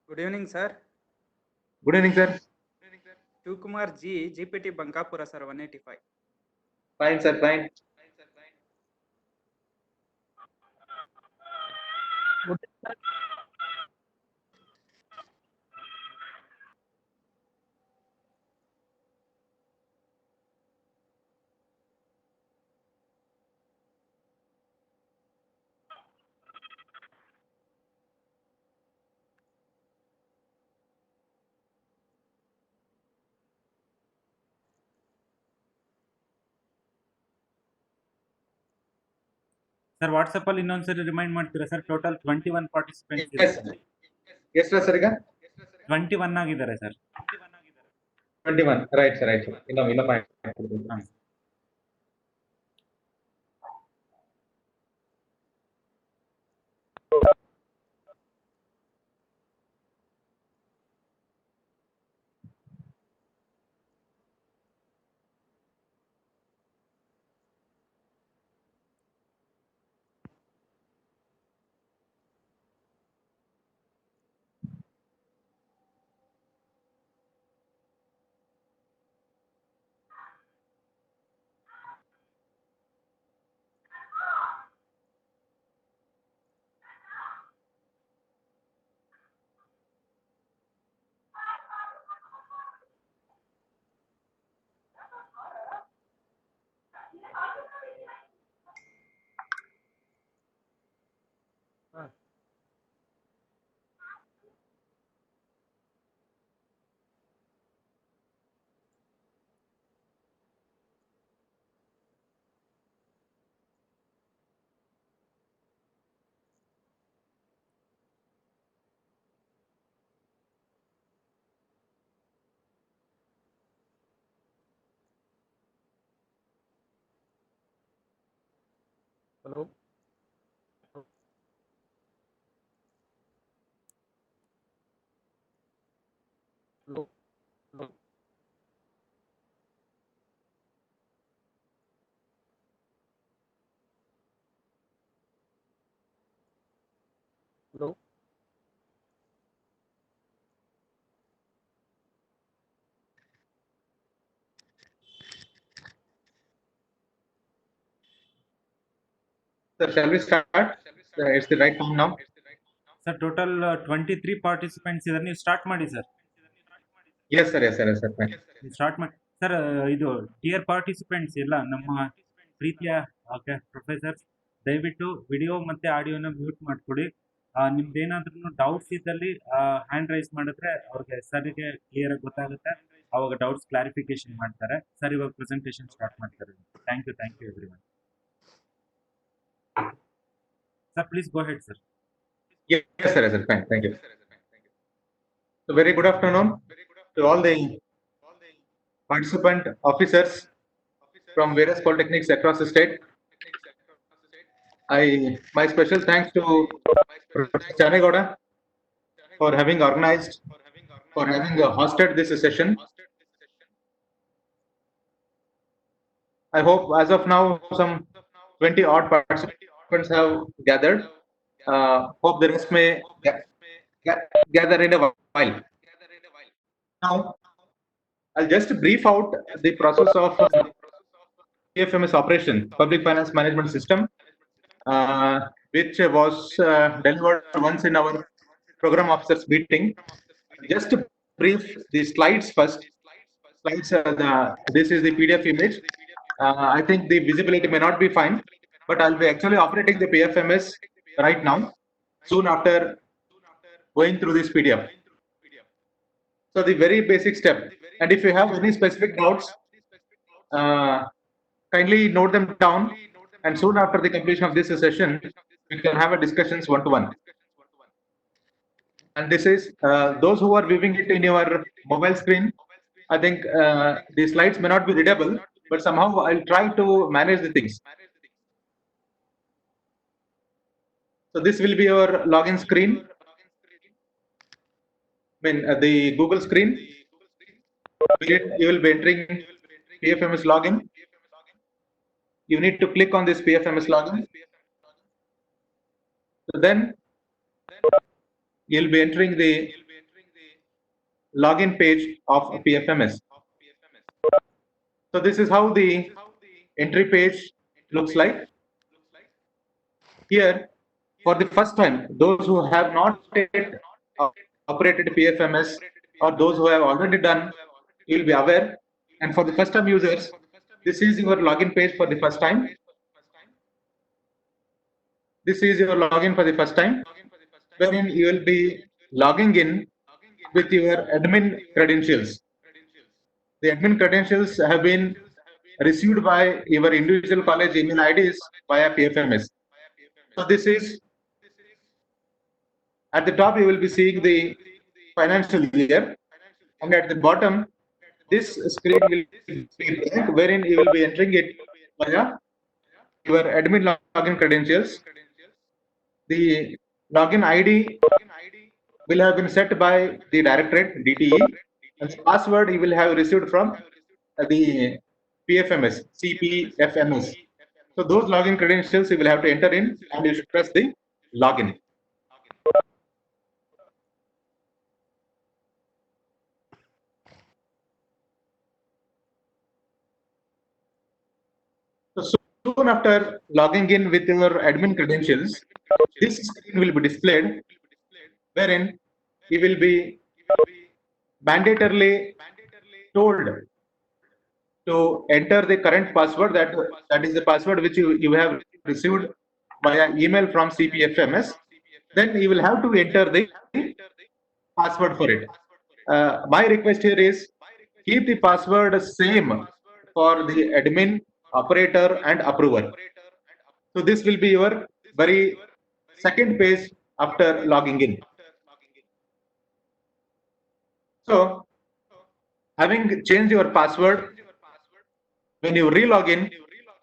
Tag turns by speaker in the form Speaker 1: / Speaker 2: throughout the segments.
Speaker 1: Good evening, sir.
Speaker 2: Good evening, sir.
Speaker 1: Shivkumar G, GPT Bankapura, sir, 185.
Speaker 2: Fine, sir. Fine.
Speaker 3: Sir WhatsApp ಅಲ್ಲಿ ಇನ್ನೊಂದ್ಸರಿ remind ಮಾಡ್ತೀರಾ sir? Total 21 participants
Speaker 2: Yes. Yes, sir. Sir,
Speaker 3: 21 ಆಗಿದ್ದಾರೆ sir.
Speaker 2: 21. Right, sir. Right, sir.
Speaker 3: ಹಾಂ.
Speaker 1: Hello. Hello. Hello. Hello.
Speaker 2: Sir, shall we start? It's the right time now.
Speaker 3: Sir total 23 participants ಇದ್ದಾರೆ. ನೀವು start ಮಾಡಿ sir.
Speaker 2: Yes, sir. Yes, sir. Yes, sir. Fine.
Speaker 3: Start ಮಾಡಿ sir. ಇದು tear participants ಎಲ್ಲ ನಮ್ಮ ಪ್ರೀತಿಯ professors, ದಯವಿಟ್ಟು ವಿಡಿಯೋ ಮತ್ತೆ ಆಡಿಯೋನ ಮ್ಯೂಟ್ ಮಾಡ್ಕೊಡಿ. ನಿಮ್ದೇನಾದ್ರೂ ಡೌಟ್ಸ್ ಇದ್ದಲ್ಲಿ ಹ್ಯಾಂಡ್ ರೈಸ್ ಮಾಡಿದ್ರೆ ಅವ್ರಿಗೆ ಸರ್ಗೆ ಕ್ಲಿಯರ್ ಆಗಿ ಗೊತ್ತಾಗುತ್ತೆ. ಅವಾಗ ಡೌಟ್ಸ್ ಕ್ಲಾರಿಫಿಕೇಶನ್ ಮಾಡ್ತಾರೆ. ಸರ್ ಇವಾಗ ಪ್ರೆಸೆಂಟೇಷನ್ ಸ್ಟಾರ್ಟ್ ಮಾಡ್ತಾರೆ. Thank you everyone. Sir please go ahead sir.
Speaker 2: Yes, sir. Yes, sir. Fine. Thank you. So, very good afternoon to all the participant officers from various polytechnics across the state. My special thanks to Professor Chanegowda for having organized, for having hosted this session. I hope as of now some 20 odd participants have gathered. Hope the rest may gather in a while. Now, I'll just brief out the process of PFMS operation, Public Finance Management System, which was delivered once in our program officers meeting. Just to brief the slides first. Slides, this is the PDF image. I think the visibility may not be fine, but I'll be actually operating the PFMS right now, soon after going through this PDF. So the very basic step, and if you have any specific doubts, kindly note them down, and soon after the completion of this session, we can have a discussions one-to-one. And this is those who are viewing it in your mobile screen. I think the slides may not be readable, but somehow I'll try to manage the things. So this will be your login screen. I mean the Google screen. You will be entering PFMS login. You need to click on this PFMS login. So then you'll be entering the login page of PFMS. So this is how the entry page looks like. Here, for the first time, those who have not yet operated PFMS or those who have already done, you will be aware. And for the first time users, this is your login page for the first time. This is your login for the first time, wherein you will be logging in with your admin credentials. The admin credentials have been received by your individual college email IDs via PFMS. So this is at the top, you will be seeing the financial year, and at the bottom, this screen will be blank, wherein you will be entering it via your admin login credentials. The login ID will have been set by the directorate DTE, and password you will have received from the PFMS, CPFMS. So those login credentials you will have to enter in, and you should press the login. So soon after logging in with your admin credentials, this screen will be displayed, wherein you will be mandatorily told to enter the current password, that is the password which you have received via email from CPFMS. Then you will have to enter the password for it. My request here is keep the password same for the admin, operator, and approver. So this will be your very second page after logging in. So having changed your password, when you re-log in,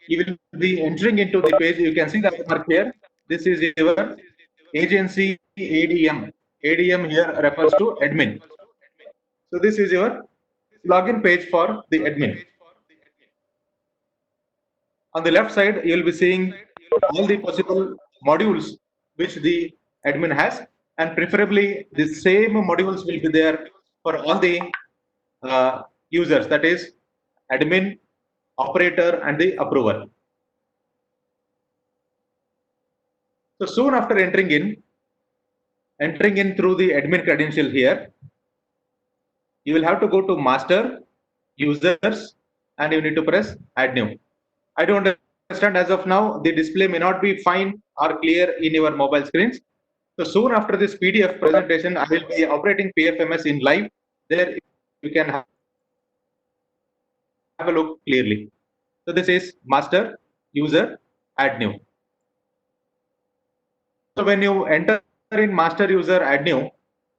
Speaker 2: you will be entering into the page. You can see the mark here. This is your agency ADM. ADM here refers to admin. So this is your login page for the admin. On the left side, you will be seeing all the possible modules which the admin has, and preferably the same modules will be there for all the users, that is admin, operator, and the approver. So soon after entering in through the admin credential here, you will have to go to master, users, and you need to press add new. I don't understand as of now, the display may not be fine or clear in your mobile screens. So soon after this PDF presentation, I will be operating PFMS in live. There you can have a look clearly. So this is master, user, add new. So when you enter in master, user, add new,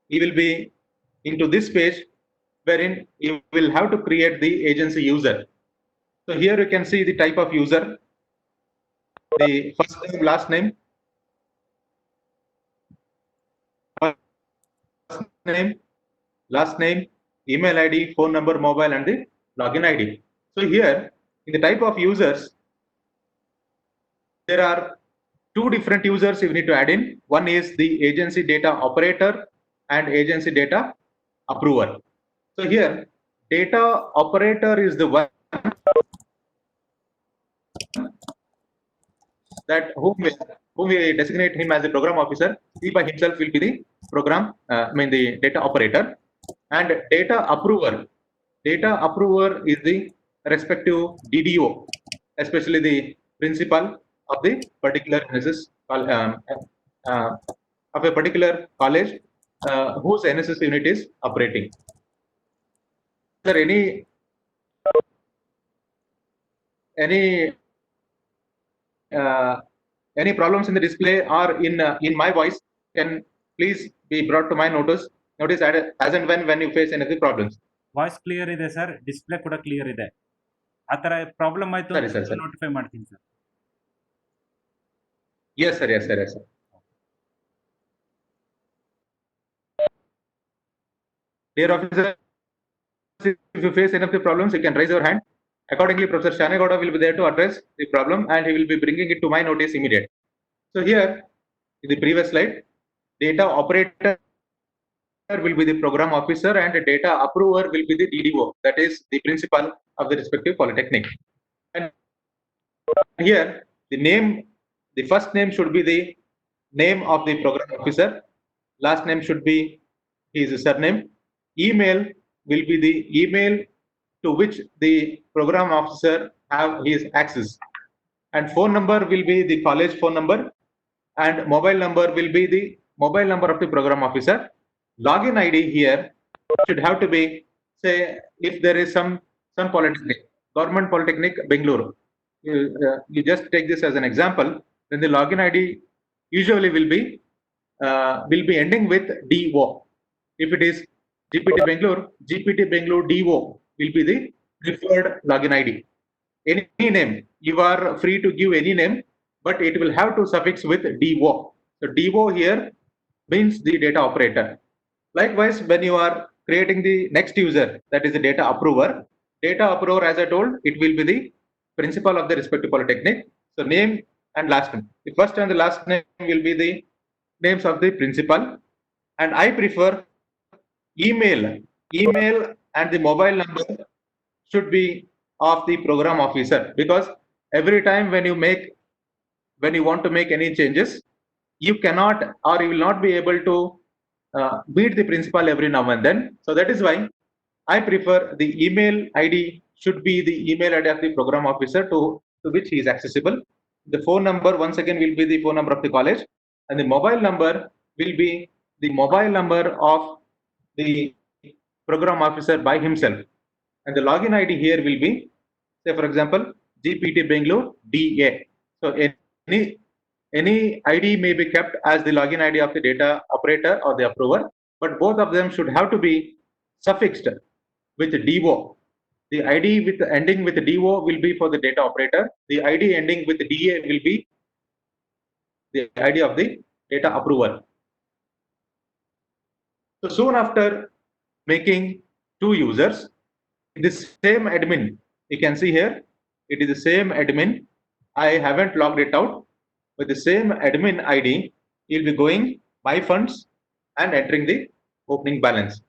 Speaker 2: you will be into this page wherein you will have to create the agency user. So here you can see the type of user, the first name, last name, email ID, phone number, mobile, and the login ID. So here in the type of users, there are two different users you need to add in. One is the agency data operator and agency data approver. So here data operator is the one that whom we designate him as a program officer. He by himself will be the program, the data operator, and data approver. Data approver is the respective DDO, especially the principal of the particular NSS of a particular college whose NSS unit is operating. Is there any problems in the display or in my voice? Can please be brought to my notice as and when you face any problems.
Speaker 3: Voice clear ಇದೆ sir, display ಕೂಡ clear ಇದೆ. ಆ ತರ problem ಆಯ್ತು ಅಂತ notify ಮಾಡ್ತೀನಿ sir.
Speaker 2: Yes sir. Dear officer, if you face any of the problems, you can raise your hand. Accordingly, Professor Shanegoda will be there to address the problem, and he will be bringing it to my notice immediately. So here, in the previous slide, data operator will be the program officer and the data approver will be the DDO, that is the principal of the respective polytechnic. And here the first name should be the name of the program officer, last name should be his surname, email will be the email to which the program officer have his access, and phone number will be the college phone number, and mobile number will be the mobile number of the program officer. Login ID here should have to be, say, if there is some polytechnic, government polytechnic Bangalore, you just take this as an example, then the login ID usually will be ending with DO. If it is GPT Bangalore DO will be the preferred login ID. Any name, you are free to give any name, but it will have to suffix with DO. So DO here means the data operator. Likewise, when you are creating the next user, that is the data approver, as I told, it will be the principal of the respective polytechnic. So name and last name. The first and the last name will be the names of the principal. And I prefer email and the mobile number should be of the program officer, because every time when you want to make any changes, you cannot or you will not be able to meet the principal every now and then. So that is why I prefer the email ID should be the email ID of the program officer to which he is accessible. The phone number once again will be the phone number of the college, and the mobile number will be the mobile number of the program officer by himself. And the login ID here will be, say for example, GPT Bangalore DA. So any ID may be kept as the login ID of the data operator or the approver, but both of them should have to be suffixed with DO. The ID with ending with DO will be for the data operator. The ID ending with DA will be the ID of the data approver. So soon after making two users, this same admin, you can see here, it is the same admin. I haven't logged it out. With the same admin ID, you'll be going my funds and entering the opening balance.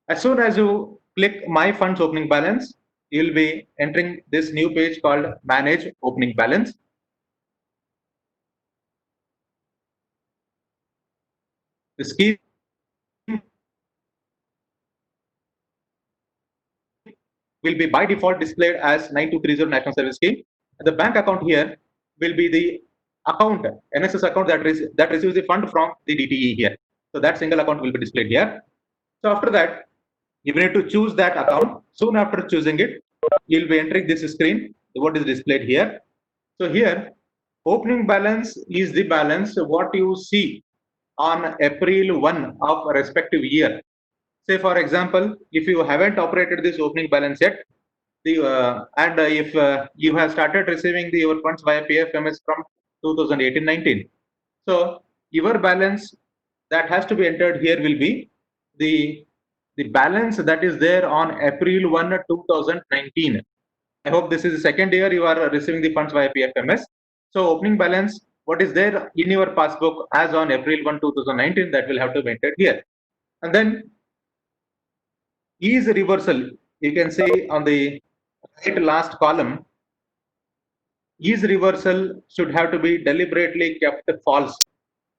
Speaker 2: As soon as you click my funds opening balance, you'll be entering this new page called manage opening balance. The scheme will be by default displayed as 9230 National Service Scheme. And the bank account here will be the account, NSS account that receives the fund from the DTE here. So that single account will be displayed here. So after that, you need to choose that account. Soon after choosing it, you'll be entering this screen, what is displayed here. So here, opening balance is the balance what you see on April 1 of a respective year. Say for example, if you haven't operated this opening balance yet, if you have started receiving your funds via PFMS from 2018-19, so your balance that has to be entered here will be the balance that is there on April 1, 2019. I hope this is the second year you are receiving the funds via PFMS. So opening balance, what is there in your passbook as on April 1, 2019, that will have to be entered here. And then ease reversal, you can see on the right last column, ease reversal should have to be deliberately kept false.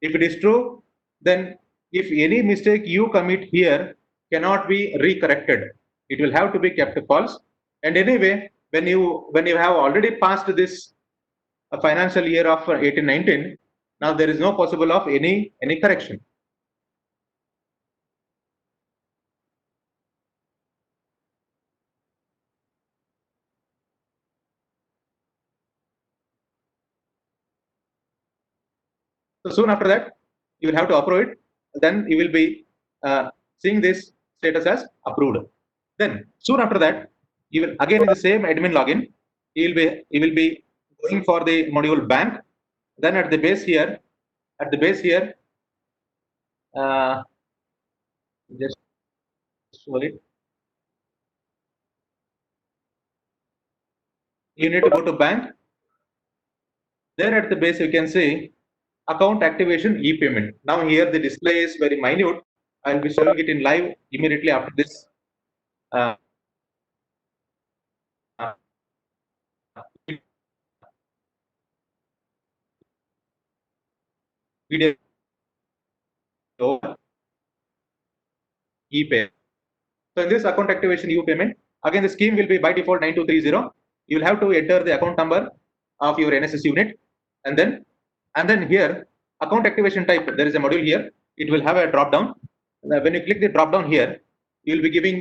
Speaker 2: If it is true, then if any mistake you commit here cannot be recorrected, it will have to be kept false. And anyway, when you have already passed this financial year of 18-19, now there is no possible of any correction. So soon after that, you will have to approve it. Then you will be seeing this status as approved. Then soon after that, you will again in the same admin login, you will be going for the module bank. Then at the base here, just show it. You need to go to bank. There at the base, you can see account activation e-payment. Now here the display is very minute. I'll be showing it in live immediately after this. Uh, video e-pay. So in this account activation e-payment, again the scheme will be by default 9230. You will have to enter the account number of your NSS unit, and then here account activation type. There is a module here. It will have a drop down. When you click the drop down here, you will be giving.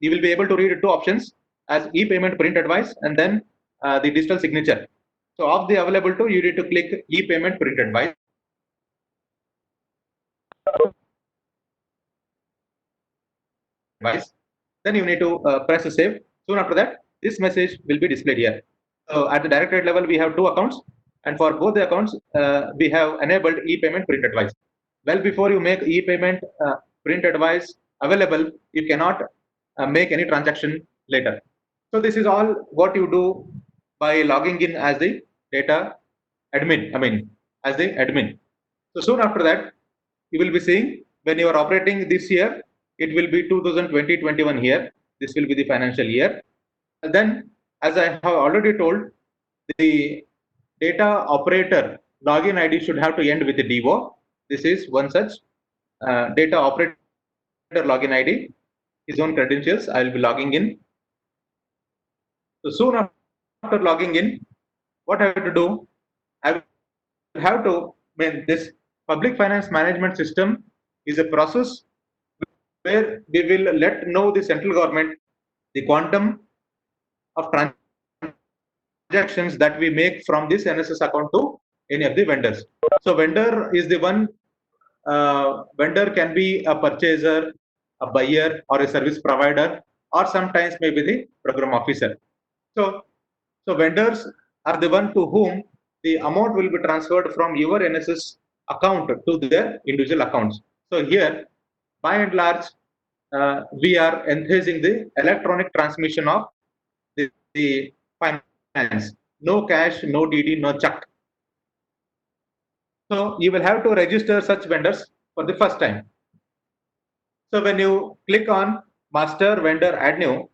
Speaker 2: You will be able to read two options as e-payment print advice and then the digital signature. So of the available two, you need to click e-payment print advice. Then you need to press save. Soon after that, this message will be displayed here. So at the directorate level, we have two accounts, and for both the accounts, we have enabled e-payment print advice. Well, before you make e-payment print advice available, you cannot make any transaction later. So this is all what you do by logging in as the data admin. As the admin. So soon after that, you will be seeing when you are operating this year, it will be 2020-21 here. This will be the financial year. And then, as I have already told, the data operator login ID should have to end with the DO. This is one such data operator login ID, his own credentials. I will be logging in. So soon after logging in, what I have to do, I will have to, this public finance management system is a process where we will let know the central government the quantum of transactions that we make from this NSS account to any of the vendors. So vendor is the one, vendor can be a purchaser, a buyer, or a service provider, or sometimes maybe the program officer. So vendors are the one to whom the amount will be transferred from your NSS account to their individual accounts. So here, by and large, we are encouraging the electronic transmission of the finance. No cash, no DD, no check. So you will have to register such vendors for the first time. So when you click on Master Vendor Add New,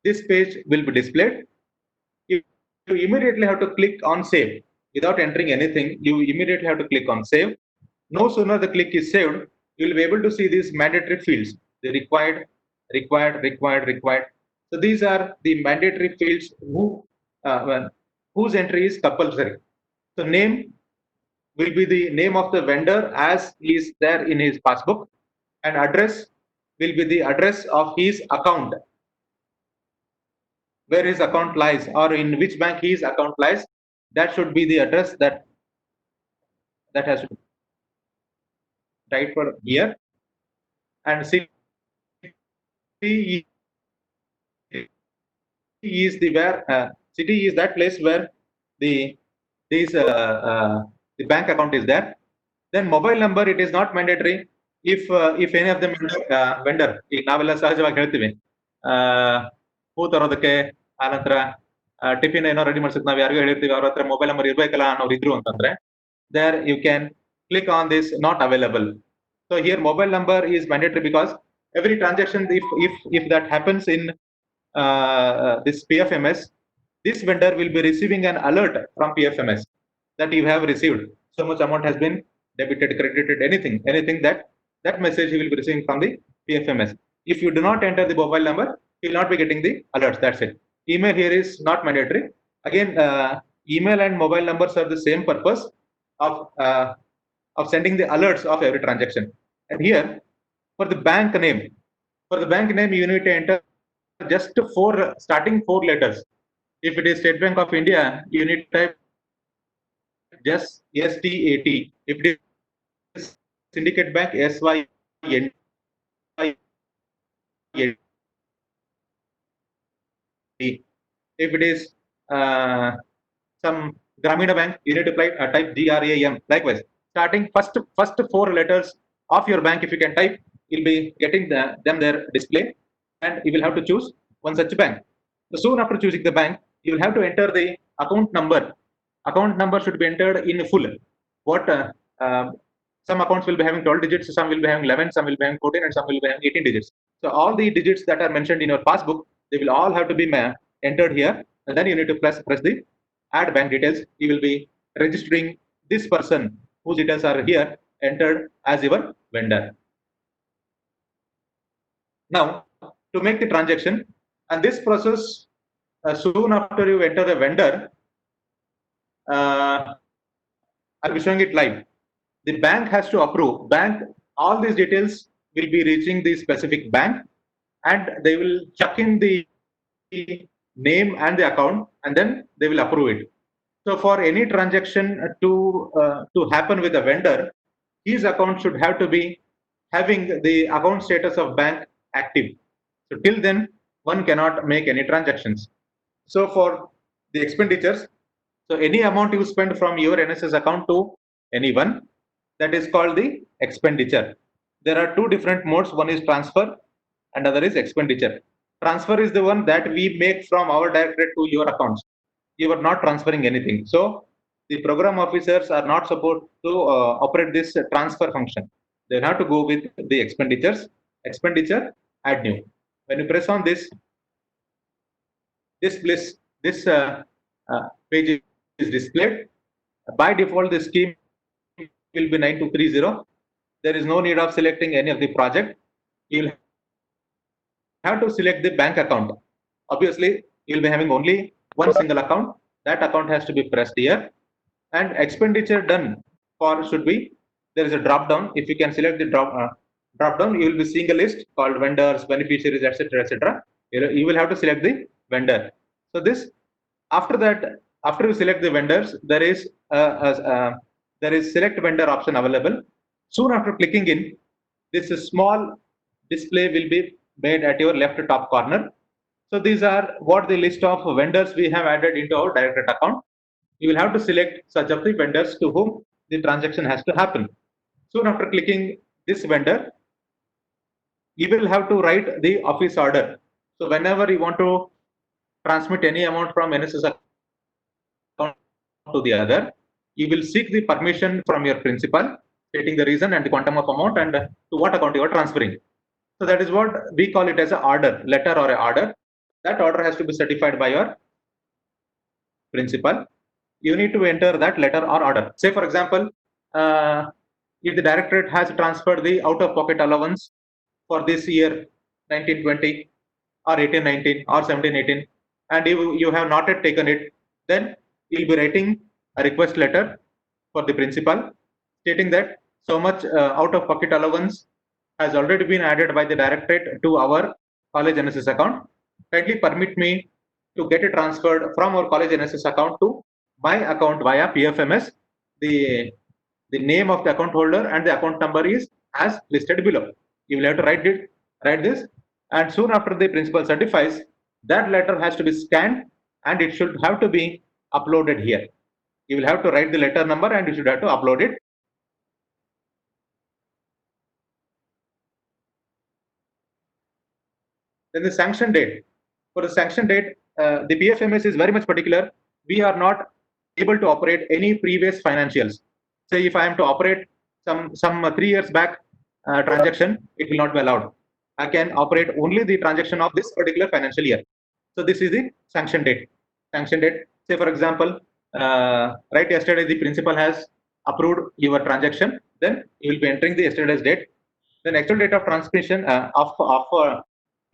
Speaker 2: this page will be displayed. You immediately have to click on Save. Without entering anything, you immediately have to click on Save. No sooner the click is saved, you will be able to see these mandatory fields, the required. So these are the mandatory fields whose entry is compulsory. So name will be the name of the vendor as is there in his passbook, and address will be the address of his account, where his account lies or in which bank his account lies. That should be the address that has to be typed for here. And city is that place where the bank account is there. Then mobile number, it is not mandatory. If any of the vendor, ಈಗ ನಾವೆಲ್ಲ ಸಹಜವಾಗಿ ಹೇಳ್ತೀವಿ ಹೂ ತರೋದಕ್ಕೆ ಆನಂತರ tiffin ಏನೋ ready ಮಾಡ್ಸಕ್ ನಾವು ಯಾರಿಗೂ ಹೇಳಿರ್ತೀವಿ ಅವ್ರ ಹತ್ರ ಮೊಬೈಲ್ ನಂಬರ್ ಇರ್ಬೇಕಲ್ಲ ಅನ್ನೋರು ಇದ್ರು ಅಂತಂದ್ರೆ there you can click on this not available. So here mobile number is mandatory because every transaction, if that happens in this PFMS, this vendor will be receiving an alert from PFMS that you have received so much amount has been debited, credited, anything that message he will be receiving from the PFMS. If you do not enter the mobile number, he will not be getting the alerts. That's it. Email here is not mandatory. Again, email and mobile numbers are the same purpose of sending the alerts of every transaction. And here, for the bank name, you need to enter just starting four letters. If it is State Bank of India, you need to type just STAT. If it is Syndicate Bank, SYNDICATE. If it is some Gramina Bank, you need to type GRAM. Likewise, starting first four letters of your bank, if you can type, you'll be getting them their display, and you will have to choose one such bank. So soon after choosing the bank, you will have to enter the account number. Account number should be entered in full. what some accounts will be having 12 digits, some will be having 11, some will be having 14, and some will be having 18 digits. So all the digits that are mentioned in your passbook, they will all have to be entered here, and then you need to press the add bank details. You will be registering this person whose details are here entered as your vendor. Now, to make the transaction, and this process, soon after you enter the vendor, I'll be showing it live. The bank has to approve. Bank, all these details will be reaching the specific bank, and they will chuck in the name and the account, and then they will approve it. So for any transaction to happen with a vendor, his account should have to be having the account status of bank active. So till then, one cannot make any transactions. So for the expenditures, so any amount you spend from your NSS account to anyone, that is called the expenditure. There are two different modes. One is transfer and other is expenditure. Transfer is the one that we make from our directorate to your accounts. You are not transferring anything. So the program officers are not supposed to operate this transfer function. They have to go with the expenditures. Expenditure, add new. When you press on this page is displayed. By default, the scheme will be 9230. There is no need of selecting any of the project. You'll have to select the bank account. Obviously, you'll be having only one single account. That account has to be pressed here. And expenditure done for should be, there is a drop down. If you can select the drop down, you will be seeing a list called vendors, beneficiaries, etc., etc. You will have to select the vendor. So this, after that, after you select the vendors, there is select vendor option available. Soon after clicking in, this small display will be made at your left top corner. So these are what the list of vendors we have added into our directorate account. You will have to select such of the vendors to whom the transaction has to happen. Soon after clicking this vendor, you will have to write the office order. So whenever you want to transmit any amount from NSS account to the other, you will seek the permission from your principal, stating the reason and the quantum of amount and to what account you are transferring. So that is what we call it as an order, letter or an order. That order has to be certified by your principal. You need to enter that letter or order. Say for example, if the directorate has transferred the out-of-pocket allowance for this year 1920 or 1819 or 1718, and you have not yet taken it, then you'll be writing a request letter for the principal stating that so much out-of-pocket allowance has already been added by the directorate to our college NSS account. Kindly permit me to get it transferred from our college NSS account to my account via PFMS. The name of the account holder and the account number is as listed below. You will have to write this, and soon after the principal certifies, that letter has to be scanned and it should have to be uploaded here. You will have to write the letter number and you should have to upload it. Then the sanction date. For the sanction date, the PFMS is very much particular. We are not able to operate any previous financials. Say if I am to operate some 3 years back transaction, it will not be allowed. I can operate only the transaction of this particular financial year. So this is the sanction date. Sanction date. Say for example, right yesterday the principal has approved your transaction. Then you will be entering the yesterday's date. The actual date of transmission of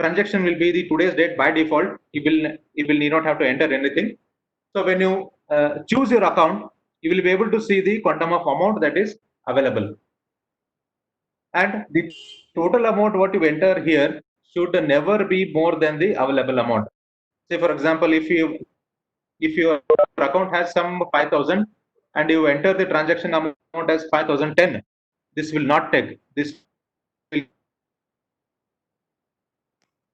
Speaker 2: transaction will be the today's date by default. You will need not have to enter anything. So when you choose your account, you will be able to see the quantum of amount that is available, and the total amount what you enter here should never be more than the available amount. Say for example, if your account has some 5,000 and you enter the transaction amount as 5,010, this will not take. This will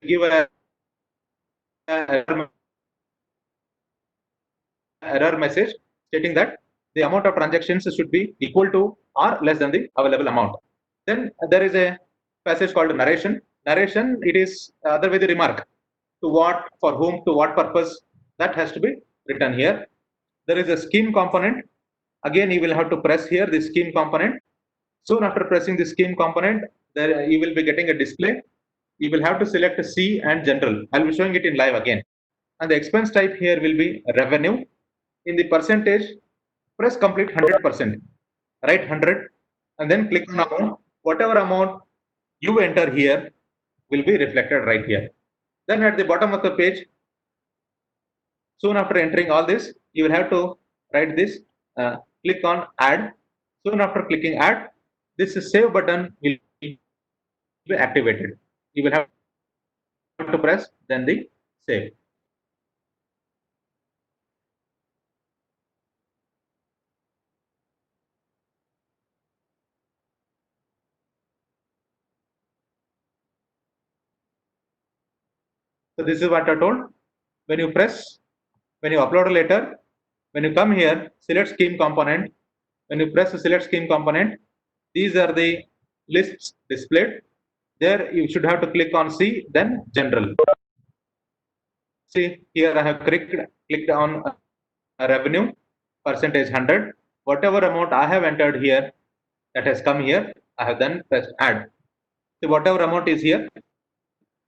Speaker 2: give a error message stating that the amount of transactions should be equal to or less than the available amount. Then there is a passage called narration. Narration, it is other way the remark. To what, for whom, to what purpose, that has to be written here. There is a scheme component. Again, you will have to press here the scheme component. Soon after pressing the scheme component, there you will be getting a display. You will have to select C and general. I'll be showing it in live again. And the expense type here will be revenue. In the percentage, press complete 100%. Write 100 and then click on amount. Whatever amount you enter here will be reflected right here. Then at the bottom of the page, soon after entering all this, you will have to write this, click on add. Soon after clicking add, this save button will be activated. You will have to press then the save. So this is what I told. When you upload a letter, when you come here, select scheme component. When you press the select scheme component, these are the lists displayed. There you should have to click on C, then general. See here I have clicked on revenue, percentage 100. Whatever amount I have entered here, that has come here, I have then pressed add. So whatever amount is here,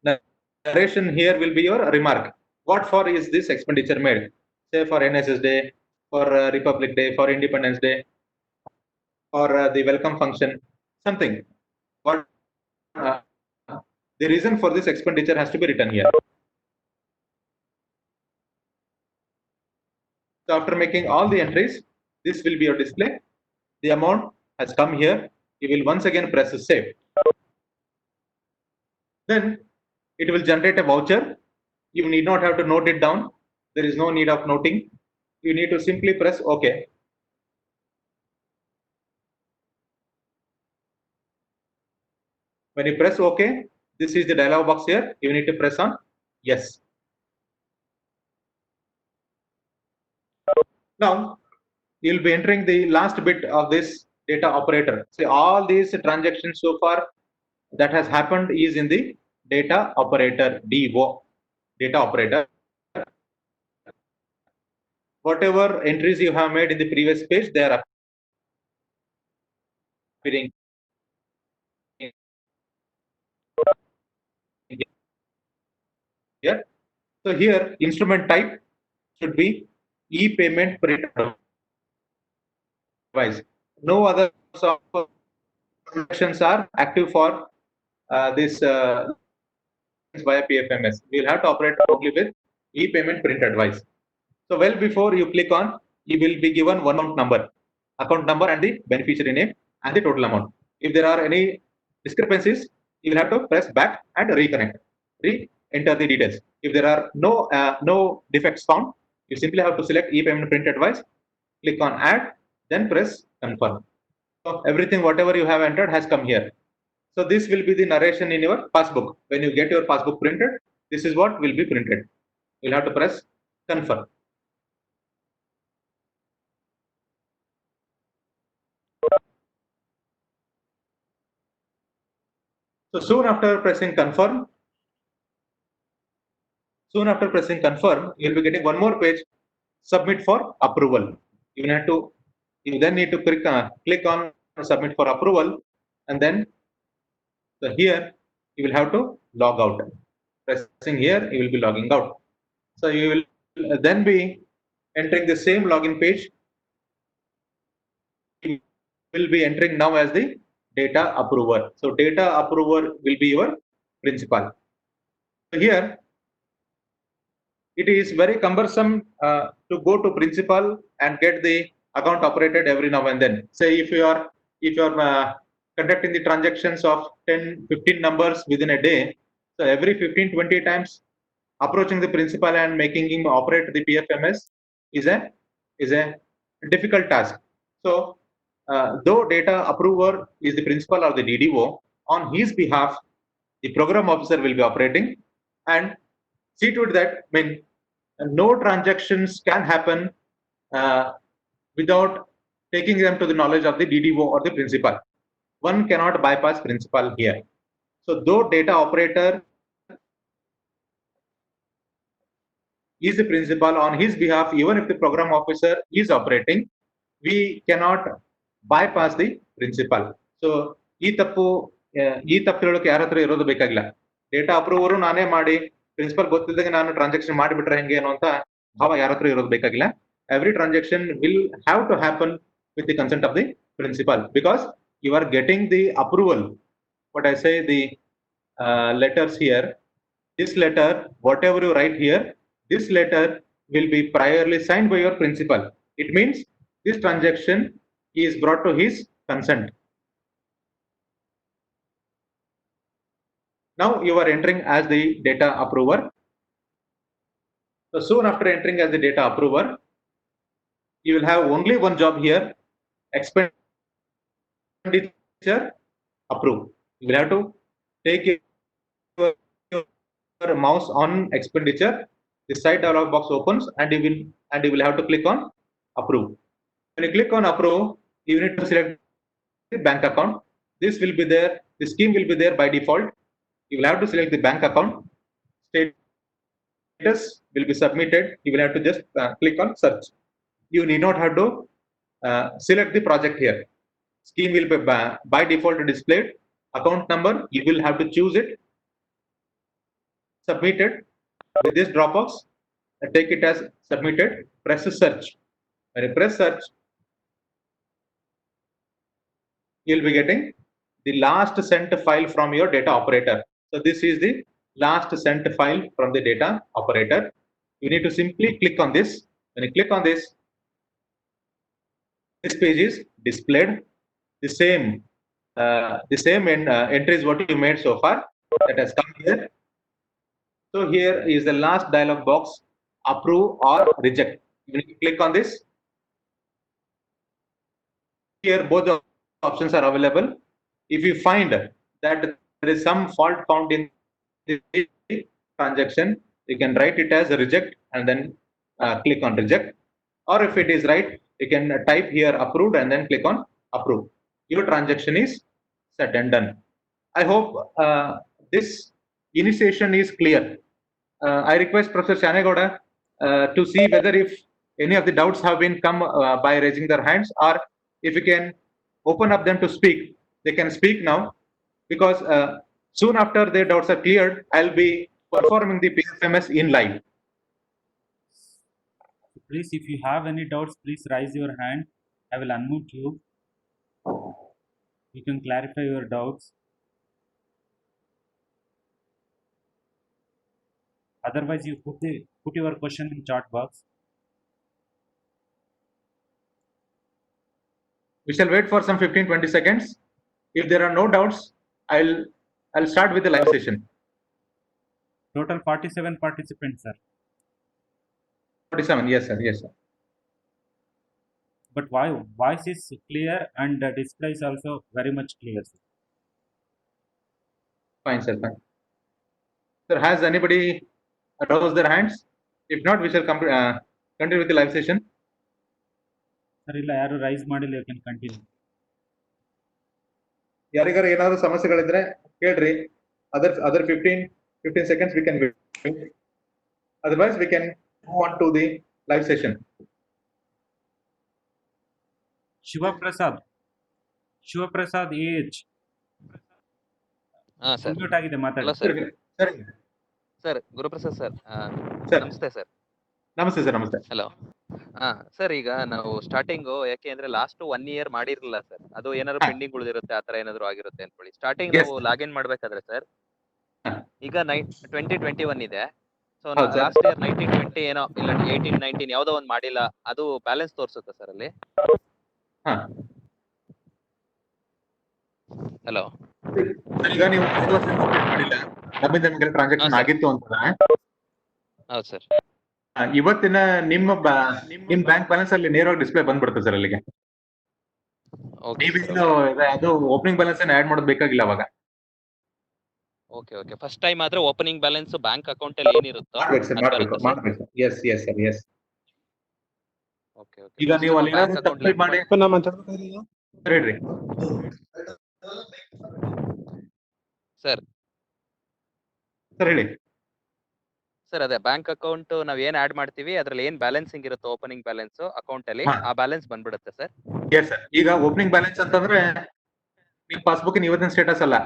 Speaker 2: the narration here will be your remark. What for is this expenditure made? Say for NSS Day, for Republic Day, for Independence Day, or the welcome function, something. What the reason for this expenditure has to be written here. So after making all the entries, this will be your display. The amount has come here. You will once again press save. Then it will generate a voucher. You need not have to note it down. There is no need of noting. You need to simply press OK. When you press OK, this is the dialog box here. You need to press on yes. Now you'll be entering the last bit of this data operator. See, all these transactions so far that has happened is in the data operator, DO, data operator. Whatever entries you have made in the previous page, they are appearing here. So here instrument type should be e-payment print advice. No other transactions are active for this via PFMS. We'll have to operate only with e-payment print advice. So well before you click on, you will be given one account number and the beneficiary name and the total amount. If there are any discrepancies, you will have to press back and reconnect, re-enter the details. If there are no defects found, you simply have to select e-payment print advice, click on add, then press confirm. So everything whatever you have entered has come here. So this will be the narration in your passbook. When you get your passbook printed, this is what will be printed. You'll have to press confirm. So soon after pressing confirm, you'll be getting one more page, submit for approval. You then need to click on submit for approval, and then here you will have to log out. Pressing here, you will be logging out. So you will then be entering the same login page. You will be entering now as the data approver. So data approver will be your principal. So here it is very cumbersome to go to principal and get the account operated every now and then. Say if you are conducting the transactions of 10-15 numbers within a day, so every 15-20 times approaching the principal and making him operate the PFMS is a difficult task. So though data approver is the principal or the DDO, on his behalf the program officer will be operating, and see to it that no transactions can happen without taking them to the knowledge of the DDO or the principal. One cannot bypass principal here. So though data operator is the principal, on his behalf, even if the program officer is operating, we cannot bypass the principal. So ಈ ತಪ್ಪು ಯಾರ ಹತ್ರ ಇರೋದು ಬೇಕಾಗಿಲ್ಲ. Data approver ನಾನೇ ಮಾಡಿ principal ಗೊತ್ತಿದ್ದಾಗ ನಾನು transaction ಮಾಡಿಬಿಟ್ರೆ ಹೆಂಗೆ ಅನ್ನುವಂತ ಭಾವ ಯಾರ ಹತ್ರ ಇರೋದು ಬೇಕಾಗಿಲ್ಲ. Every transaction will have to happen with the consent of the principal, because you are getting the approval. What I say, the letters here, this letter, whatever you write here, this letter will be priorly signed by your principal. It means this transaction is brought to his consent. Now you are entering as the data approver. So soon after entering as the data approver, you will have only one job here: expenditure approve. You will have to take your mouse on expenditure. The side dialog box opens, and you will have to click on approve. When you click on approve, you need to select the bank account. This will be there. The scheme will be there by default. You will have to select the bank account. Status will be submitted. You will have to just click on search. You need not have to select the project here. Scheme will be by default displayed. Account number, you will have to choose it. Submitted with this drop box. Take it as submitted. Press search. When you press search, you will be getting the last sent file from your data operator. So this is the last sent file from the data operator. You need to simply click on this. When you click on this page is displayed. The same entries what you made so far, that has come here. So here is the last dialog box: approve or reject. When you click on this, here both the options are available. If you find that there is some fault found in the transaction, you can write it as a reject and then click on reject. Or if it is right, you can type here approved and then click on approve. Your transaction is set and done. I hope this initiation is clear. I request Professor Shanegoda to see whether if any of the doubts have been come by raising their hands, or if you can open up them to speak. They can speak now, because soon after their doubts are cleared, I'll be performing the PFMS in live.
Speaker 3: Please, if you have any doubts, please raise your hand. I will unmute you. You can clarify your doubts. Otherwise, you put your question in chat box.
Speaker 2: We shall wait for some 15-20 seconds. If there are no doubts, I'll start with the live session.
Speaker 3: Total 47 participants, sir.
Speaker 2: 47, yes sir, yes sir.
Speaker 3: But why voice is clear and the display is also very much clear, sir.
Speaker 2: Fine sir, fine. Sir, has anybody raised their hands? If not, we shall continue with the live session.
Speaker 3: Sir, ಇಲ್ಲ ಯಾರು rice ಮಾಡಿಲ್ಲ, you can continue.
Speaker 2: ಯಾರಿಗಾರ ಏನಾದರೂ ಸಮಸ್ಯೆಗಳಿದ್ರೆ ಕೇಳ್ರಿ. Other 15 seconds we can wait. Otherwise we can move on to the live session.
Speaker 3: Shivaprasad AH
Speaker 4: sir
Speaker 3: mute ಆಗಿದೆ, ಮಾತಾಡಿ.
Speaker 4: Sir
Speaker 2: sir
Speaker 4: sir Guruprasad sir
Speaker 2: sir
Speaker 4: ನಮಸ್ತೆ sir.
Speaker 2: ನಮಸ್ತೆ ಸರ್, ನಮಸ್ತೆ.
Speaker 4: ಹಲೋ. ಸರ್ ಈಗ ನಾವು ಸ್ಟಾರ್ಟಿಂಗು ಯಾಕೆ ಅಂದ್ರೆ ಲಾಸ್ಟ್ 1 year ಮಾಡಿರ್ಲಿಲ್ಲ ಸರ್, ಅದು ಏನಾದ್ರು ಪೆಂಡಿಂಗ್ ಉಳಿದಿರುತ್ತೆ, ಆತರ ಏನಾದ್ರು ಆಗಿರುತ್ತೆ ಅನ್ಕೊಳ್ಳಿ. Starting
Speaker 2: Yes.
Speaker 4: ನಾವು ಲಾಗಿನ್ ಮಾಡ್ಬೇಕಾದ್ರೆ ಸರ್, ಈಗ 2021 ಇದೆ. ಸೊ
Speaker 2: ಹೌದು sir.
Speaker 4: ಲಾಸ್ಟ್ ಇಯರ್ 1920 ಏನೋ ಇಲ್ಲ 18-19 ಯಾವ್ದೋ ಒಂದ್ ಮಾಡಿಲ್ಲ, ಅದು ಬ್ಯಾಲೆನ್ಸ್ ತೋರ್ಸುತ್ತೆ ಸರ್ ಅಲ್ಲಿ.
Speaker 2: ಹಾ,
Speaker 4: ಹಲೋ.
Speaker 2: ಈಗ ನೀವು ಮಾಡಿಲ್ಲ, ನಮ್ಮಿಂದ ನಿಮಗೆ ಟ್ರಾನ್ಸಾಕ್ಷನ್
Speaker 4: ಹಾ, sir.
Speaker 2: ಆಗಿತ್ತು ಅಂತ
Speaker 4: ಹೌದು ಸರ್.
Speaker 2: ಇವತ್ತಿನ ನಿಮ್ಮ ಬ್ಯಾಂಕ್ ಬ್ಯಾಲೆನ್ಸ್ ಅಲ್ಲಿ ನೇರವಾಗಿ ಡಿಸ್ಪ್ಲೇ ಬಂದ್ಬಿಡುತ್ತೆ ಸರ್ ಅಲ್ಲಿಗೆ. ನೀವೇನು ಅದು ಓಪನಿಂಗ್ ಬ್ಯಾಲೆನ್ಸ್ ಆಡ್ ಮಾಡೋದು ಬೇಕಾಗಿಲ್ಲ ಅವಾಗ.
Speaker 4: ಓಕೆ ಓಕೆ, ಫಸ್ಟ್ ಟೈಮ್ ಆದ್ರೆ ಓಪನಿಂಗ್ ಬ್ಯಾಲೆನ್ಸ್ ಬ್ಯಾಂಕ್ ಅಕೌಂಟ್ ಅಲ್ಲಿ ಏನಿರುತ್ತೋ
Speaker 2: ಮಾಡ್ಬೇಕು ಸರ್,
Speaker 4: ಅದು ಬರುತ್ತೆ ಸರ್.
Speaker 2: ಮಾಡ್ಬೇಕು. Yes sir, yes.
Speaker 4: Okay okay.
Speaker 2: ಈಗ ನೀವು ಅಲ್ಲಿ
Speaker 4: ಬ್ಯಾಂಕ್
Speaker 2: ಏನಾದ್ರು
Speaker 4: ಅಕೌಂಟ್
Speaker 2: ತಪ್ಪು ಮಾಡಿ ಹೇಳ್ರಿ
Speaker 4: ಸರ್.
Speaker 2: ಸರ್, ಹೇಳಿ
Speaker 4: ಸರ್ ಅದೇ ಬ್ಯಾಂಕ್ ಅಕೌಂಟ್ ನಾವ್ ಏನ್ ಆಡ್ ಮಾಡ್ತೀವಿ ಅದ್ರಲ್ಲಿ ಏನ್ ಬ್ಯಾಲೆನ್ಸಿಂಗ್ ಇರುತ್ತೆ ಓಪನಿಂಗ್ ಬ್ಯಾಲೆನ್ಸ್ ಅಕೌಂಟ್ ಅಲ್ಲಿ
Speaker 2: ಹಾ.
Speaker 4: ಆ ಬ್ಯಾಲೆನ್ಸ್ ಬಂದ್ಬಿಡುತ್ತೆ ಸರ್.
Speaker 2: Yes sir. ಈಗ ಓಪನಿಂಗ್ ಬ್ಯಾಲೆನ್ಸ್ ಅಂತಂದ್ರೆ ನಿಮ್ ಪಾಸ್ಬುಕ್ ಇವತ್ತಿನ ಸ್ಟೇಟಸ್ ಅಲ್ಲ,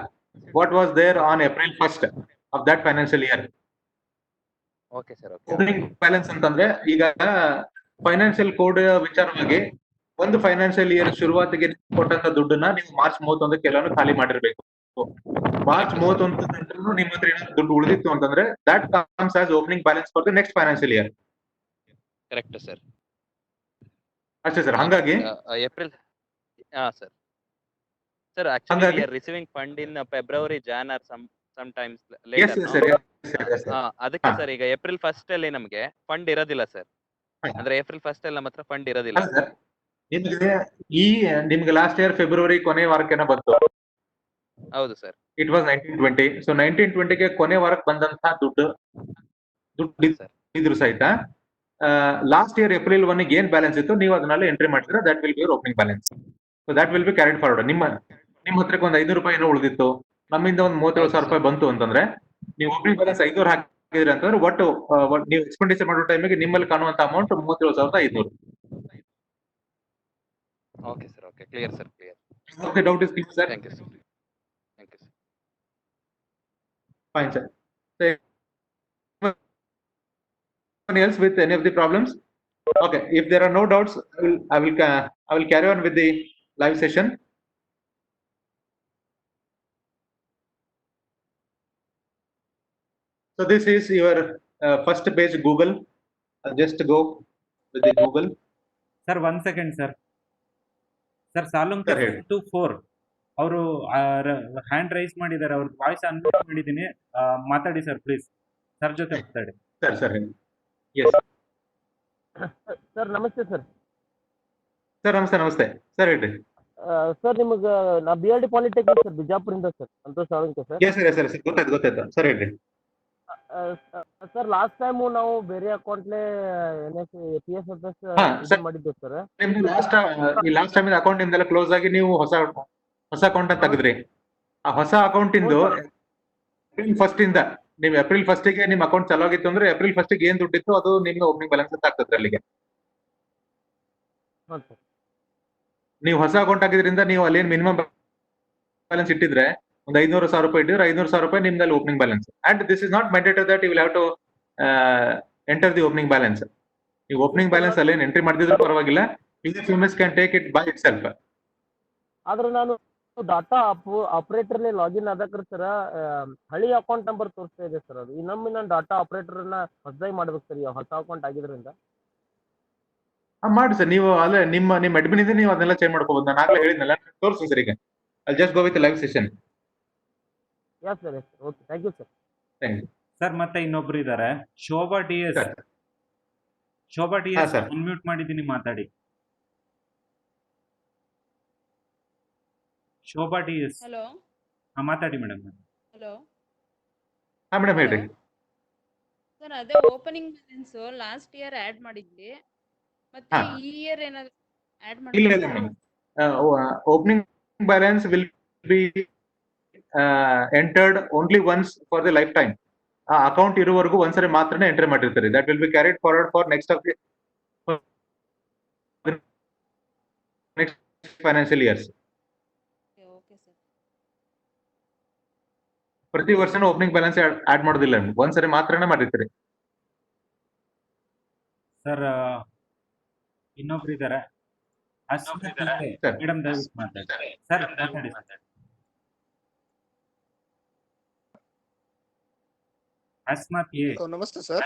Speaker 2: what was there on April 1st of that financial year.
Speaker 4: Okay sir. Okay.
Speaker 2: Opening balance ಅಂತಂದ್ರೆ ಈಗ ಫೈನಾನ್ಷಿಯಲ್ ಕೋಡ್ ವಿಚಾರವಾಗಿ ಒಂದು ಫೈನಾನ್ಷಿಯಲ್ ಇಯರ್ ಶುರುವಾತಿಗೆ ಕೊಟ್ಟಂತ ದುಡ್ಡನ್ನ ನೀವು ಮಾರ್ಚ್ 31 ಎಲ್ಲಾನು ಖಾಲಿ ಮಾಡಿರ್ಬೇಕು. ಮಾರ್ಚ್ 31 ನಂತರ ನಿಮ್ಮ ಹತ್ರ ಏನಾದ್ರು ದುಡ್ಡು ಉಳಿದಿತ್ತು ಅಂತಂದ್ರೆ that comes as opening balance for the next financial year.
Speaker 4: Correct sir.
Speaker 2: ಅಷ್ಟೇ ಸರ್. ಹಂಗಾಗಿ
Speaker 4: ಏಪ್ರಿಲ್ ಹಾ sir. Sir actually we are receiving fund in February Jan or sometimes
Speaker 2: as
Speaker 4: later.
Speaker 2: Sir.
Speaker 4: ಅದಕ್ಕೆ ಸರ್ ಈಗ April 1st ಅಲ್ಲಿ ನಮಗೆ fund ಇರೋದಿಲ್ಲ sir. ಅಂದ್ರೆ April 1st ಅಲ್ಲಿ ನಮ್ಮ ಹತ್ರ ಫಂಡ್ ಇರೋದಿಲ್ಲ.
Speaker 2: ನಿಮ್ಗೆ ನಿಮ್ಗೆ ಲಾಸ್ಟ್ ಇಯರ್ ಫೆಬ್ರವರಿ ಕೊನೆ ವಾರಕ್ಕೆನ ಬಂತು.
Speaker 4: ಹೌದು ಸರ್.
Speaker 2: It was 1920. ಸೊ 1920ಗೆ ಕೊನೆ ವಾರಕ್ಕೆ ಬಂದಂತಹ ದುಡ್ಡು
Speaker 4: ಸರ್.
Speaker 2: ಇದ್ರು ಸಹಿತ ಲಾಸ್ಟ್ ಇಯರ್ ಏಪ್ರಿಲ್ 1 ಏನ್ ಬ್ಯಾಲೆನ್ಸ್ ಇತ್ತು ನೀವು ಅದನ್ನೆಲ್ಲ ಎಂಟ್ರಿ ಮಾಡಿದ್ರೆ that will be your opening balance. So that will be carried forward. ನಿಮ್ಮ ಹತ್ರಕ್ಕೆ ಒಂದು 500 ರೂಪಾಯಿ ಏನೋ ಉಳಿದಿತ್ತು, ನಮ್ಮಿಂದ ಒಂದು 37,000 ರೂಪಾಯಿ ಬಂತು ಅಂತಂದ್ರೆ ನೀವು ಓಪನಿಂಗ್ ಬ್ಯಾಲೆನ್ಸ್ 500 ಹಾಕಿದ್ರಿ ಅಂತಂದ್ರೆ ಒಟ್ಟು ನೀವು ಎಕ್ಸ್ಪೆಂಡಿಚರ್ ಮಾಡೋ ಟೈಮಿಗೆ ನಿಮ್ಮಲ್ಲಿ ಕಾಣುವಂತ amount 37,500.
Speaker 4: Okay sir. Okay, clear sir, clear.
Speaker 2: Okay, doubt is clear, sir.
Speaker 4: Thank you sir. Thank you sir.
Speaker 2: Fine, sir. So, anyone else with any of the problems? Okay, if there are no doubts, I will carry on with the live session. So this is your first page Google. Just go with the Google.
Speaker 3: Sir 1 second sir. Sir Salunke
Speaker 2: Sir, ಹೇಳಿ.
Speaker 3: 24 ಅವರು hand raise ಮಾಡಿದ್ದಾರೆ. ಅವ್ರ voice unmute ಮಾಡಿದ್ದೀನಿ. ಮಾತಾಡಿ sir please. Sir ಜೊತೆ ಮಾತಾಡಿ.
Speaker 2: Sir. Yes.
Speaker 5: Sir ನಮಸ್ತೆ sir.
Speaker 2: Sir, ನಮಸ್ತೆ. ಸರ್ ಹೇಳ್ರಿ.
Speaker 5: ಸರ್ ನಿಮಗೆ ನಾ BRD ಪಾಲಿಟೆಕ್ನಿಕ್ ಸರ್, ಬಿಜಾಪುರಿಂದ sir, Santosh Salunke sir.
Speaker 2: Yes, ಗೊತ್ತಾಯ್ತು. ಸರ್ ಹೇಳ್ರಿ.
Speaker 5: ಸರ್ ಲಾಸ್ಟ್ ಟೈಮು ನಾವು ಬೇರೆ ಅಕೌಂಟ್ಲೆ PF
Speaker 2: ಹಾ, sir.
Speaker 5: ಮಾಡಿದ್ದೇವೆ ಸರ್.
Speaker 2: ನಿಮ್ದು ಲಾಸ್ಟ್ ಟೈಮ್ ಅಕೌಂಟ್ ನಿಮ್ದೆಲ್ಲ ಕ್ಲೋಸ್ ಆಗಿ ನೀವು ಹೊಸ ಅಕೌಂಟ್ ಅಂತ ತೆಗೆದ್ರಿ. ಆ ಹೊಸ ಅಕೌಂಟ್ ಇಂದು ಏಪ್ರಿಲ್ 1st ಇಂದ ನೀವು ಏಪ್ರಿಲ್ 1st ಗೆ ನಿಮ್ ಅಕೌಂಟ್ ಚಾಲು ಆಗಿತ್ತು ಅಂದ್ರೆ ಏಪ್ರಿಲ್ 1st ಗೆ ಏನ್ ದುಡ್ಡಿತ್ತು ಅದು ನಿಮ್ಗೆ ಓಪನಿಂಗ್ ಬ್ಯಾಲೆನ್ಸ್ ಅಂತ ಆಗ್ತದೆ. ಅಲ್ಲಿಗೆ
Speaker 5: ಹಾಂ ಸರ್.
Speaker 2: ನೀವು ಹೊಸ ಅಕೌಂಟ್ ಆಗಿದ್ರಿಂದ ನೀವು ಅಲ್ಲೇನ್ ಮಿನಿಮಮ್ ಬ್ಯಾಲೆನ್ಸ್ ಇಟ್ಟಿದ್ರೆ ಒಂದು 500,000 ರೂಪಾಯಿ ಇಟ್ಟಿದ್ರೆ 500,000 ರೂಪಾಯಿ ನಿಮ್ದಲ್ಲಿ opening balance. And this is not mandatory that you will have to enter the opening balance. ನೀವು ಓಪನಿಂಗ್ ಬ್ಯಾಲೆನ್ಸ್ ಅಲ್ಲೇನ್ ಎಂಟ್ರಿ ಮಾಡಿದ್ರು ಪರವಾಗಿಲ್ಲ. PFMS can take it by itself.
Speaker 5: ಆದ್ರೆ ನಾನು ಡಾಟಾ ಆಪರೇಟರ್ಲಿ ಲಾಗಿನ್ ಆದಕ್ರ ಸರ್ ಹಳಿ ಅಕೌಂಟ್ ನಂಬರ್ ತೋರಿಸ್ತಾ ಇದೆ ಸರ್. ಅದು ಇನ್ನೊಮ್ಮೆ ನಾನು ಡಾಟಾ ಆಪರೇಟರ್ನ ಹೊಸದಾಗಿ ಮಾಡ್ಬೇಕು ಸರ್, ಈ ಹೊಸ ಅಕೌಂಟ್ ಆಗಿದ್ರಿಂದ.
Speaker 2: ಮಾಡಿ ಸರ್. ನೀವು ಅಲ್ಲೇ ನಿಮ್ಮ ಅಡ್ಮಿನ್ ಇದೆ, ನೀವು ಅದನ್ನೆಲ್ಲ ಚೇಂಜ್ ಮಾಡ್ಕೋಬಹುದು. ನಾನು ಆಗ್ಲೇ ಹೇಳಿದ್ನಲ್ಲ, ತೋರಿಸಿ ಸರ್. ಈಗ I'll just go with the live session.
Speaker 5: Yes sir. Okay, thank you sir.
Speaker 2: Thank you.
Speaker 3: Sir ಮತ್ತೆ ಇನ್ನೊಬ್ರು ಇದ್ದಾರೆ, ಶೋಭಾ DS.
Speaker 2: Sir.
Speaker 3: ಶೋಭಾ
Speaker 2: ಹಾ,
Speaker 3: DS
Speaker 2: sir.
Speaker 3: ಅನ್ಮ್ಯೂಟ್ ಮಾಡಿದ್ದೀನಿ, ಮಾತಾಡಿ. ಶೋಭಾ DS.
Speaker 6: ಹಲೋ
Speaker 3: ಮಾತಾಡಿ ಮೇಡಮ್.
Speaker 6: ಹಲೋ
Speaker 2: ಹಾ ಮೇಡಮ್ ಹೇಳ್ರಿ.
Speaker 6: ಸರ್, ಅದೇ opening balance last year add ಮಾಡಿದ್ವಿ, ಮತ್ತೆ
Speaker 2: ಹಾ.
Speaker 6: ಈ ಇಯರ್ ಏನಾದ್ರು ಆಡ್
Speaker 2: ಇಲ್ಲ
Speaker 6: ಮಾಡಿ?
Speaker 2: Madam, opening balance will be entered only once for the lifetime. ಆ ಅಕೌಂಟ್ ಇರುವವರೆಗೂ ಒಂದ್ಸರಿ ಮಾತ್ರನೇ ಎಂಟ್ರಿ ಮಾಡಿರ್ತಾರೆ. That will be carried forward for next financial years.
Speaker 6: Okay sir.
Speaker 2: ಪ್ರತಿ ವರ್ಷನೂ ಓಪನಿಂಗ್ ಬ್ಯಾಲೆನ್ಸ್ ಆಡ್ ಮಾಡೋದಿಲ್ಲ, ಒಂದ್ಸರಿ ಮಾತ್ರನೇ ಮಾಡಿರ್ತೀರಿ.
Speaker 3: ಸರ್ ಇನ್ನೊಬ್ರು ಇದ್ದಾರೆ,
Speaker 2: Sir.
Speaker 3: ಮೇಡಮ್ ದಯವಿಟ್ಟು ಮಾತಾಡಿ. ಸರ್ ಮಾತಾಡಿ ಸರ್. ಅಸ್ಮತ್ ಎ.
Speaker 7: ನಮಸ್ತೆ ಸರ್.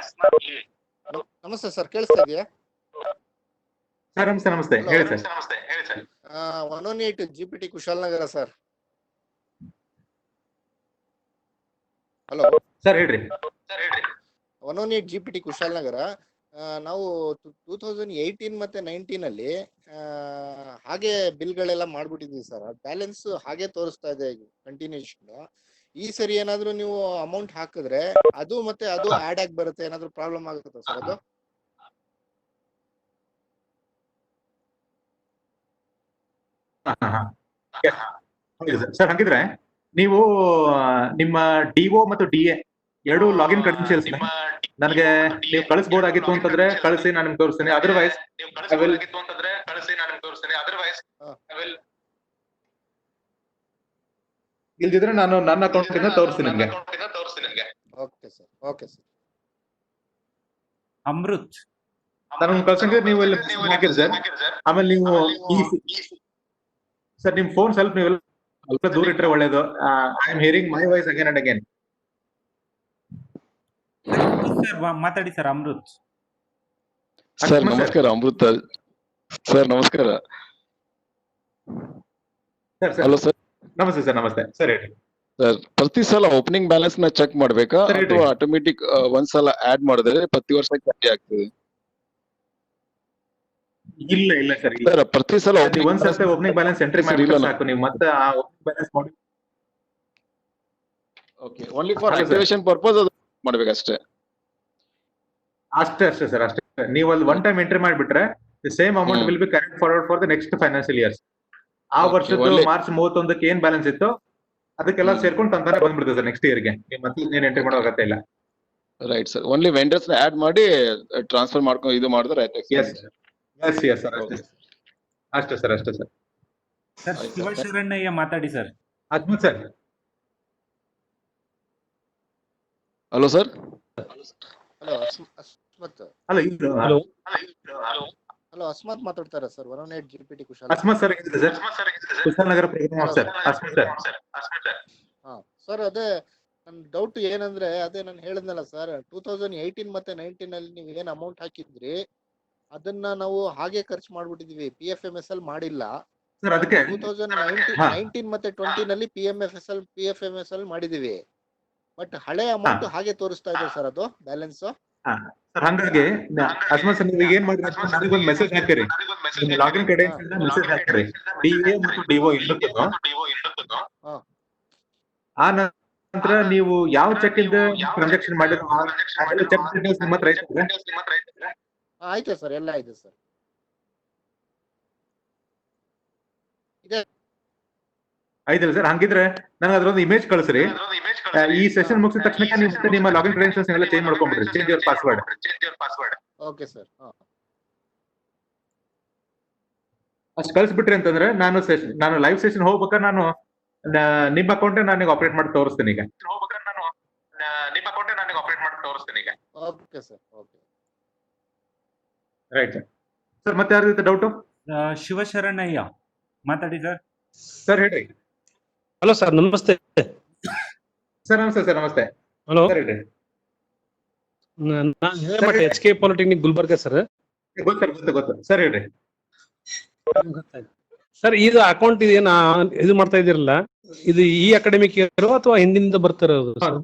Speaker 7: ನಮಸ್ತೆ ಸರ್, ಕೇಳಿಸ್ತಾ ಇದೆಯಾ?
Speaker 2: ಸರ್ ನಮಸ್ತೆ. ಹೇಳಿ sir.
Speaker 7: 118 GPT Kushalnagar sir. Hello
Speaker 2: sir ಹೇಳ್ರಿ.
Speaker 7: 118 GPT ಕುಶಾಲನಗರ. ನಾವು 2018 ಮತ್ತೆ 19 ಅಲ್ಲಿ ಹಾಗೆ ಬಿಲ್ಗಳೆಲ್ಲ ಮಾಡ್ಬಿಟ್ಟಿದ್ವಿ ಸರ್. ಬ್ಯಾಲೆನ್ಸ್ ಹಾಗೆ ತೋರಿಸ್ತಾ ಇದೆ ಕಂಟಿನ್ಯೂಷನ್. ಈ ಸರಿ ಏನಾದ್ರು ನೀವು ಅಮೌಂಟ್ ಹಾಕಿದ್ರೆ ಅದು ಮತ್ತೆ ಅದು ಆಡ್ ಆಗಿ ಬರುತ್ತೆ, ಏನಾದ್ರು ಪ್ರಾಬ್ಲಮ್ ಆಗುತ್ತಾ ಸರ್ ಅದು?
Speaker 2: ಸರ್ ಹಾಗಿದ್ರೆ ನೀವು ನಿಮ್ಮ DO ಮತ್ತು DA ಎರಡು ಲಾಗಿನ್ ಕ್ರೆಡೆನ್ಷಿಯಲ್ಸ್ ನನಗೆ ನೀವು ಕಳಿಸಬಹುದಾಗಿತ್ತು ಅಂತಂದ್ರೆ ಕಳಿಸಿ, ನಾನು ನಿಮ್ಗೆ ತೋರಿಸ್ತೀನಿ. ಅದರ್ವೈಸ್ ಐ ವಿಲ್ ಇಲ್ದಿದ್ರೆ ನಾನು ನನ್ನ ಅಕೌಂಟ್ ಇಂದ ತೋರಿಸ್ತೀನಿ ನಿಮ್ಗೆ.
Speaker 7: Okay sir, okay sir.
Speaker 3: Amrit
Speaker 2: ನಾನು ಕಳ್ಸಂಗಿದ್ರೆ ನೀವು ಇಲ್ಲಿ ಹಾಕಿರಿ ಸರ್. ಆಮೇಲೆ ನೀವು ಸರ್ ನಿಮ್ ಫೋನ್ ಸ್ವಲ್ಪ ನೀವೆಲ್ಲ ದೂರ ಇಟ್ರೆ ಒಳ್ಳೇದು. I am hearing my voice again and again.
Speaker 3: Sir ಮಾತಾಡಿ ಸರ್. ಅಮೃತ್
Speaker 8: ಸರ್ ನಮಸ್ಕಾರ. ಅಮೃತ ಸರ್ ನಮಸ್ಕಾರ. Hello sir.
Speaker 2: ನಮಸ್ತೆ ಸರ್. ನಮಸ್ತೆ ಸರ್, ಹೇಳಿ
Speaker 8: ಸರ್, ಪ್ರತಿ ಸಲ ಓಪನಿಂಗ್ ಬ್ಯಾಲೆನ್ಸ್ ನ ಚೆಕ್ ಮಾಡ್ಬೇಕಾ ಅಥವಾ ಆಟೋಮೆಟಿಕ್ ಒಂದ್ಸಲ ಆಡ್ ಮಾಡಿದ್ರೆ ಪ್ರತಿ ವರ್ಷ ಜಾಸ್ತಿ ಆಗ್ತದೆ?
Speaker 2: ಇಲ್ಲ ಇಲ್ಲ ಸರ್,
Speaker 8: ಸರ್ ಪ್ರತಿ ಸಲ
Speaker 2: ಒಂದ್ಸಲ ಓಪನಿಂಗ್ ಬ್ಯಾಲೆನ್ಸ್ ಎಂಟ್ರಿ ಮಾಡಿದ್ರೆ ಸಾಕು. ನೀವು ಮತ್ತೆ ಆ ಓಪನಿಂಗ್ ಬ್ಯಾಲೆನ್ಸ್ ಮಾಡಿ.
Speaker 8: Okay, only for activation purpose ಅದು ಮಾಡ್ಬೇಕಷ್ಟೇ?
Speaker 2: ಅಷ್ಟೇ ಅಷ್ಟೇ ಸರ್, ಅಷ್ಟೇ. ನೀವು ಅಲ್ಲಿ ಒನ್ ಟೈಮ್ ಎಂಟ್ರಿ ಮಾಡಿಬಿಟ್ರೆ the same amount will be carried forward for the next financial years. ಆ ವರ್ಷದ್ದು ಮಾರ್ಚ್ 31ಕ್ಕೆ ಏನ್ ಬ್ಯಾಲೆನ್ಸ್ ಇತ್ತು ಅದಕ್ಕೆಲ್ಲ ಸೇರ್ಕೊಂಡು ತಂತಾನೆ ಬಂದ್ಬಿಡ್ತದೆ ಸರ್ ನೆಕ್ಸ್ಟ್ ಇಯರ್ಗೆ. ನೀವು ಮತ್ತೆ ಏನ್ ಎಂಟ್ರಿ ಮಾಡೋ ಅಗತ್ಯ ಇಲ್ಲ.
Speaker 8: ರೈಟ್ ಸರ್, ಓನ್ಲಿ ವೆಂಡರ್ಸ್ ನ ಆಡ್ ಮಾಡಿ ಟ್ರಾನ್ಸ್ಫರ್ ಮಾಡ್ಕೊಂಡು ಇದು ಮಾಡಿದ್ರೆ ಆಯ್ತು.
Speaker 2: ಎಸ್ ಎಸ್ ಸರ್, ಅಷ್ಟೇ ಸರ್, ಅಷ್ಟೇ ಸರ್.
Speaker 3: ಸರ್ ಶಿವಶರಣಯ್ಯ ಮಾತಾಡಿ ಸರ್.
Speaker 2: ಅದ್ಭುತ sir.
Speaker 8: Hello sir.
Speaker 7: Hello Asmat.
Speaker 2: ಅಲ್ಲ ಇದು
Speaker 7: ಹಲೋ ಅಸ್ಮತ್ ಮಾತಾಡ್ತಾರ sir. 118 GPT Kushal.
Speaker 2: Asmat sir sir, Kushalnagar programme sir. Asmat sir.
Speaker 7: ಹಾ ಸರ್, ಅದೇ ನನ್ ಡೌಟ್ ಏನಂದ್ರೆ, ಅದೇ ನಾನು ಹೇಳಿದ್ನಲ್ಲ ಸರ್, 2018 ಮತ್ತೆ 19 ಅಲ್ಲಿ ನೀವು ಏನ್ ಅಮೌಂಟ್ ಹಾಕಿದ್ರಿ ಅದನ್ನ ನಾವು ಹಾಗೆ ಖರ್ಚು ಮಾಡ್ಬಿಟ್ಟಿದೀವಿ. PFMSL ಮಾಡಿಲ್ಲ
Speaker 2: ಸರ್. ಅದಕ್ಕೆ
Speaker 7: 2019 ಮತ್ತೆ 20 ನಲ್ಲಿ PFMSL ಮಾಡಿದೀವಿ. ಬಟ್ ಹಳೆ ಅಮೌಂಟ್ ಹಾಗೆ ತೋರಿಸ್ತಾ ಇದೆ ಸರ್ ಅದು ಬ್ಯಾಲೆನ್ಸ್.
Speaker 2: ಸರ್ ಹಂಗಾಗಿ ಅಸ್ಮತ್ ಸರ್, ನೀವು ಏನ್ ಮಾಡಿದ್ರೆ ನನಗೊಂದು ಮೆಸೇಜ್ ಹಾಕಿರಿ. ಲಾಗಿನ್ ಕಡೆ ಮೆಸೇಜ್ ಹಾಕಿರಿ. DA ಮತ್ತು DO ಇಲ್ಲತ್ತದು. ಆ ನಂತರ ನೀವು ಯಾವ ಚೆಕ್ ಇಂದ ಟ್ರಾನ್ಸಾಕ್ಷನ್ ಮಾಡಿರೋ ಚೆಕ್ ಡೀಟೇಲ್ಸ್ ನಿಮ್ಮ ಹತ್ರ ಐತೆ?
Speaker 7: ಆಯ್ತು ಸರ್, ಎಲ್ಲ ಇದೆ ಸರ್.
Speaker 2: ಆಯ್ತಲ್ಲ ಸರ್, ಹಂಗಿದ್ರೆ ನನಗೆ ಅದ್ರೊಂದು ಇಮೇಜ್ ಕಳಿಸ್ರಿ. ಈ ಸೆಷನ್ ಮುಗಿಸಿದ ತಕ್ಷಣ ನೀವು ಮತ್ತೆ ನಿಮ್ಮ ಲಾಗಿನ್ ಕ್ರೆಡೆನ್ಷಿಯಲ್ಸ್ ಎಲ್ಲ ಚೇಂಜ್ ಮಾಡ್ಕೊಂಡ್ಬಿಡ್ರಿ. Change your password.
Speaker 7: Okay sir.
Speaker 2: ಅಷ್ಟು ಕಳಿಸ್ಬಿಟ್ರಿ ಅಂತಂದ್ರೆ ನಾನು ಲೈವ್ ಸೆಷನ್ ಹೋಗ್ಬೇಕಾದ್ರೆ ನಾನು ನಿಮ್ಮ ಅಕೌಂಟ್ ನನಗೆ ಆಪರೇಟ್ ಮಾಡಿ ತೋರಿಸ್ತೀನಿ ಈಗ.
Speaker 7: Okay sir, okay
Speaker 2: right sir. Sir ಮತ್ತೆ ಯಾರು ಡೌಟು?
Speaker 3: ಶಿವಶರಣಯ್ಯ ಮಾತಾಡಿ ಸರ್.
Speaker 2: ಸರ್ ಹೇಳ್ರಿ.
Speaker 9: ಹಲೋ ಸರ್, ನಮಸ್ತೆ
Speaker 2: ಸರ್. ನಮಸ್ತೆ ಸರ್. ನಮಸ್ತೆ.
Speaker 9: ಹಲೋ,
Speaker 2: ಸರ್ ಹೇಳ್ರಿ.
Speaker 9: ನಾನು HK ಪಾಲಿಟೆಕ್ನಿಕ್ ಗುಲ್ಬರ್ಗ ಸರ್.
Speaker 2: ಗೊತ್ತು ಸರ್, ಹೇಳ್ರಿ.
Speaker 9: ಸರ್, ಇದು ಅಕೌಂಟ್ ಇದೇನ ಇದು ಮಾಡ್ತಾ ಇದೀರಲ್ಲ, ಇದು ಈ ಅಕಾಡೆಮಿಕ್ ಇಯರ್ ಅಥವಾ ಹಿಂದಿನಿಂದ ಬರ್ತಿರೋದು ಸರ್?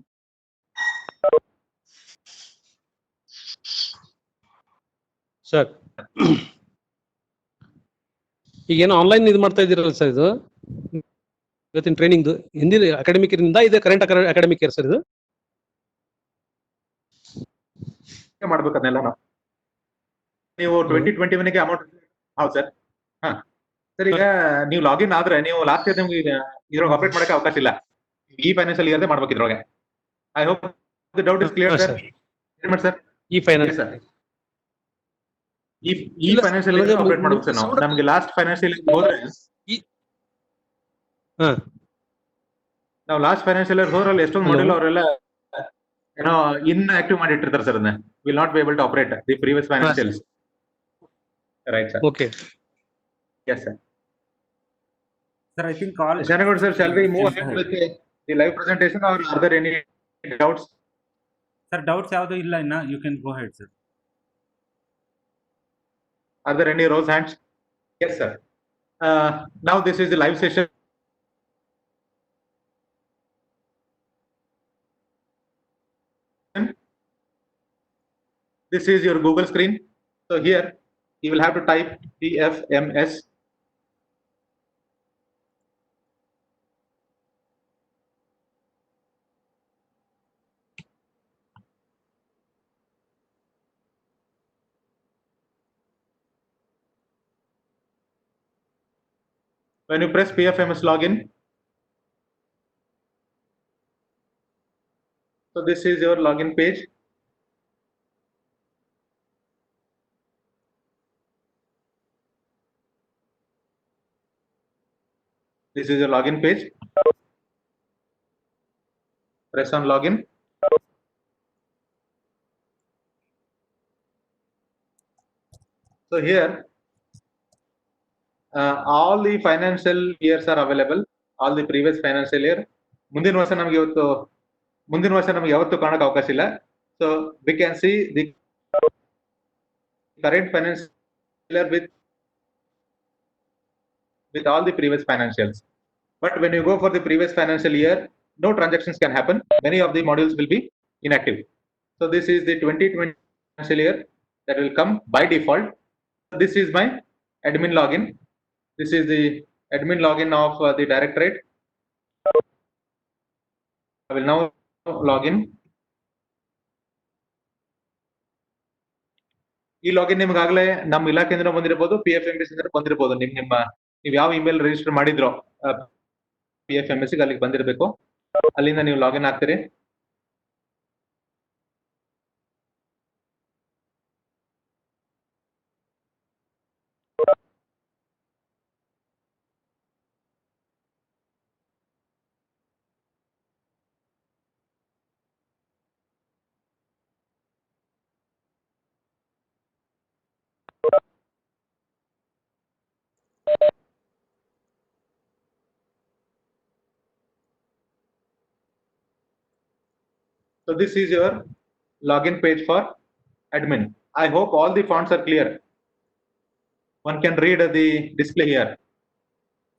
Speaker 9: ಸರ್ ಈಗೇನೋ ಆನ್ಲೈನ್ ಇದು ಮಾಡ್ತಾ ಇದೀರಲ್ಲ ಸರ್, ಇದು ಇವತ್ತಿನ ಟ್ರೈನಿಂಗ್ ಹಿಂದಿನ ಅಕಾಡೆಮಿಕ್ ಇಂದ ಇದೆ ಕರೆಂಟ್ ಅಕಾಡೆಮಿಕ್ ಇಯರ್ ಸರ್ ಇದು?
Speaker 2: ಮಾಡ್ಬೇಕನ್ನೆಲ್ಲ ನೀವು 2021ಗೆ ಅಮೌಂಟ್. ಹೌದು ಸರ್. ಹಾ ಸರ್, ಈಗ ನೀವು ಲಾಗಿನ್ ಆದ್ರೆ ನೀವು ಲಾಸ್ಟ್ ಇಯರ್ ನಿಮ್ಗೆ ಇದ್ರೊಳಗೆ ಆಪರೇಟ್ ಮಾಡಕ್ಕೆ ಅವಕಾಶ ಇಲ್ಲ. ಈ ಫೈನಾನ್ಷಿಯಲ್ ಇಯರ್ ಮಾಡ್ಬೇಕು ಇದ್ರೊಳಗೆ. I hope the doubt is clear sir. Sir
Speaker 9: ಈ ಫೈನಾನ್ಸ್
Speaker 2: ಸರ್, ಈ ಫೈನಾನ್ಷಿಯಲ್ ಇಯರ್ ಆಪರೇಟ್ ಮಾಡ್ಬೇಕು ಸರ್ ನಾವು. ನಮ್ಗೆ ಲಾಸ್ಟ್ ಫೈನಾನ್ಷಿಯಲ್ ಇಯರ್ ಹೋದ್ರೆ ನಾವು ಲಾಸ್ಟ್ ಫೈನಾನ್ಷಿಯಲ್ ಇಯರ್ ಹೋದ್ರಲ್ಲಿ ಎಷ್ಟೊಂದು ಮಾಡಿಲ್ಲ ಅವರೆಲ್ಲ ಏನೋ ಇನ್ ಆಕ್ಟಿವ್ ಮಾಡಿ ಇಟ್ಟಿರ್ತಾರೆ ಸರ್. ಅದನ್ನ will not be able to operate the previous financials. Right sir.
Speaker 9: Okay.
Speaker 2: Yes sir.
Speaker 3: Sir, I think all.
Speaker 2: Shanagod sir, shall we move ahead with the live presentation or are there any doubts?
Speaker 3: Sir, doubts ಯಾವುದು ಇಲ್ಲ ಇನ್ನ. You can go ahead sir.
Speaker 2: Are there any rose hands? Yes sir. Now this is the live session. This is your Google screen. So here you will have to type PFMS. When you press PFMS login, So this is your login page. This is your login page. Press on login. So here, all the financial years are available. All the previous financial year. ಮುಂದಿನ ವರ್ಷ ನಮಗೆ ಯಾವತ್ತು ಕಾಣಕ್ಕೆ ಅವಕಾಶ ಇಲ್ಲ. So we can see the current financial year with all the previous financials. But when you go for the previous financial year, no transactions can happen. Many of the modules will be inactive. So this is the 2020 financial year that will come by default. This is my admin login. This is the admin login of the directorate. I will now log in. ಈ login ನಿಮ್ಗೆ ಆಗಲೇ ನಮ್ಮ ಇಲಾಖೆಯಿಂದ ಬಂದಿರಬಹುದು, PFMS ಇಂದ ಬಂದಿರಬಹುದು. ನೀವು ಯಾವ ಇಮೇಲ್ ರಿಜಿಸ್ಟರ್ ಮಾಡಿದ್ರೋ PFMS ಗೆ ಅಲ್ಲಿಗೆ ಬಂದಿರಬೇಕು. ಅಲ್ಲಿಂದ ನೀವು login ಆಗ್ತೀರಿ. So this is your login page for admin. I hope all the fonts are clear. One can read the display here.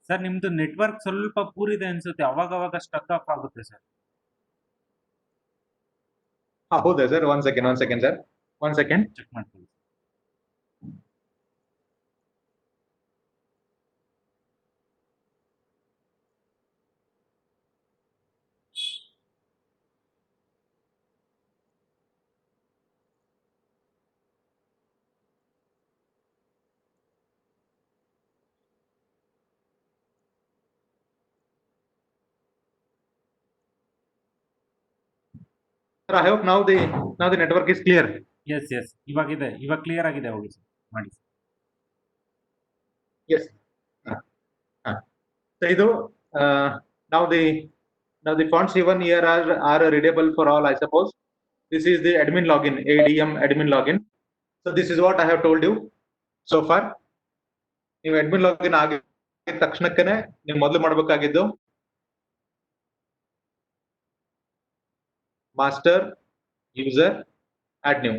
Speaker 3: Sir ನಿಮ್ದು ನೆಟ್ವರ್ಕ್ ಸ್ವಲ್ಪ ಪೂರಿದೆ ಅನ್ಸುತ್ತೆ, ಅವಾಗ ಸ್ಟಕ್ ಆಫ್ ಆಗುತ್ತೆ ಸರ್.
Speaker 2: ಹೌದಾ sir? One second sir, one second
Speaker 3: check ಮಾಡ್ಕೊಳ್ಳಿ.
Speaker 2: Sir, I hope now the network is clear.
Speaker 3: Yes ಇವಾಗ clear ಆಗಿದೆ. ಹೋಗಿ ಸರ್ ಮಾಡಿ.
Speaker 2: Yes. So idu now the fonts even here are readable for all, I suppose. This is the admin login, ADM admin login. So this is what I have told you so far. ನೀವು admin login ಆಗಿದ ತಕ್ಷಣಕ್ಕೇನೆ ನೀವು ಮೊದಲು ಮಾಡಬೇಕಾಗಿದ್ದು master user add new.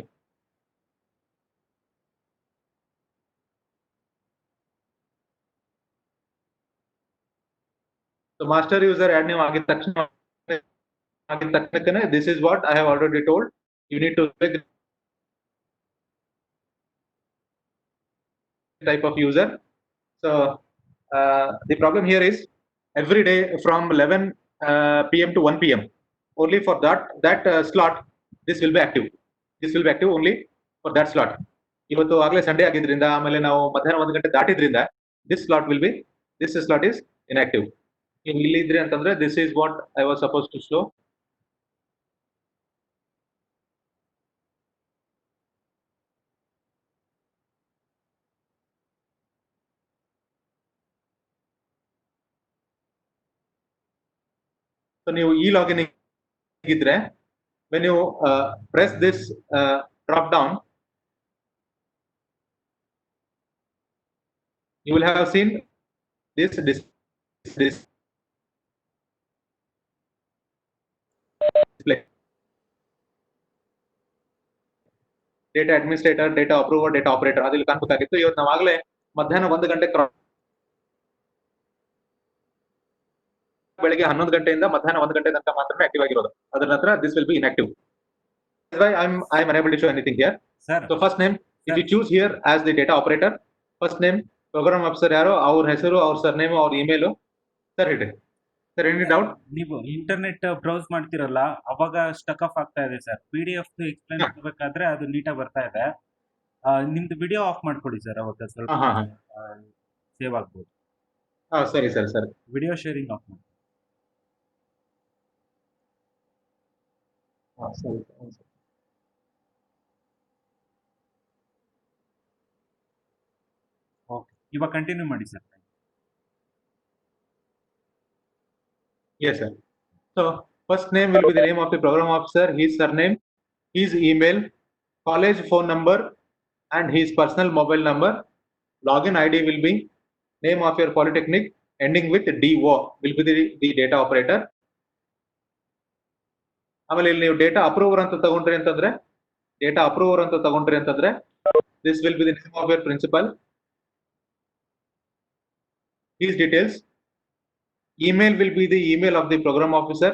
Speaker 2: So master user add new ಆಗಿದ ತಕ್ಷಣಕ್ಕೇನೆ this is what I have already told. You need to pick type of user. So the problem here is every day from 11 PM to 1 PM, only for that slot this will be active. This will be active only for that slot. ಇವತ್ತು ಆಗಲೇ Sunday ಆಗಿದ್ರಿಂದ ಆಮೇಲೆ ನಾವು ಮಧ್ಯಾಹ್ನ 1 ಗಂಟೆ ದಾಟಿದ್ರಿಂದ this slot is inactive. ನೀವು ಇಲ್ಲಿ ಇದ್ರಿ ಅಂತಂದ್ರೆ this is what I was supposed to show. So ನೀವು ಈ ಲಾಗಿನ್ ಇದ್ರೆ when you press this drop down, you will have seen this display. Data administrator, data approver, data operator ಅದಿಲ್ಲಿ ಕಾಣಬೇಕಾಗಿತ್ತು. ಇವತ್ತು ನಾವು ಆಗಲೇ ಮಧ್ಯಾಹ್ನ 1 ಗಂಟೆ ಬೆಳಗ್ಗೆ 11 ಗಂಟೆಯಿಂದ ಮಧ್ಯಾಹ್ನ 1 ಗಂಟೆ ತನಕ ಮಾತ್ರ ಆಕ್ಟಿವ್ ಆಗಿರೋದು. ಅದರ ನಂತರ this will be inactive. That's why I am unable to show anything here.
Speaker 3: Sir,
Speaker 2: So first name, if you choose here as the data operator, first name, program officer ಯಾರು, ಅವ್ರ ಹೆಸರು, ಅವ್ರ ಸರ್ನೇಮ್, ಅವ್ರ email. Sir ಹೇಳಿ sir, any doubt?
Speaker 3: ನೀವು internet browse ಮಾಡ್ತಿರಲ್ಲ ಅವಾಗ stuck of ಆಗ್ತಾ ಇದೆ ಸರ್. PDF ಎಕ್ಸ್ಪ್ಲೈನ್ ಮಾಡಬೇಕಾದ್ರೆ ಅದು ನೀಟಾಗಿ ಬರ್ತಾ ಇದೆ. ನಿಮ್ದು ವಿಡಿಯೋ ಆಫ್ ಮಾಡ್ಕೊಡಿ ಸರ್, ಅವಾಗ ಸ್ವಲ್ಪ ಸೇವ್ ಆಗ್ಬೋದು.
Speaker 2: ಸರಿ ಸರ್.
Speaker 3: ವಿಡಿಯೋ ಶೇರಿಂಗ್ ಆಫ್ ಮಾಡಿ.
Speaker 2: ಸರಿ.
Speaker 3: ಓಕೆ, ಇವಾಗ ಕಂಟಿನ್ಯೂ ಮಾಡಿ sir.
Speaker 2: Yes, sir. So first name will be the name of the program officer, his surname, his email, college phone number, and his personal mobile number. Login ID will be name of your polytechnic ending with DO will be the data operator. ಆಮೇಲೆ ಇಲ್ಲಿ ನೀವು data approver ಅಂತ ತಗೊಂಡ್ರಿ ಅಂತಂದ್ರೆ this will be the name of your principal, these details. Email will be the email of the program officer.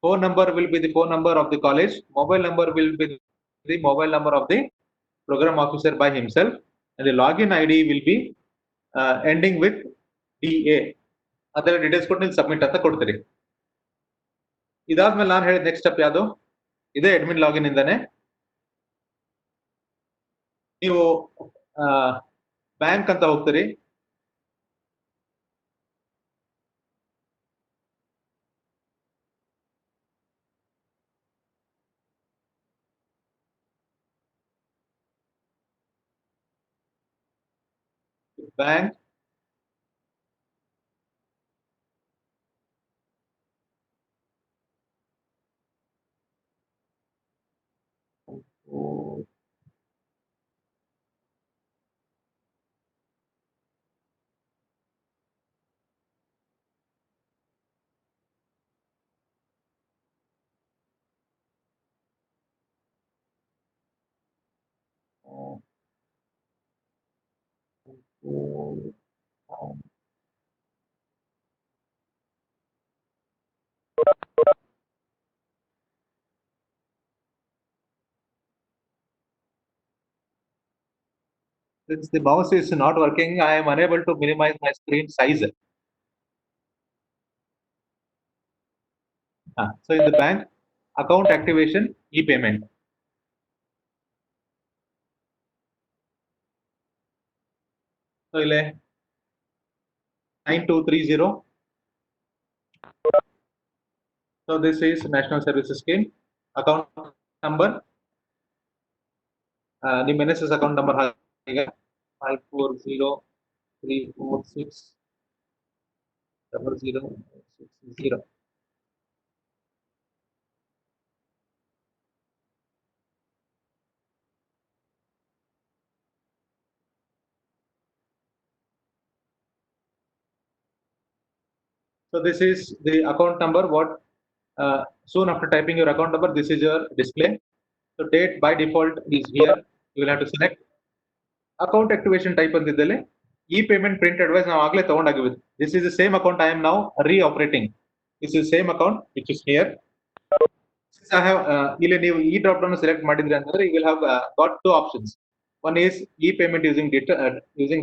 Speaker 2: Phone number will be the phone number of the college. Mobile number will be the mobile number of the program officer by himself. And the login ID will be ending with DA. ಅದರ details ಕೊಟ್ಟು ನೀವು submit ಅಂತ ಕೊಡ್ತೀರಿ. ಇದಾದ್ಮೇಲೆ ನಾನು ಹೇಳಿದ next step ಯಾವುದು? ಇದೇ ಅಡ್ಮಿನ್ ಲಾಗಿನ್ ಇಂದಾನೆ ನೀವು ಬ್ಯಾಂಕ್ ಅಂತ ಹೋಗ್ತೀರಿ. Bank, since the mouse is not working, I am unable to minimize my screen size. So in the bank, account activation, e-payment. So 9230. So this is National Services Scheme. Account number. ನಿಮ್ಮ NSS account number ಈಗ 5403460060. So this is the account number. What soon after typing your account number, this is your display. So date by default is here. You will have to select account activation type ಅಂತಿದ್ದಲ್ಲಿ e-payment print advice ನಾವು ಆಗಲೇ ತಗೊಂಡಾಗಿವೆ. This is the same account I am now reoperating. This is same account which is here. Since I have ಇಲ್ಲಿ ನೀವು ಈ drop down select ಮಾಡಿದ್ರಿ ಅಂತಂದ್ರೆ you will have got two options. One is e-payment using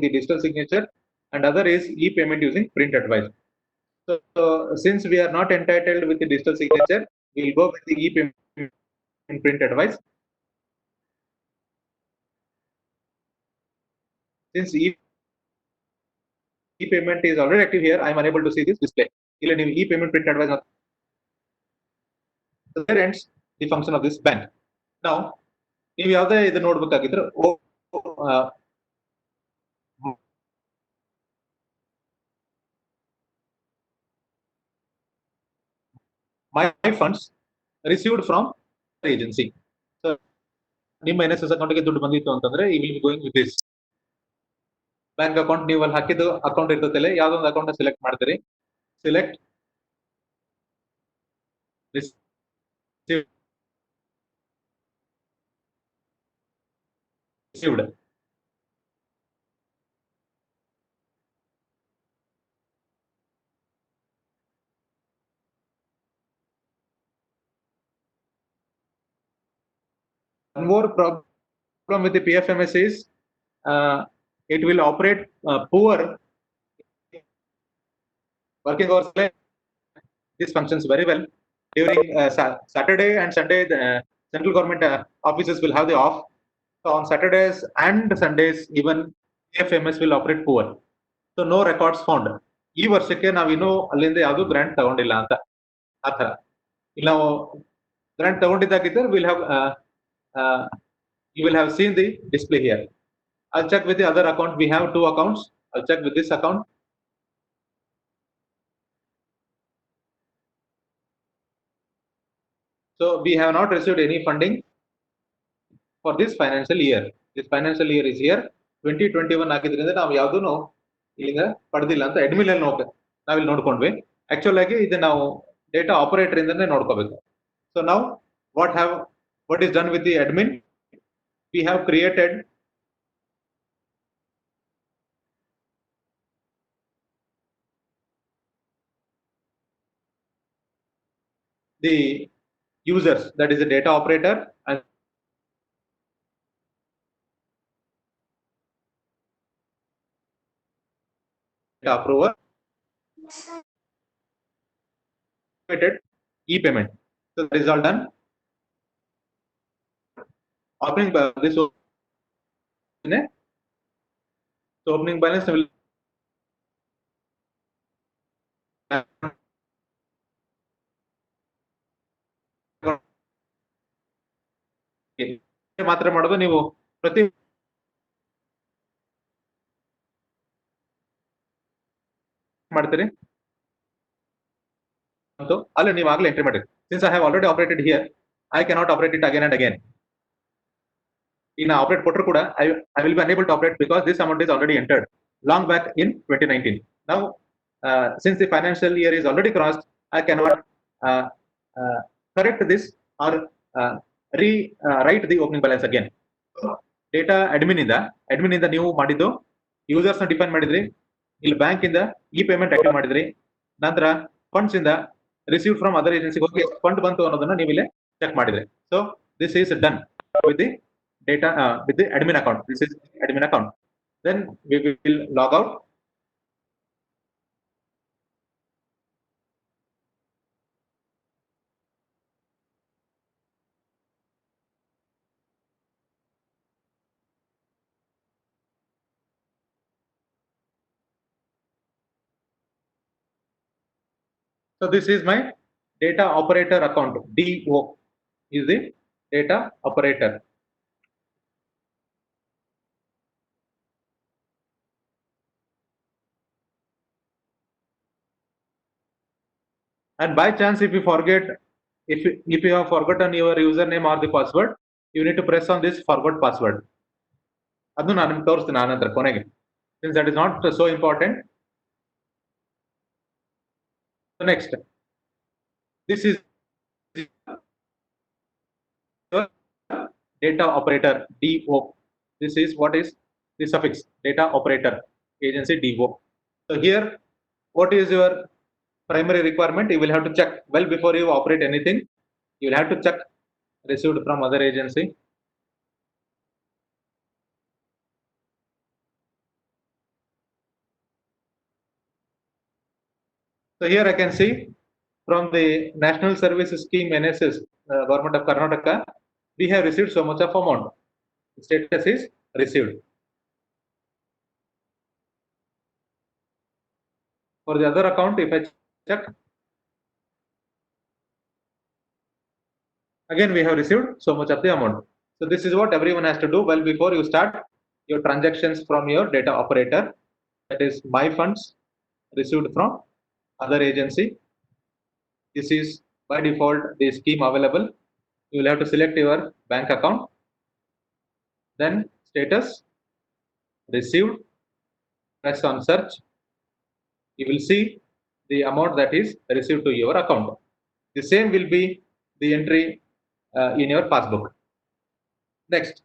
Speaker 2: the digital signature, and other is e-payment using print advice. So since we are not entitled with the digital signature, we will go with the e-payment print advice. Since e-payment is already active here, I am unable to see this display. Here e-payment print advice. So there ends the function of this bank. Now, ನೀವು ಯಾವುದೇ ಇದು ನೋಡ್ಬೇಕಾಗಿದ್ರೆ my funds received from agency. So ನಿಮ್ಮ NSS account ಗೆ ದುಡ್ಡು ಬಂದಿತ್ತು ಅಂತಂದ್ರೆ you will be going with this bank account. ನೀವು ಅಲ್ಲಿ ಹಾಕಿದ್ದು ಅಕೌಂಟ್ ಇರ್ತದಲ್ಲ, ಯಾವ್ದೊಂದು ಅಕೌಂಟ್ ಸೆಲೆಕ್ಟ್ ಮಾಡ್ತೀರಿ. Select received. One more problem with the PFMS is it will operate poor working hours. This functions very well during Saturday and Sunday. The central government offices will have the off. So on Saturdays and Sundays, even PFMS will operate poor. So no records found. ಈ ವರ್ಷಕ್ಕೆ ನಾವು ಇನ್ನೂ ಅಲ್ಲಿಂದ ಯಾವ್ದು grant ತಗೊಂಡಿಲ್ಲ ಅಂತ ಆ ತರ. ಇಲ್ಲಿ ನಾವು grant ತಗೊಂಡಿದ್ದಾಗಿದ್ದರೆ you will have seen the display here. I'll check with the other account. We have 2 accounts. I'll check with this account. So we have not received any funding for this financial year. This financial year is here 2021 ಆಗಿದ್ರಿಂದ ನಾವು ಯಾವುದನ್ನು ಇಲ್ಲಿಂದ ಪಡೆದಿಲ್ಲ ಅಂತ admin ಅಲ್ಲಿ ನಾವಿಲ್ಲಿ ನೋಡ್ಕೊಂಡ್ವಿ. Actual ಆಗಿ ಇದು ನಾವು ಡೇಟಾ ಆಪರೇಟರ್ ಇಂದನೇ ನೋಡ್ಕೋಬೇಕು. So now what is done with the admin? We have created the users, that is the data operator and data approver, e-payment. So that is all done. Opening this so opening balance will ಮಾತ್ರ ಮಾಡೋದು. ನೀವು ಪ್ರತಿ ಮಾಡ್ತೀರಿ ಅಲ್ಲ ನೀವು ಆಗ್ಲೇ entry ಮಾಡಿರಿ. Since I have already operated here, I cannot operate it again and again. ಈಗ ನಾ ಆಪರೇಟ್ ಕೊಟ್ಟರು ಕೂಡ I will be unable to operate because this amount is already entered long back in 2019. Now since the financial year is already crossed, I cannot correct this or write the opening balance again. Data admin ಇಂದ ನೀವು ಮಾಡಿದ್ದು users ನ define ಮಾಡಿದ್ರಿ, ಇಲ್ಲಿ bank ಇಂದ e-payment active ಮಾಡಿದ್ರಿ, ನಂತರ funds ಇಂದ ರಿಸೀವ್ಡ್ ಫ್ರಮ್ ಅದರ್ ಏಜೆನ್ಸಿ ಹೋಗಿ ಫಂಡ್ ಬಂತು ಅನ್ನೋದನ್ನ ನೀವು ಇಲ್ಲಿ ಚೆಕ್ ಮಾಡಿದ್ರಿ. So this is done with the data with the admin account. This is admin account. Then we will log out. So this is my data operator account. DO is the data operator. And by chance, if you forget, if you have forgotten your username or the password, you need to press on this forgot password. ಅದನ್ನು ನಾನು ನಿಮ್ಗೆ ತೋರಿಸ್ತೀನಿ ಆನಂತರ ಕೊನೆಗೆ, since that is not so important. So next, this is data operator DO. This is what is the suffix data operator agency DO. So here, what is your primary requirement? You will have to check well before you operate anything. You will have to check received from other agency. So here I can see from the National Service Scheme NSS, Government of Karnataka, we have received so much of amount. The status is received. For the other account, if I check, again we have received so much of the amount. So this is what everyone has to do well before you start your transactions from your data operator. That is my funds received from other agency. This is by default the scheme available. You will have to select your bank account, then status received, press on search. You will see the amount that is received to your account. The same will be the entry in your passbook. Next,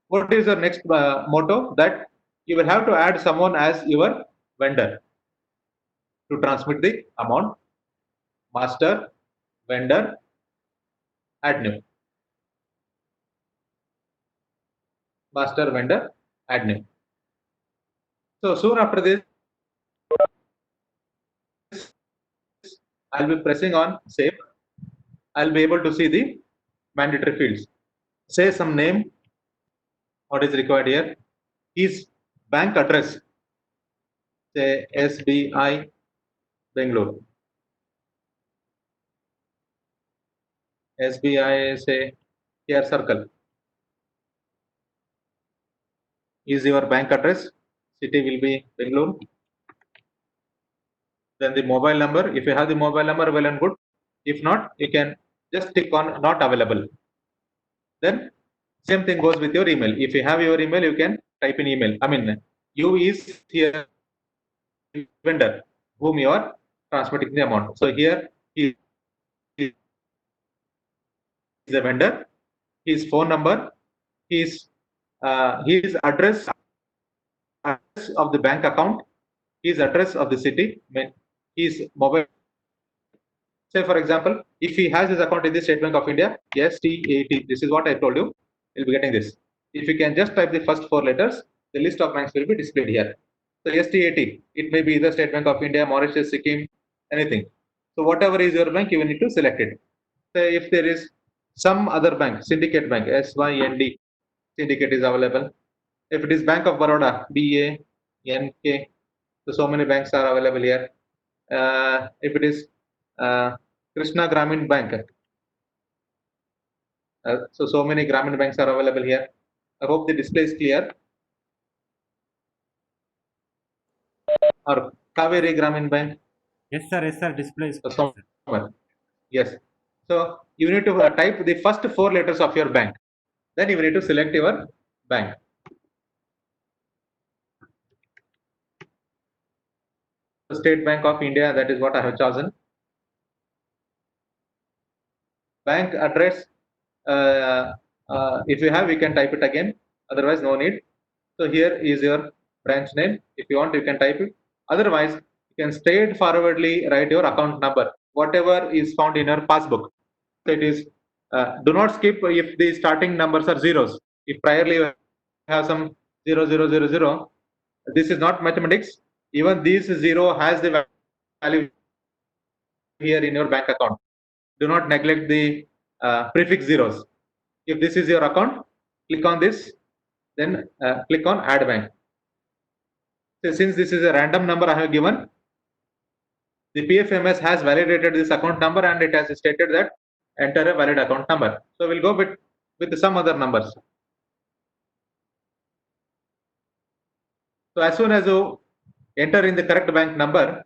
Speaker 2: what is the next motto? That you will have to add someone as your vendor to transmit the amount. Master, vendor, add new. Master, vendor, add new. So soon after this, I'll be pressing on save. I'll be able to see the mandatory fields. Say some name, what is required here, his bank address, say SBI Bangalore, SBI, say here circle. Is your bank address? City will be Bangalore. Then the mobile number. If you have the mobile number, well and good. If not, you can just click on not available. Then same thing goes with your email. If you have your email, you can type in email. I mean, you is here vendor whom you are transmitting the amount. So here he is the vendor, his phone number, his address of the bank account, his address of the city, his mobile. Say for example, if he has his account in the State Bank of India, STAT, this is what I told you, you'll be getting this. If you can just type the first 4 letters, the list of banks will be displayed here. So STAT, it may be either State Bank of India, Mauritius, Sikkim, anything. So whatever is your bank, you will need to select it. So if there is some other bank, syndicate bank, SYND, syndicate is available. If it is Bank of Baroda, BANK, so many banks are available here. If it is Krishna Gramin Bank, so many Gramin banks are available here. I hope the display is clear. Or Kaveri Gramin Bank.
Speaker 3: Yes, sir. Display is clear,
Speaker 2: somewhere. Yes. So you need to type the first 4 letters of your bank. Then you need to select your bank. State Bank of India, that is what I have chosen. Bank address, if you have, you can type it again. Otherwise, no need. So here is your branch name. If you want, you can type it. Otherwise, you can straightforwardly write your account number, whatever is found in your passbook. So it is, do not skip if the starting numbers are zeros. If priorly you have some 0000, this is not mathematics. Even this 0 has the value here in your bank account. Do not neglect the prefix zeros. If this is your account, click on this, then click on add bank. So since this is a random number I have given, the PFMS has validated this account number and it has stated that enter a valid account number. So we'll go with some other numbers. So as soon as you enter in the correct bank number,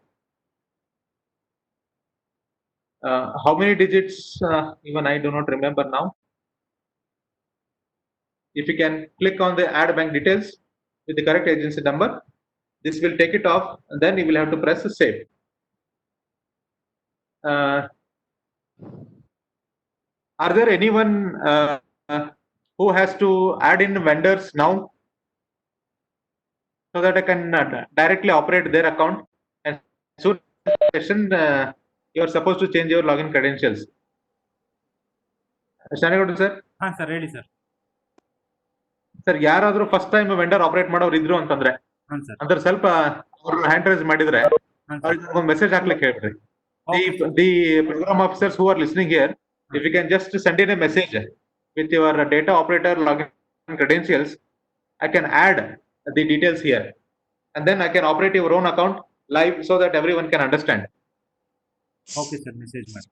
Speaker 2: how many digits, even I do not remember now. If you can click on the add bank details with the correct agency number, this will take it off, and then you will have to press save. Are there anyone who has to add in vendors now, so that I can directly operate their account? And soon session, you are supposed to change your login credentials. Shanagoudu sir?
Speaker 3: sir, ready sir.
Speaker 2: Sir ಯಾರಾದ್ರೂ first time vendor operate ಮಾಡೋರು ಇದ್ರು ಅಂತಂದ್ರೆ ಅಂದ್ರೆ ಸ್ವಲ್ಪ hand raise ಮಾಡಿದ್ರೆ ಒಂದು message ಹಾಕ್ಲಿಕ್ಕೆ ಹೇಳ್ರಿ. The programme officers who are listening here, if you can just send in a message with your data operator login credentials, I can add the details here and then I can operate your own account live so that everyone can understand.
Speaker 3: Okay sir, message ಮಾಡಿ.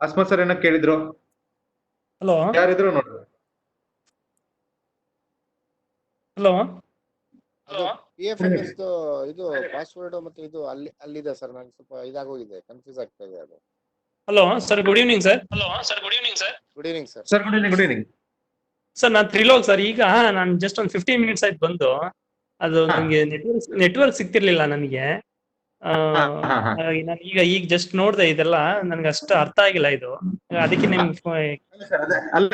Speaker 2: ಅಸ್ಮತ್ sir ಏನೋ ಕೇಳಿದ್ರು.
Speaker 10: Hello,
Speaker 2: ಯಾರಿದ್ರು ನೋಡ್ರಿ.
Speaker 10: Hello,
Speaker 7: PFMS ಇದು password ಮತ್ತೆ ಇದು ಅಲ್ಲಿದೆ sir, ನಂಗೆ ಸ್ವಲ್ಪ ಇದಾಗೋಗಿದೆ, ಕನ್ಫ್ಯೂಸ್ ಆಗ್ತಾ ಇದೆ ಅದು.
Speaker 10: Hello sir, good evening sir.
Speaker 7: Good evening sir.
Speaker 2: Sir good evening.
Speaker 10: Sir ನಾನು ತ್ರಿಲೋಕ್ ಸರ್. ಈಗ ನಾನು ಜಸ್ಟ್ ಒಂದು 15 ಮಿನಿಟ್ಸ್ ಆಯ್ತು ಬಂದು, ಅದು ನನಗೆ ನೆಟ್ವರ್ಕ್ ಸಿಗ್ತಿರ್ಲಿಲ್ಲ ನನಗೆ. ನಾನು ಈಗ ಜಸ್ಟ್ ನೋಡ್ದೆ, ಇದೆಲ್ಲ ನನ್ಗೆ ಅಷ್ಟು ಅರ್ಥ ಆಗಿಲ್ಲ ಇದು, ಅದಕ್ಕೆ ನಿಮ್
Speaker 2: ಅಲ್ಲ,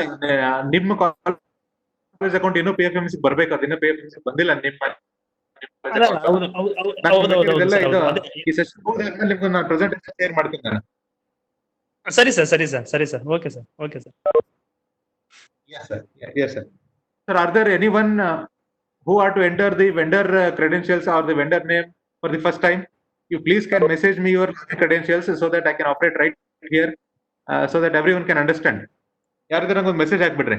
Speaker 2: ನಿಮ್ಮ ಕಾಲೇಜ್ ಅಕೌಂಟ್ ಇನ್ನೂ PFMS ಬರ್ಬೇಕು, ಅದಿನ್ನೂ PFMS ಬಂದಿಲ್ಲ. ನಿಮ್ಮ ಪ್ರೆಸೆಂಟೇಷನ್ ಶೇರ್ ಮಾಡ್ತೀನಿ ನಾನು.
Speaker 10: ಸರಿ sir. Okay sir.
Speaker 2: Yes sir. Sir, are there anyone who are to enter the vendor credentials or the vendor name for the first time? You please can message me your credentials so that I can operate right here, so that everyone can understand. ಯಾರಿದ್ರೆ ನಂಗೆ ಒಂದು message ಹಾಕ್ಬಿಡ್ರಿ.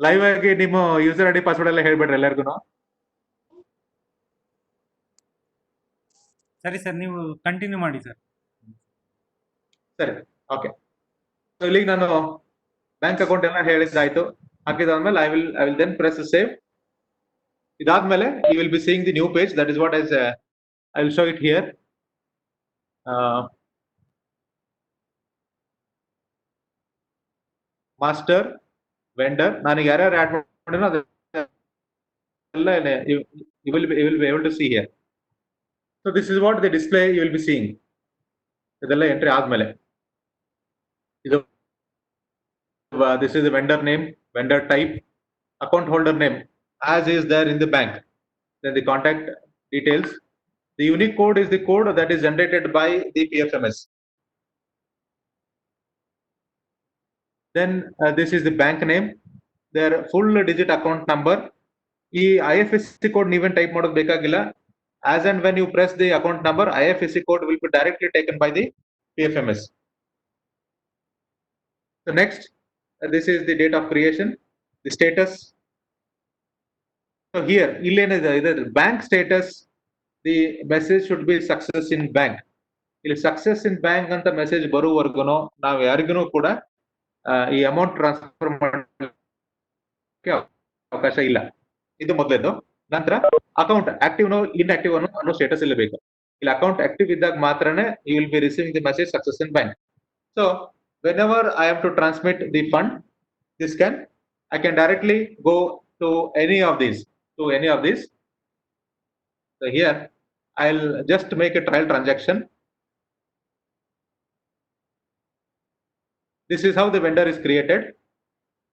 Speaker 2: Live ಆಗಿ ನಿಮ್ಮ user ID password ಎಲ್ಲ ಹೇಳ್ಬಿಡ್ರಿ ಎಲ್ಲರಿಗೂ.
Speaker 3: ಸರಿ sir, ನೀವು continue ಮಾಡಿ sir.
Speaker 2: ಸರಿ, ಓಕೆ. ಇಲ್ಲಿಗೆ ನಾನು ಬ್ಯಾಂಕ್ ಅಕೌಂಟ್ ಎಲ್ಲ ಹೇಳಿದ್ದಾಯ್ತು. ಹಾಕಿದಾದ್ಮೇಲೆ I will then press save. ಇದಾದ್ಮೇಲೆ you will be seeing the new page. That is what I will show it here. Master, vendor, ನಾನು ಯಾರ್ಯಾರು ಆಡ್ ಮಾಡಿನೋ ಅದೆಲ್ಲ you will be able to see here. So this is what the display you will be seeing. ಇದೆಲ್ಲ entry ಆದ್ಮೇಲೆ ಇದು this is the vendor name, vendor type, account holder name as is there in the bank. Then the contact details. The unique code is the code that is generated by the PFMS. Then this is the bank name, their full digit account number. ಈ IFSC code ನೀವೇನ್ type ಮಾಡೋದು ಬೇಕಾಗಿಲ್ಲ. As and when you press the account number, IFSC code will be directly taken by the PFMS. So next, this is the date of creation, the status. So here, bank status, the message should be success in bank. ಇಲ್ಲಿ success in bank ಅಂತ message ಬರುವವರೆಗೂ ನಾವು ಯಾರಿಗೂ ಕೂಡ ಈ amount transfer ಮಾಡಲಿಕ್ಕೆ ಅವಕಾಶ ಇಲ್ಲ. ಇದು ಮೊದಲೇದು. ನಂತರ ಅಕೌಂಟ್ ಆಕ್ಟಿವ್ ನೋ ಇನ್ಆಕ್ಟಿವ್ ಅನ್ನೋ ಸ್ಟೇಟಸ್ ಇಲ್ಲಿ ಬೇಕು. ಇಲ್ಲಿ ಅಕೌಂಟ್ ಆಕ್ಟಿವ್ ಇದ್ದಾಗ ಮಾತ್ರನೇ you will be receiving the message success in bank. So whenever I am to transmit the fund, I can directly go to any of these. So here I'll just make a trial transaction. This is how the vendor is created.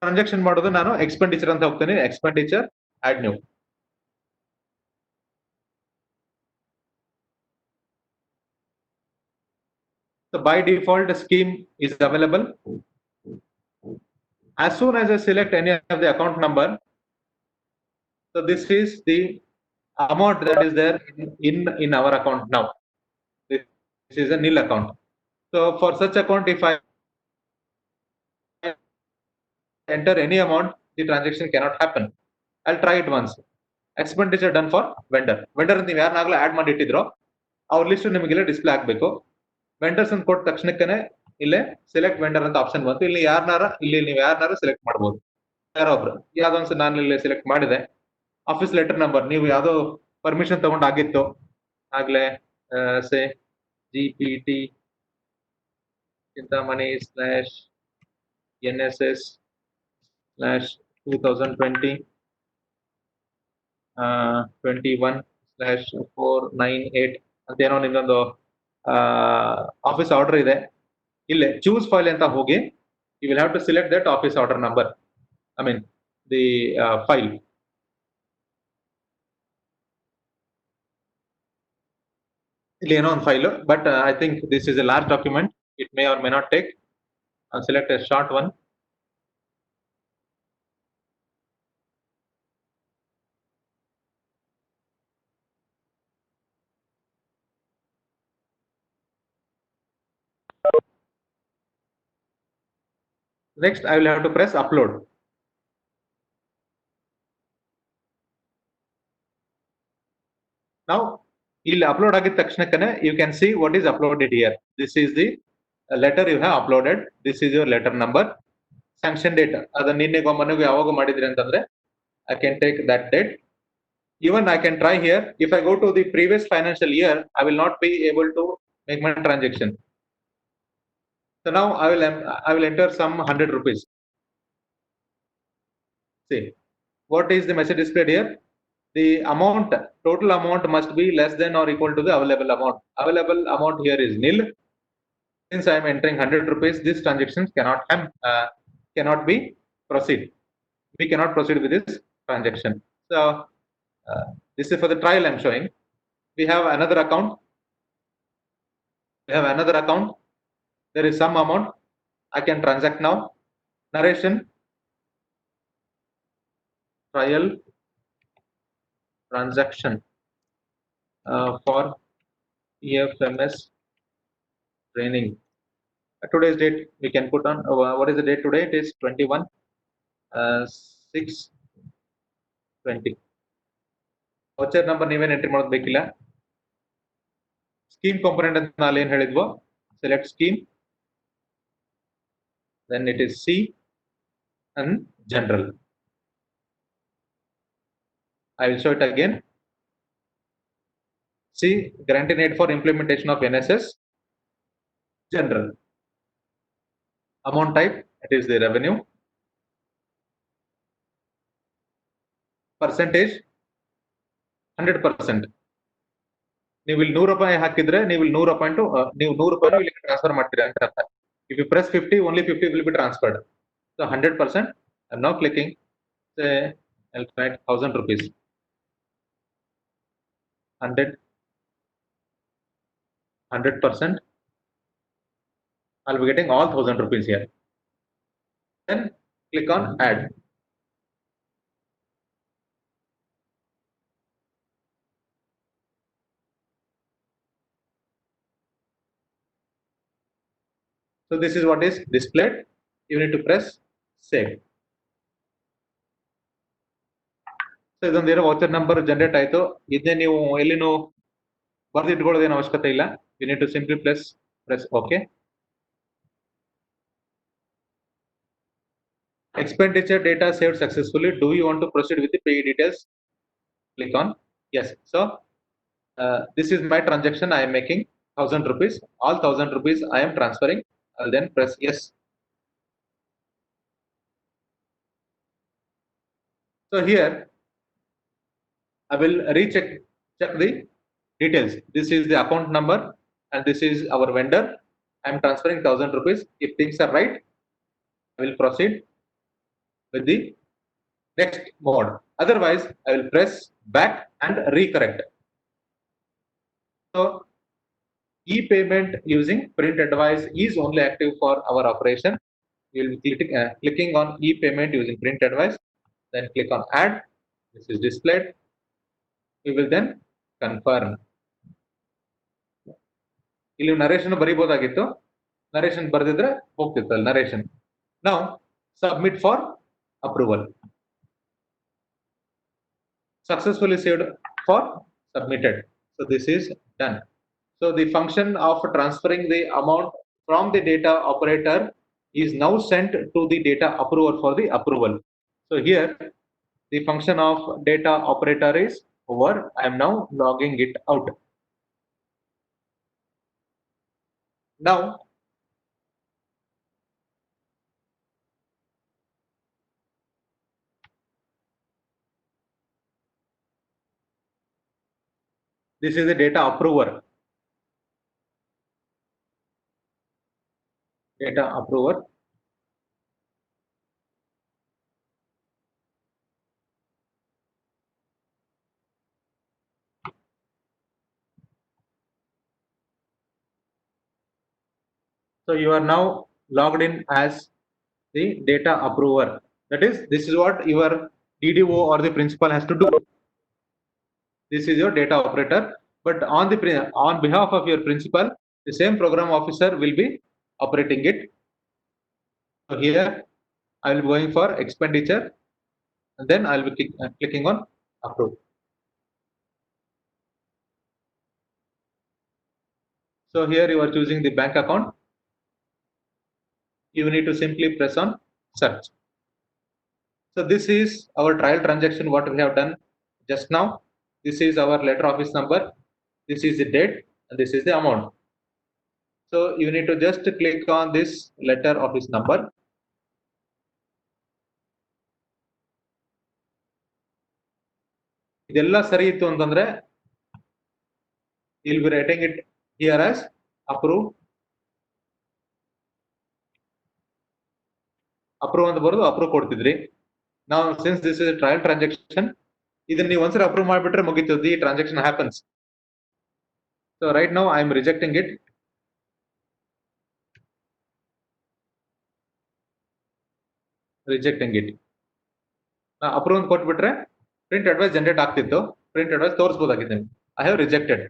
Speaker 2: Transaction ಮಾಡೋದು ನಾನು expenditure ಅಂತ ಹೋಗ್ತೀನಿ. Expenditure, add new. So by default scheme is available. As soon as I select any of the account number, so this is the amount that is there in our account now. This is a nil account. So for such account, if I enter any amount, the transaction cannot happen. I'll try it once. Expenditure done for vendor. Vendor ನೀವು ಯಾರನ್ನಾಗಲೂ add ಮಾಡಿ ಇಟ್ಟಿದ್ರೋ ಅವ್ರ list ನಿಮಗೆಲ್ಲ display ಆಗಬೇಕು. Vendors ಅಂತ ಕೊಟ್ಟ ತಕ್ಷಣಕ್ಕೇ ಇಲ್ಲೇ select vendor ಅಂತ option ಬಂತು. ಇಲ್ಲಿ ನೀವು ಯಾರನ್ನಾರು ಸೆಲೆಕ್ಟ್ ಮಾಡಬಹುದು. ಯಾರೊಬ್ರು ಯಾವ್ದೊಂದ್ಸ ನಾನು ಇಲ್ಲಿ ಸೆಲೆಕ್ಟ್ ಮಾಡಿದೆ. ಆಫೀಸ್ ಲೆಟರ್ ನಂಬರ್ ನೀವು ಯಾವ್ದೋ ಪರ್ಮಿಷನ್ ತಗೊಂಡಾಗಿತ್ತು ಆಗ್ಲೇ ಸೇ GPT ಚಿಂತಾಮಣಿ /NSS/2020 21/498 ಅಂತ ಏನೋ ನಿಮ್ದೊಂದು ಆಫೀಸ್ ಆರ್ಡರ್ ಇದೆ. ಇಲ್ಲೇ ಚೂಸ್ ಫೈಲ್ ಅಂತ ಹೋಗಿ you will have to select that office order number, I mean the file. ಇಲ್ಲಿ ಏನೋ ಒಂದು file, but I think this is a large document. It may or may not take. Select a short one. Next, I will have to press upload. Now, ಇಲ್ಲಿ upload ಆಗಿದ ತಕ್ಷಣಕ್ಕನೆ you can see what is uploaded here. This is the letter you have uploaded. This is your letter number. Sanction date. ಅದನ್ನ ನಿನ್ನೆಗೋ ಮೊನ್ನೆಗೋ ಯಾವಾಗ ಮಾಡಿದ್ರಿ ಅಂತಂದ್ರೆ I can take that date. Even I can try here. If I go to the previous financial year, I will not be able to make my transaction. So now I will enter some 100 rupees. See, what is the message displayed here? The amount, total amount must be less than or equal to the available amount. Available amount here is nil. Since I am entering 100 rupees, this transaction cannot be proceed. We cannot proceed with this transaction. So this is for the trial I am showing. We have another account. There is some amount. I can transact now. Narration. Trial transaction for EFMS training. Today's date we can put on. What is the date today? It is 21/6/20. Voucher number ನೀವೇನು entry ಮಾಡೋದು ಬೇಕಿಲ್ಲ. Scheme component ಅಂತ ನಾನು ಏನು ಹೇಳಿದ್ವೋ, select scheme, then it is C and general. I will show it again. C, granting aid for implementation of NSS, general. Amount type, it is the revenue. Percentage, 100%. ನೀವು ಇಲ್ಲಿ 100 ರೂಪಾಯಿ ಹಾಕಿದ್ರೆ ನೀವು ಇಲ್ಲಿ 100 ರೂಪಾಯಿ ನೀವು 100 ರೂಪಾಯಿ ಇಲ್ಲಿ ಟ್ರಾನ್ಸ್ಫರ್ ಮಾಡ್ತೀರಾ ಅಂತ ಅರ್ಥ. If you press 50, only 50 will be transferred. So 100%. I'm now clicking. Say I'll write 1000 rupees. 100%. I'll be getting all 1000 rupees here. Then click on add. So this is what is displayed. You need to press save. So ಇದೊಂದು voucher number generate ಆಯ್ತು. ಇದನ್ನೇ ನೀವು ಎಲ್ಲಿನೂ ಬರೆದಿಟ್ಕೊಳ್ಳೋದೇನು ಅವಶ್ಯಕತೆ ಇಲ್ಲ. You need to simply press OK. Expenditure data saved successfully. Do you want to proceed with the pay details? Click on yes. So this is my transaction. I am making 1000 rupees. All 1000 rupees I am transferring. I'll then press yes. So here I will check the details. This is the account number and this is our vendor. I am transferring 1000 rupees. If things are right, I will proceed with the next mode. Otherwise, I will press back and recorrect. So e-payment using print advice is only active for our operation. You will be clicking on e-payment using print advice. Then click on add. This is displayed. You will then confirm. ಇಲ್ಲಿ narration ಬರಿಬಹುದಾಗಿತ್ತು. Narration ಬರೆದಿದ್ರೆ ಹೋಗ್ತಿತ್ತಲ್ಲ narration. Now submit for approval. Successfully saved for submitted. So this is done. So the function of transferring the amount from the data operator is now sent to the data approver for the approval. So here the function of data operator is over. I am now logging it out. Now this is the data approver. Data approver. So you are now logged in as the data approver. That is, this is what your DDO or the principal has to do. This is your data operator, but on behalf of your principal, the same program officer will be operating it. So here I will be going for expenditure, and then I will be clicking on approve. So here you are choosing the bank account. You need to simply press on search. So this is our trial transaction, what we have done just now. This is our letter office number. This is the date and this is the amount. So you need to just click on this letter office number. ಇದೆಲ್ಲ ಸರಿ ಇತ್ತು ಅಂತಂದ್ರೆ you'll be writing it here as approve. Approve ಅಂತ ಬರೋದು approve ಕೊಡ್ತಿದ್ರಿ. Now since this is a trial transaction, ಇದನ್ನ ನೀವು ಒಂದ್ಸರಿ approve ಮಾಡಿಬಿಟ್ರೆ ಮುಗೀತು, the transaction happens. So right now I am rejecting it. Rejecting it. Approve ಅಂತ ಕೊಟ್ಬಿಟ್ರೆ print advice generate ಆಗ್ತಿತ್ತು. Print advice ತೋರಿಸಬಹುದಾಗಿದೆ. I have rejected.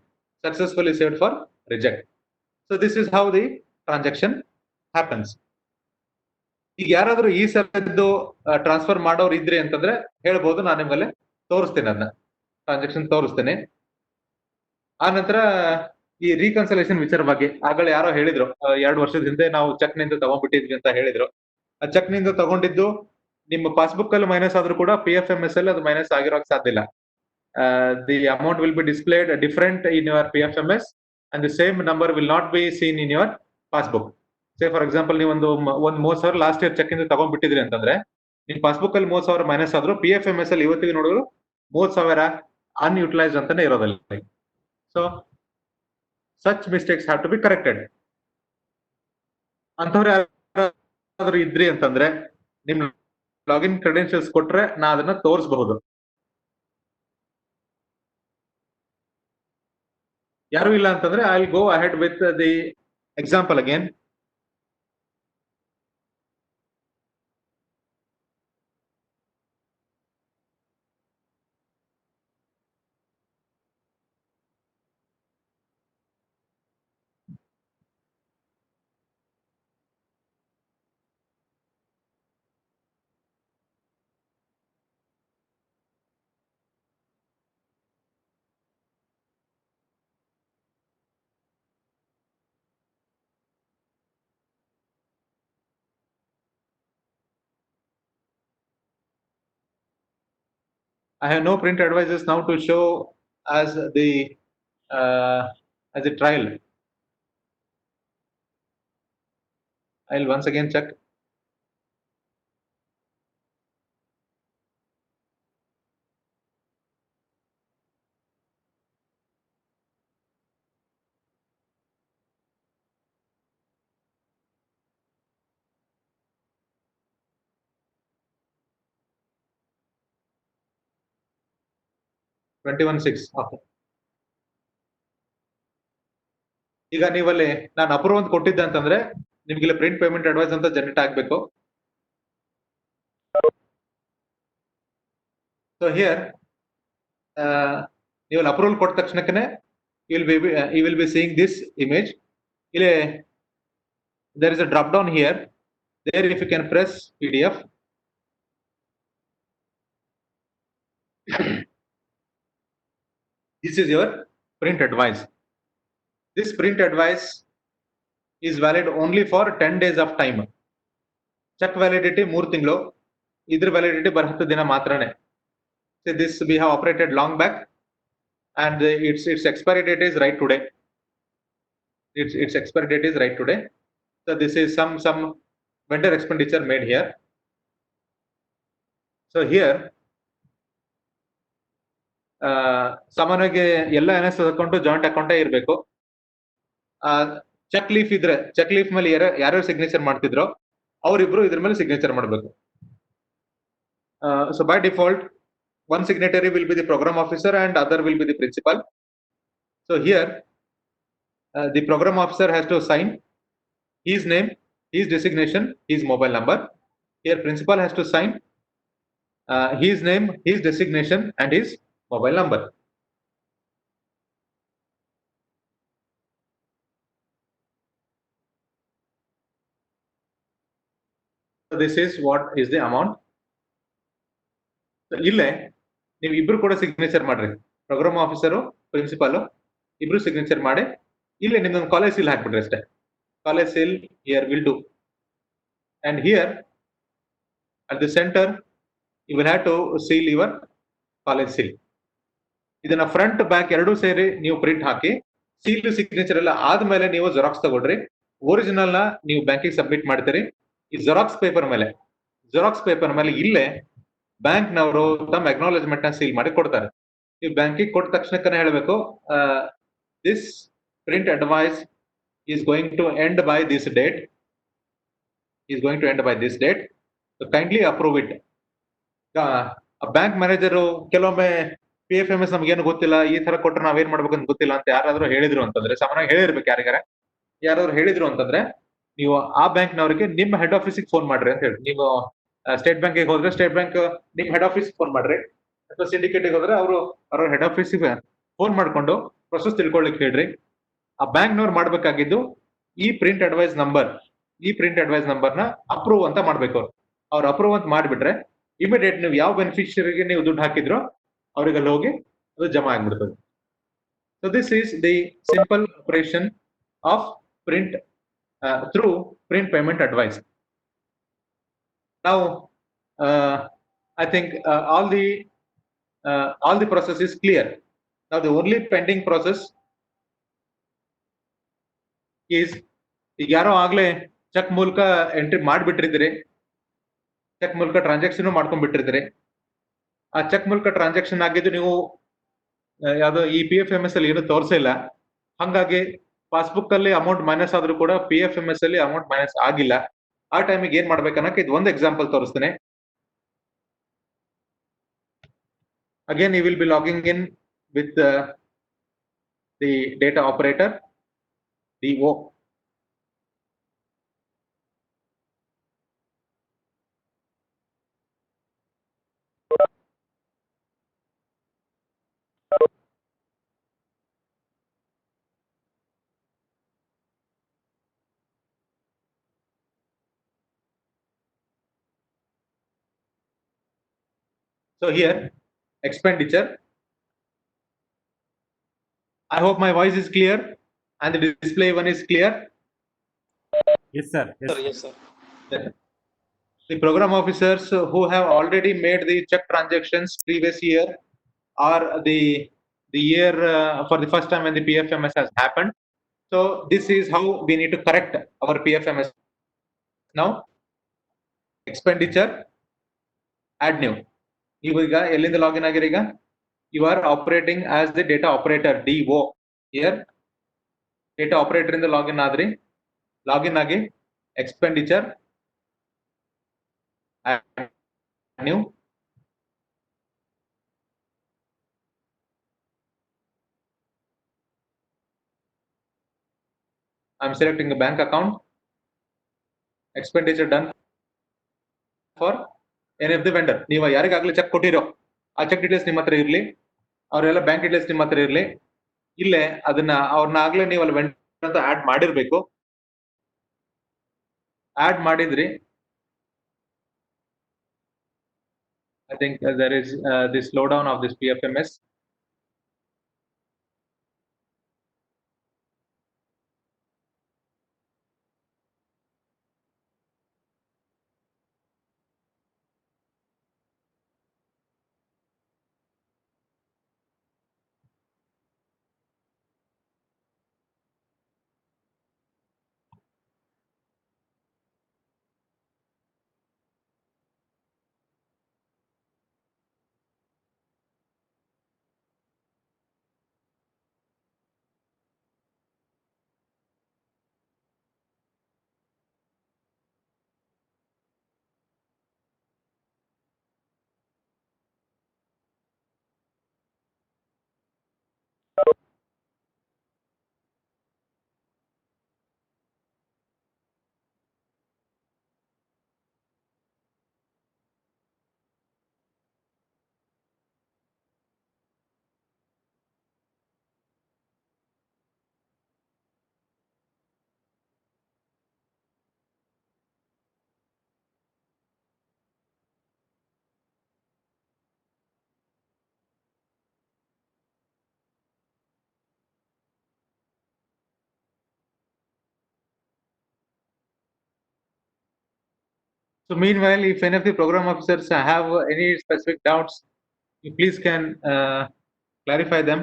Speaker 2: Successfully saved for reject. So this is how the transaction happens. ಈಗ ಯಾರಾದ್ರೂ ಈ ಸಲದ್ದು transfer ಮಾಡೋರು ಇದ್ರಿ ಅಂತಂದ್ರೆ ಹೇಳ್ಬೋದು, ನಾನು ನಿಮ್ಮಲ್ಲಿ ತೋರಿಸ್ತೇನೆ, ಅದನ್ನ ಟ್ರಾನ್ಸಾಕ್ಷನ್ ತೋರಿಸ್ತೇನೆ. ಆ ನಂತರ ಈ ರೀಕನ್ಸಲೇಷನ್ ವಿಚಾರ ಬಗ್ಗೆ ಆಗಲೇ ಯಾರೋ ಹೇಳಿದ್ರು, 2 ವರ್ಷದ ಹಿಂದೆ ನಾವು ಚೆಕ್ ನಿಂದ ತಗೊಂಡ್ಬಿಟ್ಟಿದ್ವಿ ಅಂತ ಹೇಳಿದ್ರು. ಆ ಚೆಕ್ ನಿಂದ ತಗೊಂಡಿದ್ದು ನಿಮ್ಮ ಪಾಸ್ಬುಕ್ ಅಲ್ಲಿ ಮೈನಸ್ ಆದ್ರೂ ಕೂಡ PFMS ಅಲ್ಲಿ ಅದು ಮೈನಸ್ ಆಗಿರೋಕ್ ಸಾಧ್ಯ ಇಲ್ಲ. The amount will be displayed different in your PFMS and the same number will not be seen in your passbook. Say for example ನೀವು ಒಂದು 30,000 ಲಾಸ್ಟ್ ಇಯರ್ ಚೆಕ್ ಇಂದ ತಗೊಂಡ್ಬಿಟ್ಟಿದ್ರಿ ಅಂತಂದ್ರೆ ನಿಮ್ ಪಾಸ್ಬುಕ್ ಅಲ್ಲಿ 30,000 ಮೈನಸ್ ಆದ್ರೂ PFMS ಅಲ್ಲಿ ಇವತ್ತಿಗೆ ನೋಡಿದ್ರು 30,000 ಅನ್ಯೂಟಿಲೈಸ್ಡ್ ಅಂತಾನೆ ಇರೋದಿಲ್ಲ. So such mistakes have to be corrected. ಅಂತವ್ರು ಯಾರಾದ್ರೂ ಇದ್ರಿ ಅಂತಂದ್ರೆ ನಿಮ್ ಲಾಗಿನ್ ಕ್ರೆಡೆನ್ಶಿಯಲ್ಸ್ ಕೊಟ್ರೆ ನಾ ಅದನ್ನ ತೋರಿಸಬಹುದು. ಯಾರು ಇಲ್ಲ ಅಂತಂದ್ರೆ I will go ahead with the example again. I have no print advices now to show as the trial. I'll once again check. $21,600. Okay. ಈಗ ನೀವಲ್ಲಿ ನಾನು ಅಪ್ರೂವ್ ಅಂತ ಕೊಟ್ಟಿದ್ದೆ ಅಂತಂದ್ರೆ ನಿಮ್ಗೆ ಪ್ರಿಂಟ್ ಪೇಮೆಂಟ್ ಅಡ್ವೈಸ್ ಅಂತ ಜನರೇಟ್ ಆಗ್ಬೇಕು. ಸೊ ಹಿಯರ್ ನೀವು ಅಪ್ರೂವಲ್ ಕೊಟ್ಟ ತಕ್ಷಣಕ್ಕೆ you will be seeing this image. ಇಲ್ಲಿ there is a drop down here. There if you can press PDF. This is your print advice. This print advice is valid only for 10 days of time. Check validity 3 ತಿಂಗಳು. ಇದ್ರ validity ಬರ 10 ದಿನ ಮಾತ್ರನೇ. So this we have operated long back and its expiry date is right today. Its expiry date is right today. So this is some vendor expenditure made here. So here ಸಾಮಾನ್ಯವಾಗಿ ಎಲ್ಲ NS account joint ಅಕೌಂಟೇ ಇರಬೇಕು. Check leaf ಇದ್ರೆ check leaf ಮೇಲೆ ಯಾರ್ಯಾರು signature ಮಾಡ್ತಿದ್ರೋ ಅವರಿಬ್ರು ಇದ್ರ ಮೇಲೆ signature ಮಾಡಬೇಕು. So by default one signatory will be the program officer and other will be the principal. So here the program officer has to sign his name, his designation, his mobile number. Here principal has to sign his name, his designation and his mobile number. So this is what is the amount. So ಇಲ್ಲೇ ನೀವು ಇಬ್ರು ಕೂಡ signature ಮಾಡ್ರಿ. Programme officer principal ಇಬ್ರು signature ಮಾಡಿ ಇಲ್ಲೇ ನಿಮ್ದೊಂದು college seal ಹಾಕ್ಬಿಡ್ರಿ ಅಷ್ಟೇ. College seal here will do. And here at the centre you will have to seal your college seal. ಇದನ್ನ ಫ್ರಂಟ್ ಬ್ಯಾಕ್ ಎರಡೂ ಸೇರಿ ನೀವು ಪ್ರಿಂಟ್ ಹಾಕಿ ಸೀಲ್ ಸಿಗ್ನೇಚರ್ ಎಲ್ಲ ಆದ್ಮೇಲೆ ನೀವು ಜೆರಾಕ್ಸ್ ತಗೊಳ್ರಿ. ಒರಿಜಿನಲ್ ನ ನೀವು ಬ್ಯಾಂಕಿಗೆ ಸಬ್ಮಿಟ್ ಮಾಡ್ತೀರಿ. ಈ ಜೆರಾಕ್ಸ್ ಪೇಪರ್ ಮೇಲೆ ಇಲ್ಲೇ ಬ್ಯಾಂಕ್ ನವರು ತಮ್ಮ ಅಕ್ನಾಲೆಜ್ಮೆಂಟ್ ನ ಸೀಲ್ ಮಾಡಿ ಕೊಡ್ತಾರೆ. ನೀವು ಬ್ಯಾಂಕಿಗೆ ಕೊಟ್ಟ ತಕ್ಷಣಕ್ಕನೇ ಹೇಳಬೇಕು this print advice is going to end by this date. So kindly approve it. Bank manager ಕೆಲವೊಮ್ಮೆ PFMS ನಮ್ಗೇನು ಗೊತ್ತಿಲ್ಲ, ಈ ತರ ಕೊಟ್ರೆ ನಾವೇನ್ ಮಾಡ್ಬೇಕಂತ ಗೊತ್ತಿಲ್ಲ ಅಂತ ಯಾರಾದ್ರೂ ಹೇಳಿದ್ರು ಅಂತಂದ್ರೆ, ಸಾಮಾನ್ಯವಾಗಿ ಹೇಳಿರ್ಬೇಕು ಯಾರಾದ್ರೂ ಹೇಳಿದ್ರು ಅಂತಂದ್ರೆ ನೀವು ಆ ಬ್ಯಾಂಕ್ ನವರಿಗೆ ನಿಮ್ಮ ಹೆಡ್ ಆಫೀಸಿಗೆ ಫೋನ್ ಮಾಡ್ರಿ ಅಂತ ಹೇಳಿ. ನೀವು ಸ್ಟೇಟ್ ಬ್ಯಾಂಕಿಗೆ ಹೋದ್ರೆ ಸ್ಟೇಟ್ ಬ್ಯಾಂಕ್ ನಿಮ್ ಹೆಡ್ ಆಫೀಸ್ ಫೋನ್ ಮಾಡ್ರಿ, ಅಥವಾ ಸಿಂಡಿಕೇಟ್ ಹೋದ್ರೆ ಅವ್ರ ಹೆಡ್ ಆಫೀಸಿಗೆ ಫೋನ್ ಮಾಡ್ಕೊಂಡು ಪ್ರೊಸೆಸ್ ತಿಳ್ಕೊಳ್ಳಿಕ್ ಹೇಳ್ರಿ. ಆ ಬ್ಯಾಂಕ್ ನವ್ರು ಮಾಡ್ಬೇಕಾಗಿದ್ದು ಈ ಪ್ರಿಂಟ್ ಅಡ್ವೈಸ್ ನಂಬರ್ ನ ಅಪ್ರೂವ್ ಅಂತ ಮಾಡ್ಬೇಕು. ಅವ್ರು ಅಪ್ರೂವ್ ಅಂತ ಮಾಡ್ಬಿಟ್ರೆ ಇಮಿಡಿಯೇಟ್ ನೀವು ಯಾವ ಬೆನಿಫಿಷಿಯರಿಗೆ ನೀವು ದುಡ್ಡು ಹಾಕಿದ್ರೋ ಅವ್ರಿಗೆ ಅಲ್ಲಿ ಹೋಗಿ ಅದು ಜಮಾ ಆಗ್ಬಿಡ್ತದೆ. So this is the simple operation of print through print payment advice. Now, I think all the process is clear. Now the only pending process is, ಈಗ ಯಾರೋ ಆಗ್ಲೇ ಚೆಕ್ ಮೂಲಕ ಎಂಟ್ರಿ ಮಾಡಿಬಿಟ್ಟಿದ್ರಿ, ಚೆಕ್ ಮೂಲಕ ಟ್ರಾನ್ಸಾಕ್ಷನ್ ಮಾಡ್ಕೊಂಡ್ಬಿಟ್ಟಿದ್ರಿ. ಆ ಚೆಕ್ ಮೂಲಕ transaction ಆಗಿದ್ದು ನೀವು ಯಾವ್ದೋ ಈ PFMS ಅಲ್ಲಿ ಏನು ತೋರಿಸಿಲ್ಲ. ಹಂಗಾಗಿ ಪಾಸ್ಬುಕ್ ಅಲ್ಲಿ ಅಮೌಂಟ್ ಮೈನಸ್ ಆದ್ರೂ ಕೂಡ PFMS ಅಲ್ಲಿ ಅಮೌಂಟ್ ಮೈನಸ್ ಆಗಿಲ್ಲ. ಆ ಟೈಮಿಗೆ ಏನ್ ಮಾಡ್ಬೇಕನ್ನಕ್ಕೆ ಇದು ಒಂದು ಎಕ್ಸಾಂಪಲ್ ತೋರಿಸ್ತೇನೆ. Again, you will be logging in with the data operator, DO. So here, expenditure. I hope my voice is clear and the display one is clear.
Speaker 3: Yes, sir.
Speaker 10: Yes, sir.
Speaker 2: The program officers who have already made the check transactions previous year or the year for the first time when the PFMS has happened. So this is how we need to correct our PFMS. Now, expenditure, add new. ಈಗ ಎಲ್ಲಿಂದ login ಆಗಿರಿ? ಈಗ you are operating as the data operator, DO. Here data operator ಇಂದ login ಆದ್ರಿ, login ಆಗಿ expenditure, add new. I'm selecting a bank account. Expenditure done for any of the vendor. ನೀವು ಯಾರಿಗಾಗಲೇ check ಕೊಟ್ಟಿರೋ ಆ ಚೆಕ್ ಡೀಟೇಲ್ಸ್ ನಿಮ್ಮ ಹತ್ರ ಇರ್ಲಿ, ಅವರೆಲ್ಲ ಬ್ಯಾಂಕ್ ಡೀಟೇಲ್ಸ್ ನಿಮ್ಮ ಹತ್ರ ಇರ್ಲಿ. ಇಲ್ಲೇ ಅದನ್ನ ಅವ್ರನ್ನ ಆಗ್ಲೇ ನೀವು ಅಲ್ಲಿ ವೆಂಡರ್ ಅಂತ ಆಡ್ ಮಾಡಿರ್ಬೇಕು. ಆಡ್ ಮಾಡಿದ್ರಿ. I think there is the slowdown of this PFMS. So meanwhile, if any of the program officers have any specific doubts, you please can clarify them.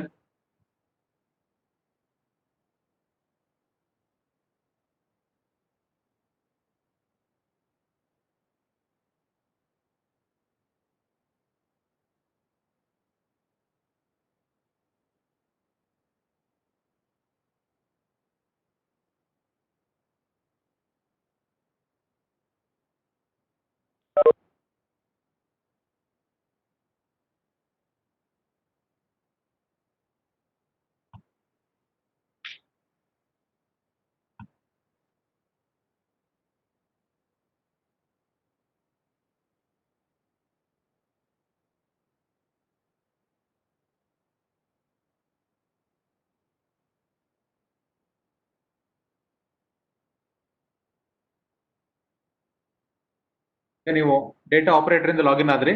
Speaker 2: ನೀವು ಡೇಟಾ ಆಪರೇಟರ್ ಇಂದ login ಆದ್ರಿ.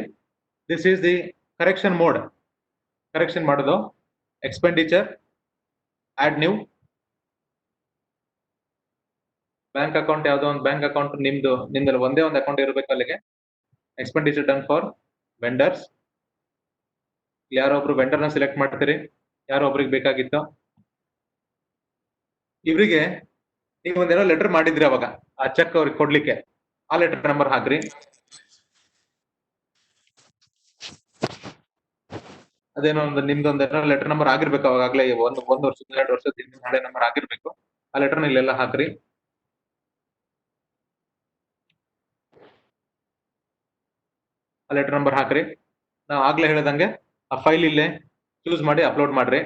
Speaker 2: This is the correction mode. Correction ಮಾಡೋದು expenditure, add new. Bank account ಯಾವ್ದೋ ಒಂದು bank account ನಿಮ್ದಲ್ಲಿ ಒಂದೇ ಒಂದು account ಇರಬೇಕು ಅಲ್ಲಿಗೆ. expenditure done for vendors. ಯಾರೋ ಒಬ್ರು ವೆಂಡರ್ ನ ಸೆಲೆಕ್ಟ್ ಮಾಡ್ತೀರಿ, ಯಾರೋ ಒಬ್ರಿಗೆ ಬೇಕಾಗಿತ್ತು. ಇವ್ರಿಗೆ ನೀವು ಒಂದೇನೋ ಲೆಟರ್ ಮಾಡಿದ್ರಿ ಅವಾಗ ಆ ಚೆಕ್ ಅವ್ರಿಗೆ ಕೊಡ್ಲಿಕ್ಕೆ, ಆ ಲೆಟರ್ ನಂಬರ್ ಹಾಕ್ರಿ. ಅದೇನೋ ಒಂದು ನಿಮ್ದೊಂದೇನೋ ಲೆಟರ್ ನಂಬರ್ ಆಗಿರ್ಬೇಕು ಅವಾಗಲೇ, ಒಂದು ವರ್ಷದ 2 ವರ್ಷದ ಹಳೆ ನಂಬರ್ ಆಗಿರ್ಬೇಕು. ಆ ಲೆಟರ್ನ ಇಲ್ಲೆಲ್ಲ ಹಾಕ್ರಿ. ಆ ಲೆಟರ್ ನಂಬರ್ ಹಾಕ್ರಿ. ನಾವು ಆಗ್ಲೇ ಹೇಳ್ದಂಗೆ ಆ ಫೈಲ್ ಇಲ್ಲೇ ಚೂಸ್ ಮಾಡಿ ಅಪ್ಲೋಡ್ ಮಾಡ್ರಿ.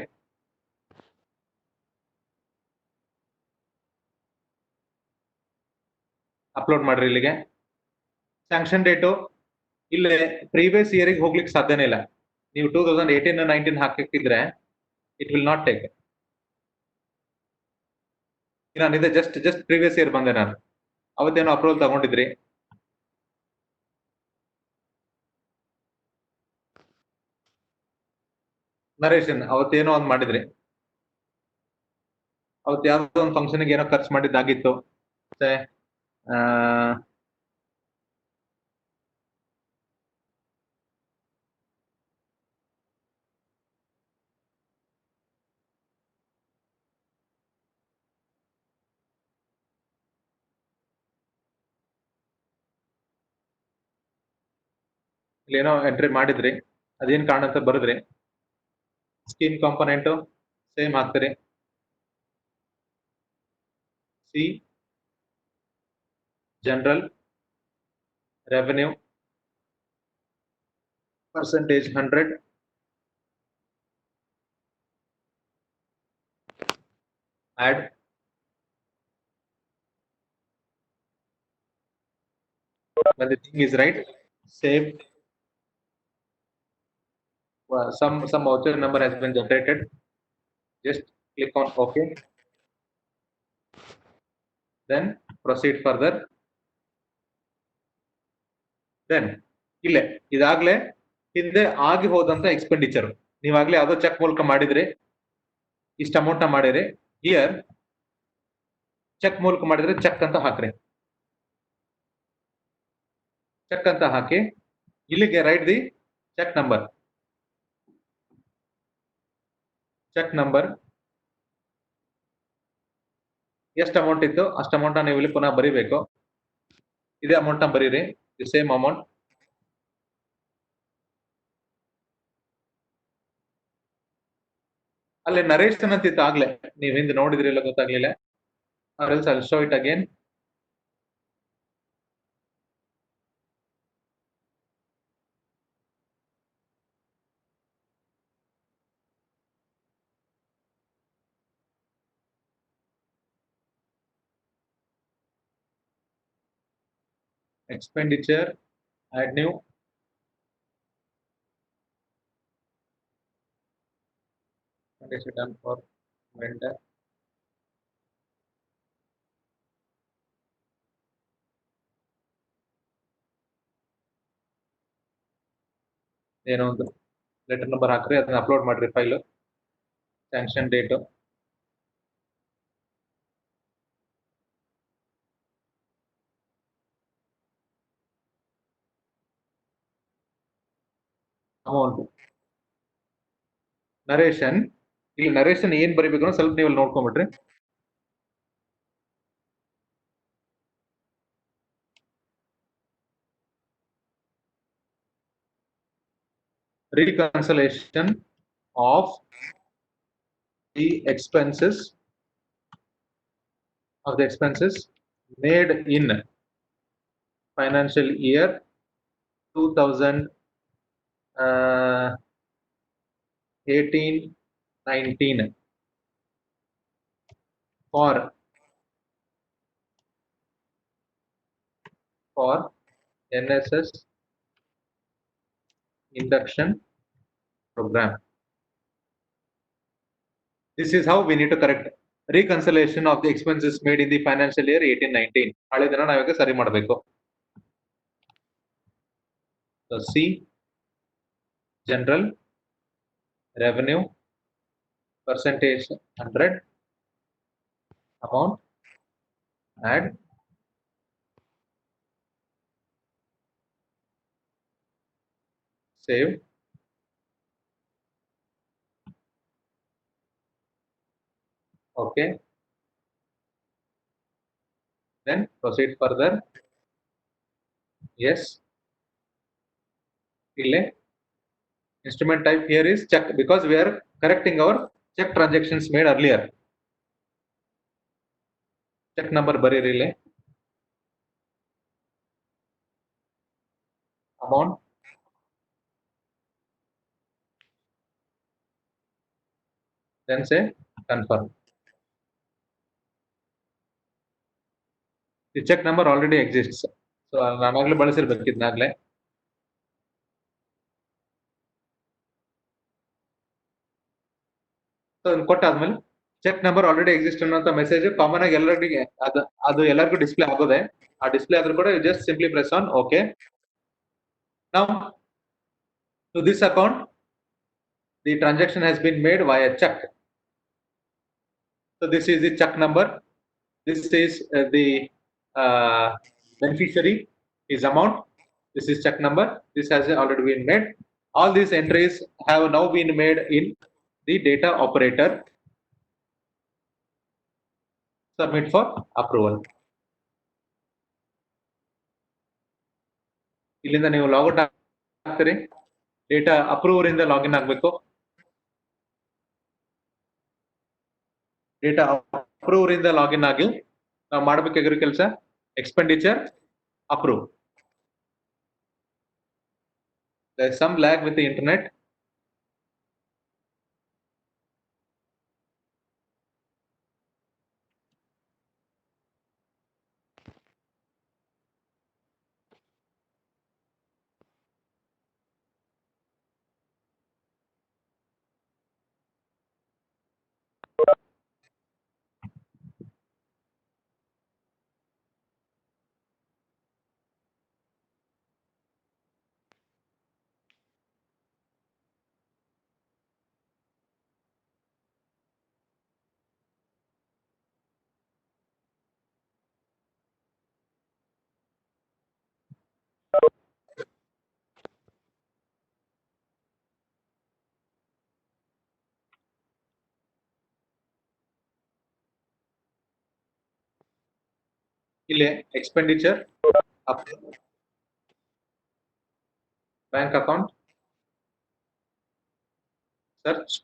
Speaker 2: ಅಪ್ಲೋಡ್ ಮಾಡ್ರಿ ಇಲ್ಲಿಗೆ. ಸ್ಯಾಂಕ್ಷನ್ ಡೇಟು ಇಲ್ಲೇ ಪ್ರೀವಿಯಸ್ ಇಯರ್ಗೆ ಹೋಗ್ಲಿಕ್ಕೆ ಸಾಧ್ಯನೇ ಇಲ್ಲ. ನೀವು 2018-19 ಹಾಕಿದ್ರೆ ಇಟ್ ವಿಲ್ ನಾಟ್ ಟೇಕ್. ನಾನಿದೆ ಜಸ್ಟ್ ಪ್ರೀವಿಯಸ್ ಇಯರ್ ಬಂದೆ ನಾನು. ಅವತ್ತೇನೋ ಅಪ್ರೂವಲ್ ತಗೊಂಡಿದ್ರಿ. ನರೇಶನ್ ಅವತ್ತೇನೋ ಒಂದ್ ಮಾಡಿದ್ರಿ. ಅವತ್ತು ಯಾವ್ದೋ ಒಂದು ಫಂಕ್ಷನ್ಗೆ ಏನೋ ಖರ್ಚು ಮಾಡಿದ್ದಾಗಿತ್ತು. ಮತ್ತೆ ಇಲ್ಲೇನೋ ಎಂಟ್ರಿ ಮಾಡಿದ್ರಿ, ಅದೇನ್ ಕಾರಣ ಅಂತ ಬರೆದ್ರಿ. ಸ್ಕೀಮ್ ಕಾಂಪೊನೆಂಟ್ ಸೇಮ್ ಹಾಕ್ತೀರಿ. C general revenue percentage 100, add when the thing is right, save. Some voucher number has been generated. Just click on OK. Then proceed further. Then ಇಲ್ಲೇ ಇದಾಗ್ಲೇ ಹಿಂದೆ ಆಗಿ ಹೋದಂತ ಎಕ್ಸ್ಪೆಂಡಿಚರ್ ನೀವಾಗ್ಲೇ ಯಾವ್ದೋ ಚೆಕ್ ಮೂಲಕ ಮಾಡಿದ್ರಿ, ಇಷ್ಟ ಅಮೌಂಟ್ ಮಾಡಿರಿ. ಹಿಯರ್ ಚೆಕ್ ಮೂಲಕ ಮಾಡಿದ್ರೆ ಚೆಕ್ ಅಂತ ಹಾಕ್ರಿ. ಚೆಕ್ ಅಂತ ಹಾಕಿ ಇಲ್ಲಿಗೆ write the cheque number. Cheque number ಎಷ್ಟು ಅಮೌಂಟ್ ಇತ್ತು ಅಷ್ಟು ಅಮೌಂಟ್ ನೀವು ಇಲ್ಲಿ ಪುನಃ ಬರಿಬೇಕು. ಇದೇ ಅಮೌಂಟ್ ನ ಬರೀರಿ, ದಿ ಸೇಮ್ ಅಮೌಂಟ್. ಅಲ್ಲಿ ನರೇಶನ್ ಅಂತಿತ್ತು ಆಗ್ಲೇ, ನೀವ್ ಹಿಂದೆ ನೋಡಿದ್ರಿ ಇಲ್ಲ ಗೊತ್ತಾಗ್ಲಿಲ್ಲ. or else I'll show it again. Expenditure, add new. Expenditure done for vendor. ಏನೋ ಒಂದು ಲೆಟರ್ ನಂಬರ್ ಹಾಕ್ರಿ, ಅದನ್ನ ಅಪ್ಲೋಡ್ ಮಾಡ್ರಿ file. Sanction date, amount, narration. ಇಲ್ಲಿ ನರೇಶನ್ ಏನ್ ಬರಿಬೇಕು ಅನ್ನೋ ಸ್ವಲ್ಪ ನೀವು ನೋಡ್ಕೊಂಡ್ಬಿಟ್ರಿ. Reconciliation of the expenses made in financial year 2018-19 for NSS induction program. This is how we need to correct reconciliation of the expenses made in the financial year 18-19. ಹಳೆದನ್ನ ನಾವೀಗ ಸರಿ ಮಾಡಬೇಕು. So C general revenue percentage 100, amount, add. Save. Okay. Then proceed further. Yes. Ille. Instrument type here is check because we are correcting our check transactions made earlier. Check number ಬರೀರಿಲೆ. Amount. Then say confirm. The check number already exists. So ನಾನಾಗ್ಲೇ ಬಳಸಿರ್ಬೇಕಿದ್ನಾಗ್ಲೇ. So ಕೊಟ್ಟಾದ್ಮೇಲೆ check number already exist ಅನ್ನೋಂತ message common ಆಗಿ ಎಲ್ಲರಿಗೆ ಅದು ಎಲ್ಲರಿಗೂ display ಆಗೋದೆ. ಆ ಡಿಸ್ಪ್ಲೇ ಆದ್ರೂ ಕೂಡ just simply press on okay. Now to this account the transaction has been made via check. So this is the check number. This is the beneficiary, his amount. This is check number. This has already been made. All these entries have now been made in the data operator. Submit for approval. ಇಲ್ಲಿಂದ ನೀವು logout ಆಗ್ತೀರಿ. Data approver ಇಂದ login ಆಗಬೇಕು. Data approver ಇಂದ login ಆಗಿ ನಾವು ಮಾಡಬೇಕಾಗಿರೋ ಕೆಲಸ expenditure approve. There is some lag with the internet. ಇಲ್ಲಿ expenditure bank account search.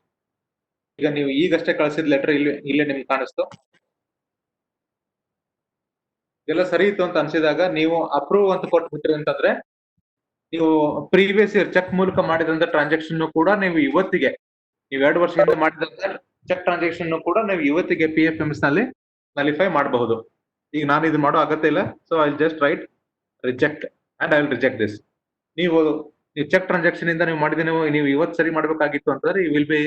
Speaker 2: ಈಗ ನೀವು ಈಗಷ್ಟೇ ಕಳಿಸಿದ ಲೆಟರ್ ಇಲ್ಲೇ ನಿಮ್ಗೆ ಕಾಣಿಸ್ತು. ಎಲ್ಲ ಸರಿ ಇತ್ತು ಅಂತ ಅನ್ಸಿದಾಗ ನೀವು ಅಪ್ರೂವ್ ಅಂತ ಕೊಟ್ಬಿಟ್ರಿ ಅಂತಂದ್ರೆ ನೀವು ಪ್ರೀವಿಯಸ್ ಇಯರ್ ಚೆಕ್ ಮೂಲಕ ಮಾಡಿದಂತ ಟ್ರಾನ್ಸಾಕ್ಷನ್ ಕೂಡ ನೀವು ಇವತ್ತಿಗೆ ನೀವು 2 ವರ್ಷದಿಂದ ಮಾಡಿದಂತ ಚೆಕ್ ಟ್ರಾನ್ಸಾಕ್ಷನ್ ಕೂಡ ನೀವು ಇವತ್ತಿಗೆ PFMS ನಲ್ಲಿ ನಲಿಫೈ ಮಾಡಬಹುದು. ಈಗ ನಾನು ಇದು ಮಾಡೋ ಅಗತ್ಯ ಇಲ್ಲ. So I just right reject and I will reject this. ನೀವು ಚೆಕ್ ಟ್ರಾನ್ಸಾಕ್ಷನ್ ಇಂದ ನೀವು ಮಾಡಿದ ನೀವು ಇವತ್ತು ಸರಿ ಮಾಡಬೇಕಾಗಿತ್ತು ಅಂತಂದ್ರೆ you will be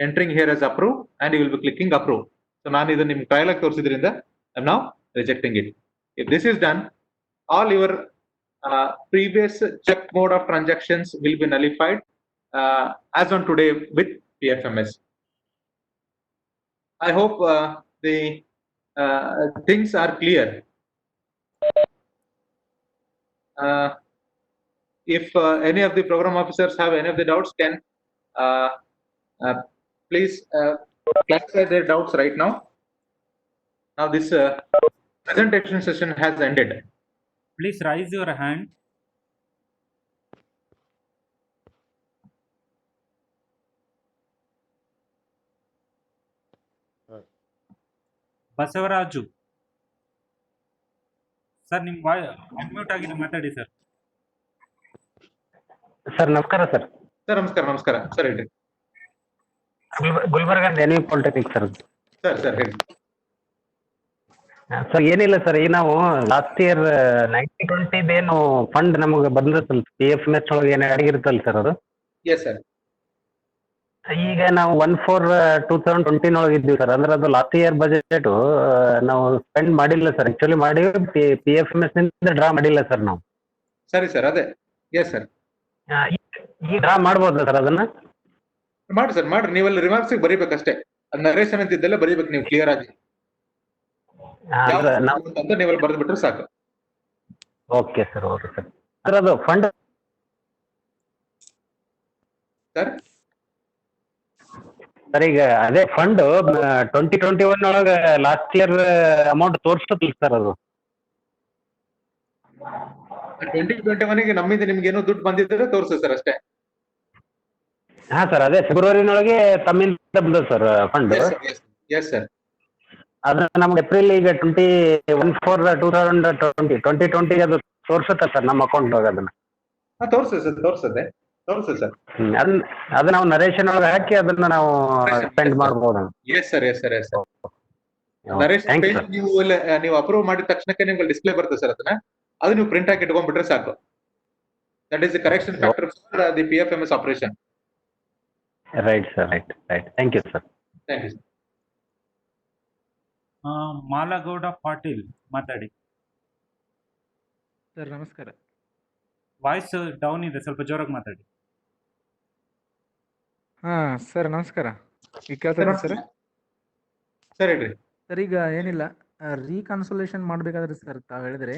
Speaker 2: entering here as approve and you will be clicking approve. So ನಾನು ಇದು ನಿಮ್ಗೆ ಟ್ರಯಲ್ ಆಗಿ ತೋರಿಸಿದ್ರಿಂದ I am now rejecting it. If this is done, all your previous check mode of transactions will be nullified as on today with PFMS. I hope the things are clear. If any of the program officers have any of the doubts, can please clarify their doubts right now. Now this presentation session has ended.
Speaker 3: Please raise your hand. Basavaraju sir, ನಿಮ್ unmute ಆಗಿದೆ, ಮಾತಾಡಿ sir.
Speaker 5: Sir ನಮಸ್ಕಾರ sir.
Speaker 2: Sir ನಮಸ್ಕಾರ sir, ಹೇಳಿ.
Speaker 5: Gulbarga NV polytechnic sir.
Speaker 2: Sir ಹೇಳಿ.
Speaker 5: Sir ಏನಿಲ್ಲ sir, ಈಗ ನಾವು ಲಾಸ್ಟ್ ಇಯರ್ 90-20 ಏನು ಫಂಡ್ ನಮಗೆ ಬಂದಿರ್ತಲ್ಲ PFMS ಒಳಗೆ ಏನು ಅಡಗಿರುತ್ತಲ್ಲ ಸರ್ ಅದು.
Speaker 2: S sir.
Speaker 5: ಈಗ ನಾವು 1/4/2020 ಒಳಗೆ ಇದ್ದೀವಿ ಸರ್. ಅಂದ್ರೆ ಅದು ಲಾಸ್ಟ್ ಇಯರ್ ಬಜೆಟ್ ನಾವು ಸ್ಪೆಂಡ್ ಮಾಡಿಲ್ಲ ಸರ್. ಆಕ್ಚುಲಿ ಮಾಡಿ PFMS ನಿಂದ ಡ್ರಾ ಮಾಡಿಲ್ಲ ಸರ್ ನಾವು.
Speaker 2: ಸರಿ ಸರ್, ಅದೇ ಎಸ್ ಸರ್.
Speaker 5: ಈಗ ಡ್ರಾ ಮಾಡ್ಬೋದಾ ಸರ್ ಅದನ್ನ?
Speaker 2: ಮಾಡಿ ಸರ್, ಮಾಡ್ರಿ. ನೀವೆಲ್ಲ ರಿಮಾರ್ಕ್ಸ್ ಬರೀಬೇಕಷ್ಟೇ. ಅದು ನರೇಶನ್ ಅಂತ ಇದ್ದೆಲ್ಲ ಬರೀಬೇಕು ನೀವು ಕ್ಲಿಯರ್ ಆಗಿ. ಅಂತ ನೀವೆಲ್ಲ ಬರೆದು ಬಿಟ್ರೆ ಸಾಕು.
Speaker 5: Okay sir, okay sir. Sir ಅದು ಫಂಡ್
Speaker 2: ಸರ್
Speaker 11: ಸರ್ ಈಗ ಅದೇ ಫಂಡ್ 2021 ಒಳಗೆ ಲಾಸ್ಟ್ ಇಯರ್ ಅಮೌಂಟ್ ತೋರಿಸ್ತಲ್ಲ ಸರ್ ಅದು.
Speaker 2: 2021 ನಮ್ಮಿಂದ ನಿಮ್ಗೆ ಏನೋ ದುಡ್ಡು ಬಂದಿದ್ರೆ ತೋರಿಸು ಸರ್ ಅಷ್ಟೇ.
Speaker 11: ಹಾ ಸರ್ ಅದೇ ಫೆಬ್ರವರಿನೊಳಗೆ ತಮ್ಮಿಂದ ಬಂದದ ಸರ್ ಫಂಡ್.
Speaker 2: Yes sir.
Speaker 11: ಅದು ನಮ್ಗೆ ಏಪ್ರಿಲ್ ಈಗ 21/4/2020 ಅದು ತೋರಿಸುತ್ತೆ ಸರ್ ನಮ್ಮ ಅಕೌಂಟ್ ಒಳಗೆ ಅದನ್ನ.
Speaker 2: ತೋರಿಸುತ್ತೆ ಸರ್.
Speaker 11: ಅದು ನಾವು ನರೇಶನ್ ಒಳಗೆ ಹಾಕಿ ಅದನ್ನ ನಾವು ಸ್ಪೆಂಡ್ ಮಾಡ್ಬೋದು.
Speaker 2: Yes sir. ನರೇಶ್ ನೀವು ಅಪ್ರೂವ್ ಮಾಡಿದ ತಕ್ಷಣಕ್ಕೆ ನಿಮ್ಗೆ ಡಿಸ್ಪ್ಲೇ ಬರುತ್ತೆ ಸರ್. ಅದು ನೀವು ಪ್ರಿಂಟ್ ಹಾಕಿ ಇಟ್ಕೊಂಡ್ಬಿಟ್ರೆ ಸಾಕು. That is the correction factor for the PFMS operation.
Speaker 11: Right sir, right. Thank you sir.
Speaker 2: Thank you sir.
Speaker 3: Malagouda Patil ಮಾತಾಡಿ.
Speaker 12: ಸರ್ ನಮಸ್ಕಾರ.
Speaker 3: ವಾಯ್ಸ್ ಡೌನ್ ಇದೆ, ಸ್ವಲ್ಪ ಜೋರಾಗಿ ಮಾತಾಡಿ.
Speaker 12: ಹಾ ಸರ್ ನಮಸ್ಕಾರ. ಈಗ ಕೇಳ್ತಾ ಸರ್?
Speaker 2: ಸರ್ ಹೇಳ್ರಿ.
Speaker 12: ಸರ್ ಈಗ ಏನಿಲ್ಲ, ರೀಕನ್ಸೋಲೇಷನ್ ಮಾಡ್ಬೇಕಾದ್ರೆ ಸರ್ ತಾವು ಹೇಳಿದ್ರಿ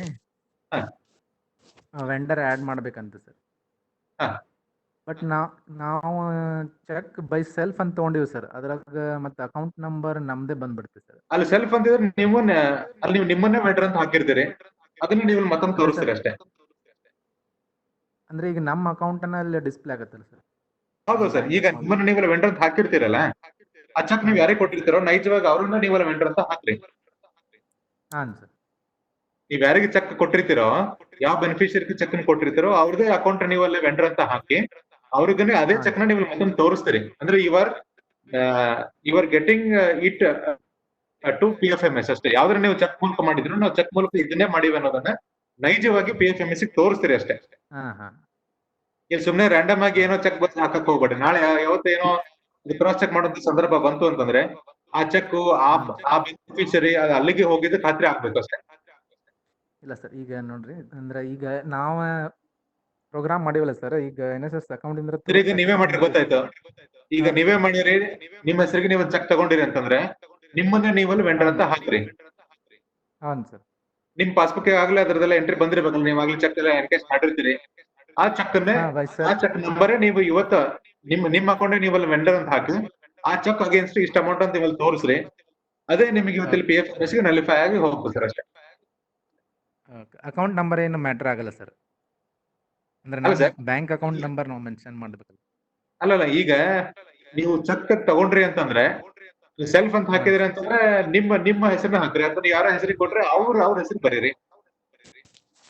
Speaker 12: ವೆಂಡರ್ ಆ್ಯಡ್ ಮಾಡ್ಬೇಕಂತ ಸರ್. ಬಟ್ ನಾವು ಚೆಕ್ ಬೈ ಸೆಲ್ಫ್ ಅಂತ ತೊಗೊಂಡಿವಿ ಸರ್. ಅದ್ರಾಗ ಮತ್ತೆ ಅಕೌಂಟ್ ನಂಬರ್ ನಮ್ದೇ ಬಂದ್ಬಿಡುತ್ತೆ ಸರ್.
Speaker 2: ಅಲ್ಲಿ ಸೆಲ್ಫ್ ಅಂತಿದ್ರೆ ನೀವು ನಿಮ್ಮನ್ನೇ ವೆಂಡರ್ ಅಂತ ಹಾಕಿರ್ತೀರಿ, ಅದನ್ನ ನೀವು ಮತ್ತೊಂದು ತೋರಿಸ್ತೀರಿ ಅಷ್ಟೇ.
Speaker 12: ಅಂದ್ರೆ ಈಗ ನಮ್ಮ ಅಕೌಂಟ್ ಅನ್ನ ಅಲ್ಲಿ ಡಿಸ್ಪ್ಲೇ ಆಗತ್ತಲ್ಲ ಸರ್?
Speaker 2: ಹೌದು ಸರ್. ಈಗ ನಿಮ್ಮನ್ನ ನೀವೆಲ್ಲ ವೆಂಡರ್ ಅಂತ ಹಾಕಿರ್ತೀರಲ್ಲ, ಆ ಚೆಕ್ ನೀವು ಯಾರಿಗೆ ಕೊಟ್ಟಿರ್ತೀರೋ ನೈಜವಾಗಿ ಅವ್ರನ್ನ ನೀವೆಲ್ಲ ವೆಂಡರ್ ಅಂತ ಹಾಕ್ರಿ.
Speaker 12: ಹಾಂ ಸರ್.
Speaker 2: ನೀವ್ ಯಾರಿಗೆ ಚೆಕ್ ಕೊಟ್ಟಿರ್ತೀರೋ, ಯಾವ ಬೆನಿಫಿಷಿಯರಿ ಚೆಕ್ ಕೊಟ್ಟಿರ್ತೀರೋ ಅವ್ರದೇ ಅಕೌಂಟ್ ನೀವೆಲ್ಲ ವೆಂಡರ್ ಅಂತ ಹಾಕಿ ಅವ್ರಿಗೇ ಅದೇ ಚೆಕ್ ನ ನೀವು ಮತ್ತೊಂದು ತೋರಿಸ್ತೀರಿ. ಅಂದ್ರೆ you are getting it to PFMS ಅಷ್ಟೇ. ಯಾವ್ದ್ರ ನೀವು ಚೆಕ್ ಮೂಲಕ ಮಾಡಿದ್ರು ನಾವು ಚೆಕ್ ಮೂಲಕ ಇದನ್ನೇ ಮಾಡಿವಿ ಅನ್ನೋದನ್ನ ನೈಜವಾಗಿ PFMS ತೋರಿಸ್ತೀರಿ ಅಷ್ಟೇ. ಇಲ್ಲಿ ಸುಮ್ನೆ ರ್ಯಾಂಡಮ್ ಆಗಿ ಏನೋ ಚೆಕ್ ಬಸ್ ಹಾಕಕ್ ಹೋಗ್ಬೇಡಿ. ನಾಳೆ ಯಾವತ್ತೇನೋ ಕ್ರಾಸ್ ಚೆಕ್ ಮಾಡುವಂತ ಸಂದರ್ಭ ಬಂತು ಅಂತಂದ್ರೆ ಆ ಚೆಕ್ ಆ ಬೆನಿಫಿಷರಿ ಅದು ಅಲ್ಲಿಗೆ ಹೋಗಿದ್ದು ಖಾತ್ರಿ ಆಗ್ಬೇಕು ಅಷ್ಟೇ.
Speaker 12: ಇಲ್ಲ ಸರ್, ಈಗ ನೋಡ್ರಿ, ಅಂದ್ರೆ ಈಗ ನಾವ ಪ್ರೋಗ್ರಾಮ್ ಮಾಡಿವಲ್ಲ ಸರ್, ಈಗ NSS ಅಕೌಂಟ್ ಇಂದ
Speaker 2: ಈಗ ನೀವೇ ಮಾಡ್ರಿ, ಗೊತ್ತಾಯ್ತು. ಈಗ ನೀವೇ ಮಾಡಿರಿ, ನಿಮ್ಮ ಹೆಸರಿಗೆ ನೀವು ಚೆಕ್ ತಗೊಂಡಿರಿ ಅಂತಂದ್ರೆ ನಿಮ್ಮನ್ನೇ ನೀವಲ್ಲಿ ವೆಂಡರ್ ಅಂತ ಹಾಕ್ರಿ.
Speaker 12: ಹಾಂ ಸರ್.
Speaker 2: ನಿಮ್ ಪಾಸ್ಬುಕ್ ಆಗ್ಲೇ ಅದ್ರದೆಲ್ಲ ಎಂಟ್ರಿ ಬಂದಿರ್ಬೇಕಲ್ಲ, ನೀವು ಆಗ್ಲೇ ಚೆಕ್ ಎಲ್ಲ ಎನ್ಕೇಸ್ ಮಾಡಿರ್ತೀರಿ. ಆ ಚೆಕ್ ನಂಬರೇ ನೀವು ಇವತ್ತು ನಿಮ್ಮ ಅಕೌಂಟ್ ನೀವಲ್ಲಿ ವೆಂಡರ್ ಅಂತ ಹಾಕಿ ಆ ಚೆಕ್ ಅಗೇನ್ಸ್ಟ್ ಇಷ್ಟ ಅಮೌಂಟ್ ಅಂತ ನೀವಲ್ಲಿ ತೋರಿಸ್ರಿ. ಅದೇ ನಿಮಗೆ ಇವತ್ತಲ್ಲಿ PFMS ಗೆ ನಲಿಫೈ ಆಗಿ ಹೋಗ್ಬೋದು ಸರ್ ಅಷ್ಟೇ.
Speaker 12: ಅಕೌಂಟ್ ನಂಬರ್ ಏನು ಮ್ಯಾಟರ್ ಆಗಲ್ಲ ಸರ್? ಅಂದ್ರೆ ಬ್ಯಾಂಕ್ ಅಕೌಂಟ್ ನಂಬರ್ ನಾವು ಮೆನ್ಷನ್ ಮಾಡ್ಬೇಕಲ್ಲ?
Speaker 2: ಅಲ್ಲಲ್ಲ, ಈಗ ನೀವು ಚೆಕ್ ತಗೊಂಡ್ರಿ ಅಂತಂದ್ರೆ ಸೆಲ್ಫ್ ಅಂತ ಹಾಕಿದ್ರಿ ಅಂತಂದ್ರೆ ನಿಮ್ಮ ಹೆಸರನ್ನ ಹಾಕ್ರಿ. ಅಥವಾ ಯಾರ ಹೆಸರಿಗೆ ಕೊಟ್ರೆ ಅವ್ರ ಹೆಸರು ಬರೀರಿ.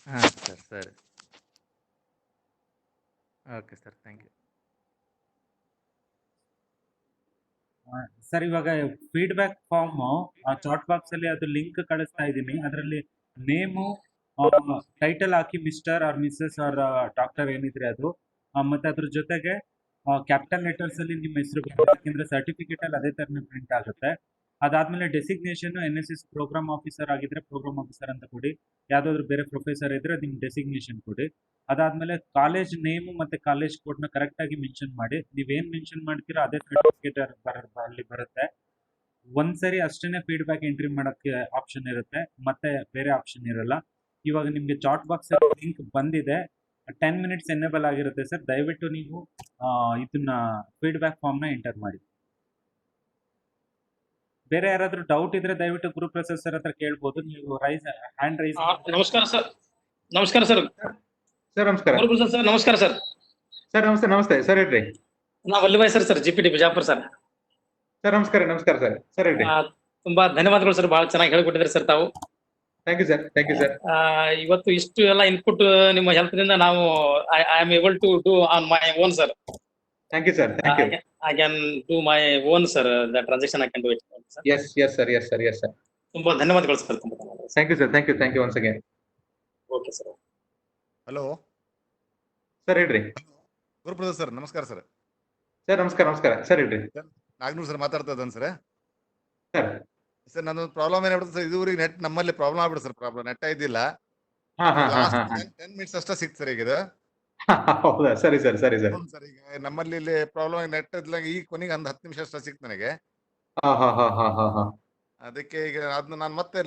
Speaker 12: ಹಾ ಸರ್, ಸರಿ. Okay sir, thank you.
Speaker 3: Sir ಇವಾಗ ಫೀಡ್ಬ್ಯಾಕ್ ಫಾರ್ಮ್ ಚಾಟ್ ಬಾಕ್ಸ್ ಅಲ್ಲಿ ಅದು ಲಿಂಕ್ ಕಳಿಸ್ತಾ ಇದ್ದೀನಿ. ಅದರಲ್ಲಿ ನೇಮು, ಟೈಟಲ್ ಹಾಕಿ mister or missus or doctor ಏನಿದ್ರೆ ಅದು, ಮತ್ತೆ ಅದ್ರ ಜೊತೆಗೆ ಕ್ಯಾಪಿಟಲ್ ಲೆಟರ್ಸ್ ಅಲ್ಲಿ ನಿಮ್ಮ ಹೆಸರು ಬರುತ್ತೆ. ಯಾಕೆಂದ್ರೆ ಸರ್ಟಿಫಿಕೇಟ್ ಅಲ್ಲಿ ಅದೇ ತರನೇ ಪ್ರಿಂಟ್ ಆಗುತ್ತೆ. ಅದಾದ್ಮೇಲೆ ಡೆಸಿಗ್ನೇಷನ್ NSS ಪ್ರೋಗ್ರಾಮ್ ಆಫೀಸರ್ ಆಗಿದ್ರೆ ಪ್ರೋಗ್ರಾಮ್ ಆಫೀಸರ್ ಅಂತ ಕೊಡಿ. ಯಾವ್ದಾದ್ರು ಬೇರೆ ಪ್ರೊಫೆಸರ್ ಇದ್ರೆ ನಿಮ್ ಡೆಸಿಗ್ನೇಷನ್ ಕೊಡಿ. ಅದಾದ್ಮೇಲೆ ಕಾಲೇಜ್ ನೇಮು ಮತ್ತೆ ಕಾಲೇಜ್ ಕೋಡ್ ನ ಕರೆಕ್ಟ್ ಆಗಿ ಮೆನ್ಷನ್ ಮಾಡಿ. ನೀವೇನ್ ಮೆನ್ಷನ್ ಮಾಡ್ತೀರಾ ಅದೇ ಸರ್ಟಿಫಿಕೇಟ್ ಅಲ್ಲಿ ಬರುತ್ತೆ. ಒಂದ್ಸರಿ ಅಷ್ಟೇನೆ ಫೀಡ್ಬ್ಯಾಕ್ ಎಂಟ್ರಿ ಮಾಡಕ್ಕೆ ಆಪ್ಷನ್ ಇರುತ್ತೆ, ಮತ್ತೆ ಬೇರೆ ಆಪ್ಷನ್ ಇರಲ್ಲ. ಇವಾಗ ನಿಮ್ಗೆ ಚಾಟ್ ಬಾಕ್ಸ್ ಲಿಂಕ್ ಬಂದಿದೆ, 10 ಮಿನಿಟ್ಸ್ ಎನೇಬಲ್ ಆಗಿರುತ್ತೆ ಸರ್. ದಯವಿಟ್ಟು ನೀವು ಇದನ್ನ ಫೀಡ್ಬ್ಯಾಕ್ ಫಾರ್ಮ್ ನ ಎಂಟರ್ ಮಾಡಿ. ಬೇರೆ ಯಾರಾದ್ರೂ ಡೌಟ್ ಇದ್ರೆ ದಯವಿಟ್ಟು ಗುರುಪ್ರಸಾದ್ ಸರ್ ಹತ್ರ ಕೇಳ್ಬೋದು. ನೀವು ಹ್ಯಾಂಡ್ ರೈಸ್.
Speaker 10: ನಮಸ್ಕಾರ ಸರ್. ನಮಸ್ಕಾರ ಸರ್.
Speaker 2: ಸರ್ ನಮಸ್ಕಾರ.
Speaker 10: ಗುರುಪ್ರಸಾದ್ ಸರ್ ನಮಸ್ಕಾರ ಸರ್.
Speaker 2: ಸರ್ ನಮಸ್ತೆ ಸರ್, ಹೇಳ್ರಿ.
Speaker 10: ನಾ Vallibhai sir, GPT Bijapur sir.
Speaker 2: Sir ನಮಸ್ಕಾರ ಸರ್ ಹೇಳ್ರಿ.
Speaker 10: ತುಂಬಾ ಧನ್ಯವಾದಗಳು ಸರ್, ಬಹಳ ಚೆನ್ನಾಗಿ ಹೇಳ್ಕೊಟ್ಟಿದ್ರಿ ಸರ್ ತಾವು.
Speaker 2: Thank you sir.
Speaker 10: ಇವತ್ತು ಇಷ್ಟು ಎಲ್ಲ ಇನ್ಪುಟ್ ನಿಮ್ಮ ಹೆಲ್ಪ್ ನಿಂದ ನಾವು I am able to do on my own sir.
Speaker 2: Thank you sir.
Speaker 10: I can do my own sir, the transaction I can do it. Sir.
Speaker 2: Yes sir.
Speaker 10: ತುಂಬಾ ಧನ್ಯವಾದಗಳು sir.
Speaker 2: Thank you sir. Thank you once again.
Speaker 10: Okay sir.
Speaker 7: Hello
Speaker 2: sir ಹೇಳ್ರಿ.
Speaker 13: Guruprasad sir ನಮಸ್ಕಾರ sir.
Speaker 2: Sir ನಮಸ್ಕಾರ sir ಹೇಳ್ರಿ.
Speaker 13: Naganur sir ಮಾತಾಡ್ತಾ ಇದ್ದಾನೆ sir.
Speaker 2: Sir
Speaker 13: ನನ್ನ problem ಏನಾಗ್ಬಿಡುತ್ತೆ sir, ಇದುವರೆಗೆ ನೆಟ್ ನಮ್ಮಲ್ಲಿ ಪ್ರಾಬ್ಲಮ್ ಆಗ್ಬಿಡುತ್ತೆ ಸರ್. ಪ್ರಾಬ್ಲಮ್ ನೆಟ್ ಇದ್ದಿಲ್ಲ. 10 ಮಿನಿಟ್ಸ್ ಅಷ್ಟೇ ಸಿಕ್ತು ಸರ್ ಈಗ ಇದು.
Speaker 2: ಹೌದಾ? ಸರಿ ಸರ್.
Speaker 13: ಸರ್ ಈಗ ನಮ್ಮಲ್ಲಿ ಇಲ್ಲಿ ಪ್ರಾಬ್ಲಮ್ ನೆಟ್ ಇದ್ದಾಗ ಈಗ ಕೊನೆಗೆ ಒಂದು 10 ನಿಮಿಷ ಅಷ್ಟೇ ಸಿಕ್ತು ನನಗೆ. ಅದಕ್ಕೆ ಈಗ ಅದನ್ನ ನಾನು ಮತ್ತೆ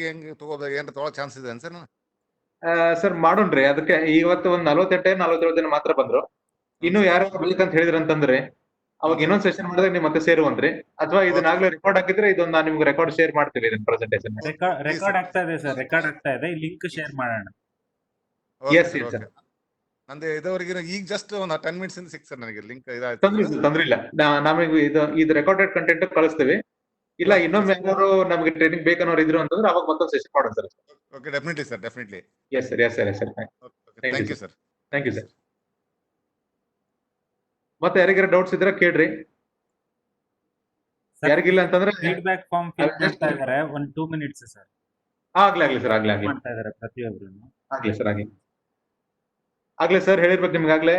Speaker 13: ಹೆಂಗ್ ತಗೋಬೇಕು, ಏನಾರ ತಗೊಳಕ್ ಚಾನ್ಸ್ ಇದೆ ಸರ್?
Speaker 2: ಸರ್ ಮಾಡೋಣ್ರಿ. ಅದಕ್ಕೆ ಇವತ್ತು ಒಂದು 47 ದಿನ ಮಾತ್ರ ಬಂದ್ರು. ಇನ್ನು ಯಾರು ಬೇಕಂತ ಹೇಳಿದ್ರಂತಂದ್ರೆ ಅವಾಗ ಇನ್ನೊಂದ್ ಸೆಷನ್ ಮಾಡಿದಾಗ ನೀವು ಮತ್ತೆ ಸೇರುವಂತ್ರಿ, ಅಥವಾ ಇದನ್ನಾಗ್ಲೇ ರೆಕಾರ್ಡ್ ಹಾಕಿದ್ರೆ ಇದೊಂದು ನಾನು ನಿಮ್ಗೆ ರೆಕಾರ್ಡ್ ಶೇರ್ ಮಾಡ್ತೀವಿ ಇದನ್ನ ಪ್ರೆಸೆಂಟೇಷನ್.
Speaker 3: ರೆಕಾರ್ಡ್ ಆಗ್ತಾ ಇದೆ ಸರ್, ರೆಕಾರ್ಡ್ ಆಗ್ತಾ ಇದೆ. ಲಿಂಕ್ ಶೇರ್ ಮಾಡೋಣ.
Speaker 2: Yes sir.
Speaker 13: ನಂದು ಇದುವರೆಗೆ ಈಗ ಜಸ್ಟ್ ಒಂದು 10 ಮಿನಿಟ್ಸ್ ಇಂದ ಸಿಕ್ಸ್ ಸರ್ ನನಗೆ ಲಿಂಕ್ ಇದಾಯ್ತು.
Speaker 2: ತೊಂದ್ರೆ ಇಲ್ಲ. ನಮಗೆ ಇದು ರೆಕಾರ್ಡೆಡ್ ಕಂಟೆಂಟ್ ಕಳಿಸ್ತೀವಿ. ಇಲ್ಲ ಇನ್ನೊಮ್ಮೆ ಯಾರು ನಮಗೆ ಟ್ರೈನಿಂಗ್ ಬೇಕನ್ನೋರು ಇದ್ರು ಅಂತಂದ್ರೆ ಅವಾಗ ಮತ್ತೊಂದು ಸೆಷನ್ ಮಾಡೋಣ sir.
Speaker 13: Okay, definitely sir, definitely.
Speaker 2: Yes sir, yes sir, yes sir.
Speaker 13: Thank you sir.
Speaker 2: Thank you sir. ಮತ್ತೆ ಯಾರಿಗಾರ ಡೌಟ್ಸ್ ಇದ್ರೆ ಕೇಳ್ರಿ. ಯಾರಿಗಿಲ್ಲ ಅಂತಂದ್ರೆ
Speaker 3: ಫೀಡ್ಬ್ಯಾಕ್ ಫಾರ್ಮ್ ಫಿಲ್ ಮಾಡ್ತಾ ಇದ್ದಾರೆ. 1-2 ಮಿನಿಟ್ಸ್ ಸರ್.
Speaker 2: ಆಗ್ಲಿ ಸರ್, ಆಗ್ಲಿ
Speaker 3: ಮಾಡ್ತಾ ಇದ್ದಾರೆ ಪ್ರತಿಯೊಬ್ಬರು.
Speaker 2: ಆಗ್ಲಿ ಸರ್, ಆಗ್ಲೇ ಸರ್ ಹೇಳಿರ್ಬೇಕು ನಿಮ್ಗಾಗ್ಲೇ.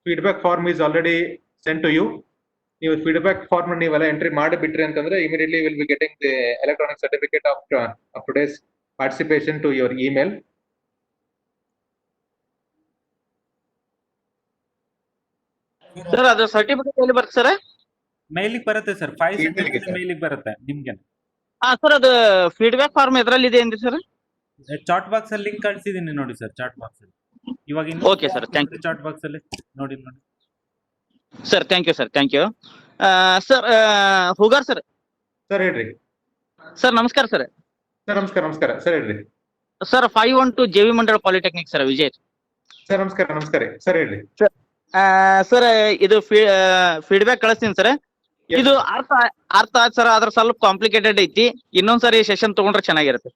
Speaker 2: Feedback form is already send to you. ನೀವು ಫೀಡ್ಬ್ಯಾಕ್ ಫಾರ್ಮ್ ನೀವೆಲ್ಲ ಎಂಟ್ರಿ ಮಾಡಿ ಬಿಟ್ರಿ ಅಂತಂದ್ರೆ immediately will be getting the electronic certificate of today's participation to your email.
Speaker 14: Sir ಅದು ಸರ್ಟಿಫಿಕೇಟ್ ಎಲ್ಲಿ ಬರುತ್ತೆ ಸರ್?
Speaker 3: ಮೇಲಿಗೆ ಬರುತ್ತೆ ಸರ್, 5 ಸೆಕೆಂಡ್ಸ್ ಮೇಲಿಗೆ ಬರುತ್ತೆ ನಿಮ್ಗೆ.
Speaker 14: ಸರ್ ಅದು ಫೀಡ್ಬ್ಯಾಕ್ ಫಾರ್ಮ್ ಎದ್ರಲ್ಲಿ ಇದೆ ಅಂದ್ರಿ ಸರ್?
Speaker 3: ಚಾಟ್ ಬಾಕ್ಸ್ ಅಲ್ಲಿ ಲಿಂಕ್ ಕಳಿಸಿದೀನಿ ನೋಡಿ ಸರ್, ಚಾಟ್ ಬಾಕ್ಸ್ ಅಲ್ಲಿ. ಇವಾಗ
Speaker 14: okay sir, thank you.
Speaker 3: Chat box ಅಲ್ಲಿ ನೋಡಿ
Speaker 14: sir. Thank you sir, thank you. Sir Hugar sir.
Speaker 2: Sir ಹೇಳ್ರಿ.
Speaker 14: ಸರ್ ನಮಸ್ಕಾರ ಸರ್.
Speaker 2: ಸರ್ ನಮಸ್ಕಾರ, ನಮಸ್ಕಾರ ಸರ್ ಹೇಳ್ರಿ.
Speaker 14: ಸರ್ 512 ಜೆ ವಿ ಮಂಡಳ ಪಾಲಿಟೆಕ್ನಿಕ್ ಸರ್, ವಿಜಯ್.
Speaker 2: ಸರ್ ನಮಸ್ಕಾರ, ನಮಸ್ಕಾರ ಸರ್ ಹೇಳ್ರಿ.
Speaker 14: ಸರ್ ಇದು ಫೀಡ್ಬ್ಯಾಕ್ ಕಳಿಸ್ತೀನಿ ಸರ್. ಇದು ಅರ್ಥ ಆಯ್ತು ಸರ್, ಅದ್ರ ಸ್ವಲ್ಪ ಕಾಂಪ್ಲಿಕೇಟೆಡ್ ಐತಿ. ಇನ್ನೊಂದ್ಸರಿ ಸೆಷನ್ ತಗೊಂಡ್ರೆ ಚೆನ್ನಾಗಿರುತ್ತೆ.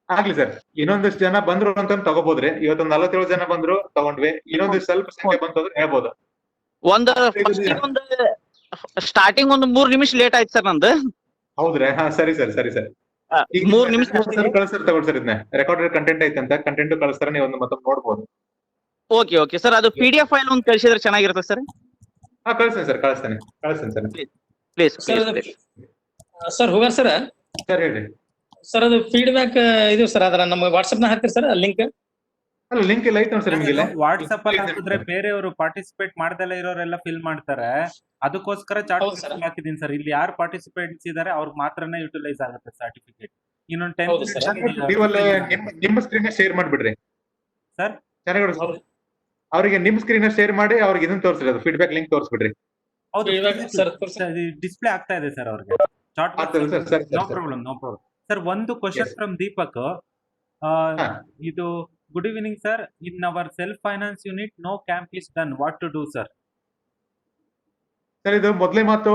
Speaker 2: ಆಗ್ಲಿ ಸರ್, ಇನ್ನೊಂದಿಷ್ಟು ಜನ ಬಂದ್ರು ಅಂತ ತಗೋಬೋದ್ರಿ. ಇವತ್ತೊಂದು 47 ಜನ ಬಂದ್ರು ತಗೊಂಡ್ವಿ. ಇನ್ನೊಂದಿಷ್ಟು ಸ್ವಲ್ಪ ಸಂಖ್ಯೆ ಬಂತಂದ್ರೆ ಹೇಳ್ಬೋದು.
Speaker 14: ಸ್ಟಾರ್ಟಿಂಗ್ ಒಂದು 3 ನಿಮಿಷ ಲೇಟ್ ಆಯ್ತು ಸರ್ ನಂದು.
Speaker 2: ಹೌದ್ರಿ? ಹಾ ಸರಿ ಸರ್, ಸರಿ ಸರ್.
Speaker 14: 3 ನಿಮಿಷ
Speaker 2: ಕಳಿಸ್ತಾರೆ ತಗೊಳ್ಳಿ ಸರ್. ಇದನ್ನ ರೆಕಾರ್ಡೆಡ್ ಕಂಟೆಂಟ್ ಐತಂತ ಕಂಟೆಂಟ್ ಕಳಿಸ್ತಾರೆ, ನೀವು ಒಂದು ಮತ್ತೊಮ್ಮೆ ನೋಡ್ಬೋದು.
Speaker 14: ಓಕೆ ಓಕೆ ಸರ್, ಅದು PDF ಫೈಲ್ ಒಂದು ಕಳಿಸಿದ್ರೆ ಚೆನ್ನಾಗಿರುತ್ತೆ ಸರ್.
Speaker 2: ಹಾ ಕಳಿಸ್ತೇನೆ ಸರ್, ಕಳಿಸ್ತೇನೆ sir.
Speaker 14: Please
Speaker 10: sir Hugar sir.
Speaker 2: Sir ಹೇಳಿ
Speaker 10: ಸರ್. ಅದು ಫೀಡ್ಬ್ಯಾಕ್ ಇದು ಸರ್, ಅದರ ನಮ್ಮ ವಾಟ್ಸ್ಆಪ್ ನ ಹಾಕ್ತೀರಿ ಸರ್ ಲಿಂಕ್?
Speaker 2: ಅಲ್ಲ ಲಿಂಕ್ ಇಲ್ಲ ಐತೆ ಸರ್ ನಿಮಗೆ.
Speaker 3: ವಾಟ್ಸ್ಆಪ್ ಅಲ್ಲಿ ಹಾಕಿದ್ರೆ ಬೇರೆಯವರು ಪಾರ್ಟಿಸಿಪೇಟ್ ಮಾಡ್ದಲ್ಲ ಇರೋರೆಲ್ಲ ಫಿಲ್ ಮಾಡ್ತಾರೆ. ಅದಕ್ಕೋಸ್ಕರ ಚಾಟ್ ಹಾಕಿದೀನಿ ಸರ್. ಇಲ್ಲಿ ಯಾರು ಪಾರ್ಟಿಸಿಪೇಟ್ಸ್ ಇದಾರೆ ಅವ್ರಿಗೆ ಮಾತ್ರನೇ ಯುಟಿಲೈಸ್ ಆಗುತ್ತೆ ಸರ್ಟಿಫಿಕೇಟ್. ಇನ್ನೊಂದು 10
Speaker 2: ನಿಮ್ಮ ಸ್ಕ್ರೀನ್ ಶೇರ್ ಮಾಡ್ಬಿಡ್ರಿ
Speaker 3: ಸರ್.
Speaker 2: ಚೆನ್ನಾಗಿ ಅವರಿಗೆ ನಿಮ್ಮ ಸ್ಕ್ರೀನ್ ಶೇರ್ ಮಾಡಿ ಅವ್ರಿಗೆ ಇದನ್ನ ತೋರಿಸ್ರಿ, ಅದು ಫೀಡ್ಬ್ಯಾಕ್ ಲಿಂಕ್ ತೋರಿಸ್ಬಿಡ್ರಿ.
Speaker 3: ಹೌದು ಡಿಸ್ಪ್ಲೇ ಆಗ್ತಾ ಇದೆ ಸರ್ ಅವ್ರಿಗೆ chat box. No problem, no problem sir. ಒಂದು ಕ್ವಶನ್ ಫ್ರಮ್ ದೀಪಕ್. ಇದು good evening sir. In our self finance unit no camp is done, what to do sir?
Speaker 2: Sir ಇದು ಮೊದಲೇ ಮಾತು,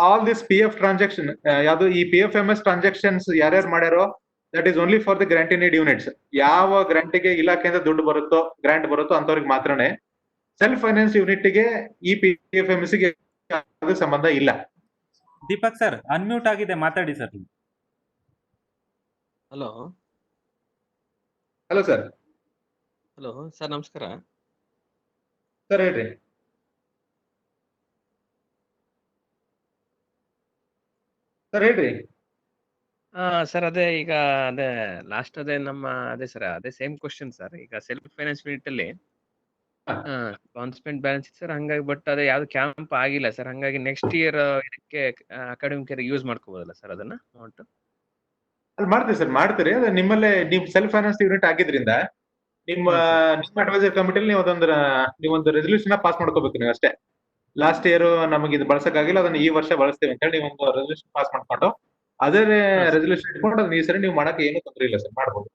Speaker 2: ಆಲ್ ದಿಸ್ PF ಟ್ರಾನ್ಸಾಕ್ಷನ್ ಯಾವುದು ಈ PFMS transactions ಯಾರ್ಯಾರು ಮಾಡ್ಯಾರೋ that is only for the grant in need units. ಯಾವ ಗ್ರಾಂಟಿಗೆ ಇಲಾಖೆಯಿಂದ ದುಡ್ಡು ಬರುತ್ತೋ, ಗ್ರಾಂಟ್ ಬರುತ್ತೋ ಅಂತವ್ರಿಗೆ ಮಾತ್ರನೇ. ಸೆಲ್ಫ್ ಫೈನಾನ್ಸ್ ಯೂನಿಟ್ ಗೆ ಈ PFMS ಗೆ ಸಂಬಂಧ ಇಲ್ಲ.
Speaker 3: ದೀಪಕ್ ಸರ್ ಅನ್ಮ್ಯೂಟ್ ಆಗಿದೆ, ಮಾತಾಡಿ sir.
Speaker 15: Hello
Speaker 2: hello sir.
Speaker 15: Hello sir, ನಮಸ್ಕಾರ
Speaker 2: ಸರ್ ಹೇಳ್ರಿ. ಸರ್ ಹೇಳ್ರಿ.
Speaker 15: ಸರ್ ಅದೇ ಈಗ ಅದೇ ಲಾಸ್ಟ್ ಅದೇ ಸರ್ ಅದೇ ಸೇಮ್ ಕ್ವಶನ್ ಸರ್. ಈಗ ಸೆಲ್ಫ್ ಫೈನಾನ್ಸ್ ಯೂನಿಟ್ ಅಲ್ಲಿ ಕಾನ್ಸ್ಟೆಂಟ್ ಬ್ಯಾಲೆನ್ಸ್ ಇತ್ತು ಸರ್, ಹಂಗಾಗಿ ಬಟ್ ಅದೇ ಯಾವ್ದು ಕ್ಯಾಂಪ್ ಆಗಿಲ್ಲ ಸರ್. ಹಂಗಾಗಿ ನೆಕ್ಸ್ಟ್ ಇಯರ್ ಇದಕ್ಕೆ ಅಕಾಡೆಮಿಕ್ ಇಯರ್ ಯೂಸ್ ಮಾಡ್ಕೋಬಹುದಲ್ಲ ಸರ್ ಅದನ್ನ ಅಮೌಂಟ್?
Speaker 2: ಅಲ್ಲಿ ಮಾಡ್ತೀವಿ ಸರ್, ಮಾಡ್ತೀರಿ. ಅದು ನಿಮ್ಮಲ್ಲೇ ನೀವು ಸೆಲ್ಫ್ ಫೈನಾನ್ಸ್ ಯೂನಿಟ್ ಆಗಿದ್ರಿಂದ ನಿಮ್ಮ ಅಡ್ವೈಸರ್ ಕಮಿಟಿಲಿ ನೀವೊಂದು ರೆಸಲ್ಯೂಷನ್ ಪಾಸ್ ಮಾಡ್ಕೋಬೇಕು ನೀವು ಅಷ್ಟೇ. ಲಾಸ್ಟ್ ಇಯರ್ ನಮಗೆ ಇದು ಬಳಸಕ್ಕಾಗಿಲ್ಲ, ಅದನ್ನ ಈ ವರ್ಷ ಬಳಸ್ತೀವಿ ಅಂತ ಹೇಳಿ ನೀವೊಂದು ರೆಸಲ್ಯೂಷನ್ ಪಾಸ್ ಮಾಡ್ಕೊಂಡು ಅದೇ ರೆಸಲ್ಯೂಷನ್ ಇಟ್ಕೊಂಡು ಅದನ್ನ ಈ ಸರಿ ನೀವು ಮಾಡಕ್ಕೆ ಏನು ತೊಂದರೆ ಇಲ್ಲ ಸರ್, ಮಾಡ್ಬೋದು.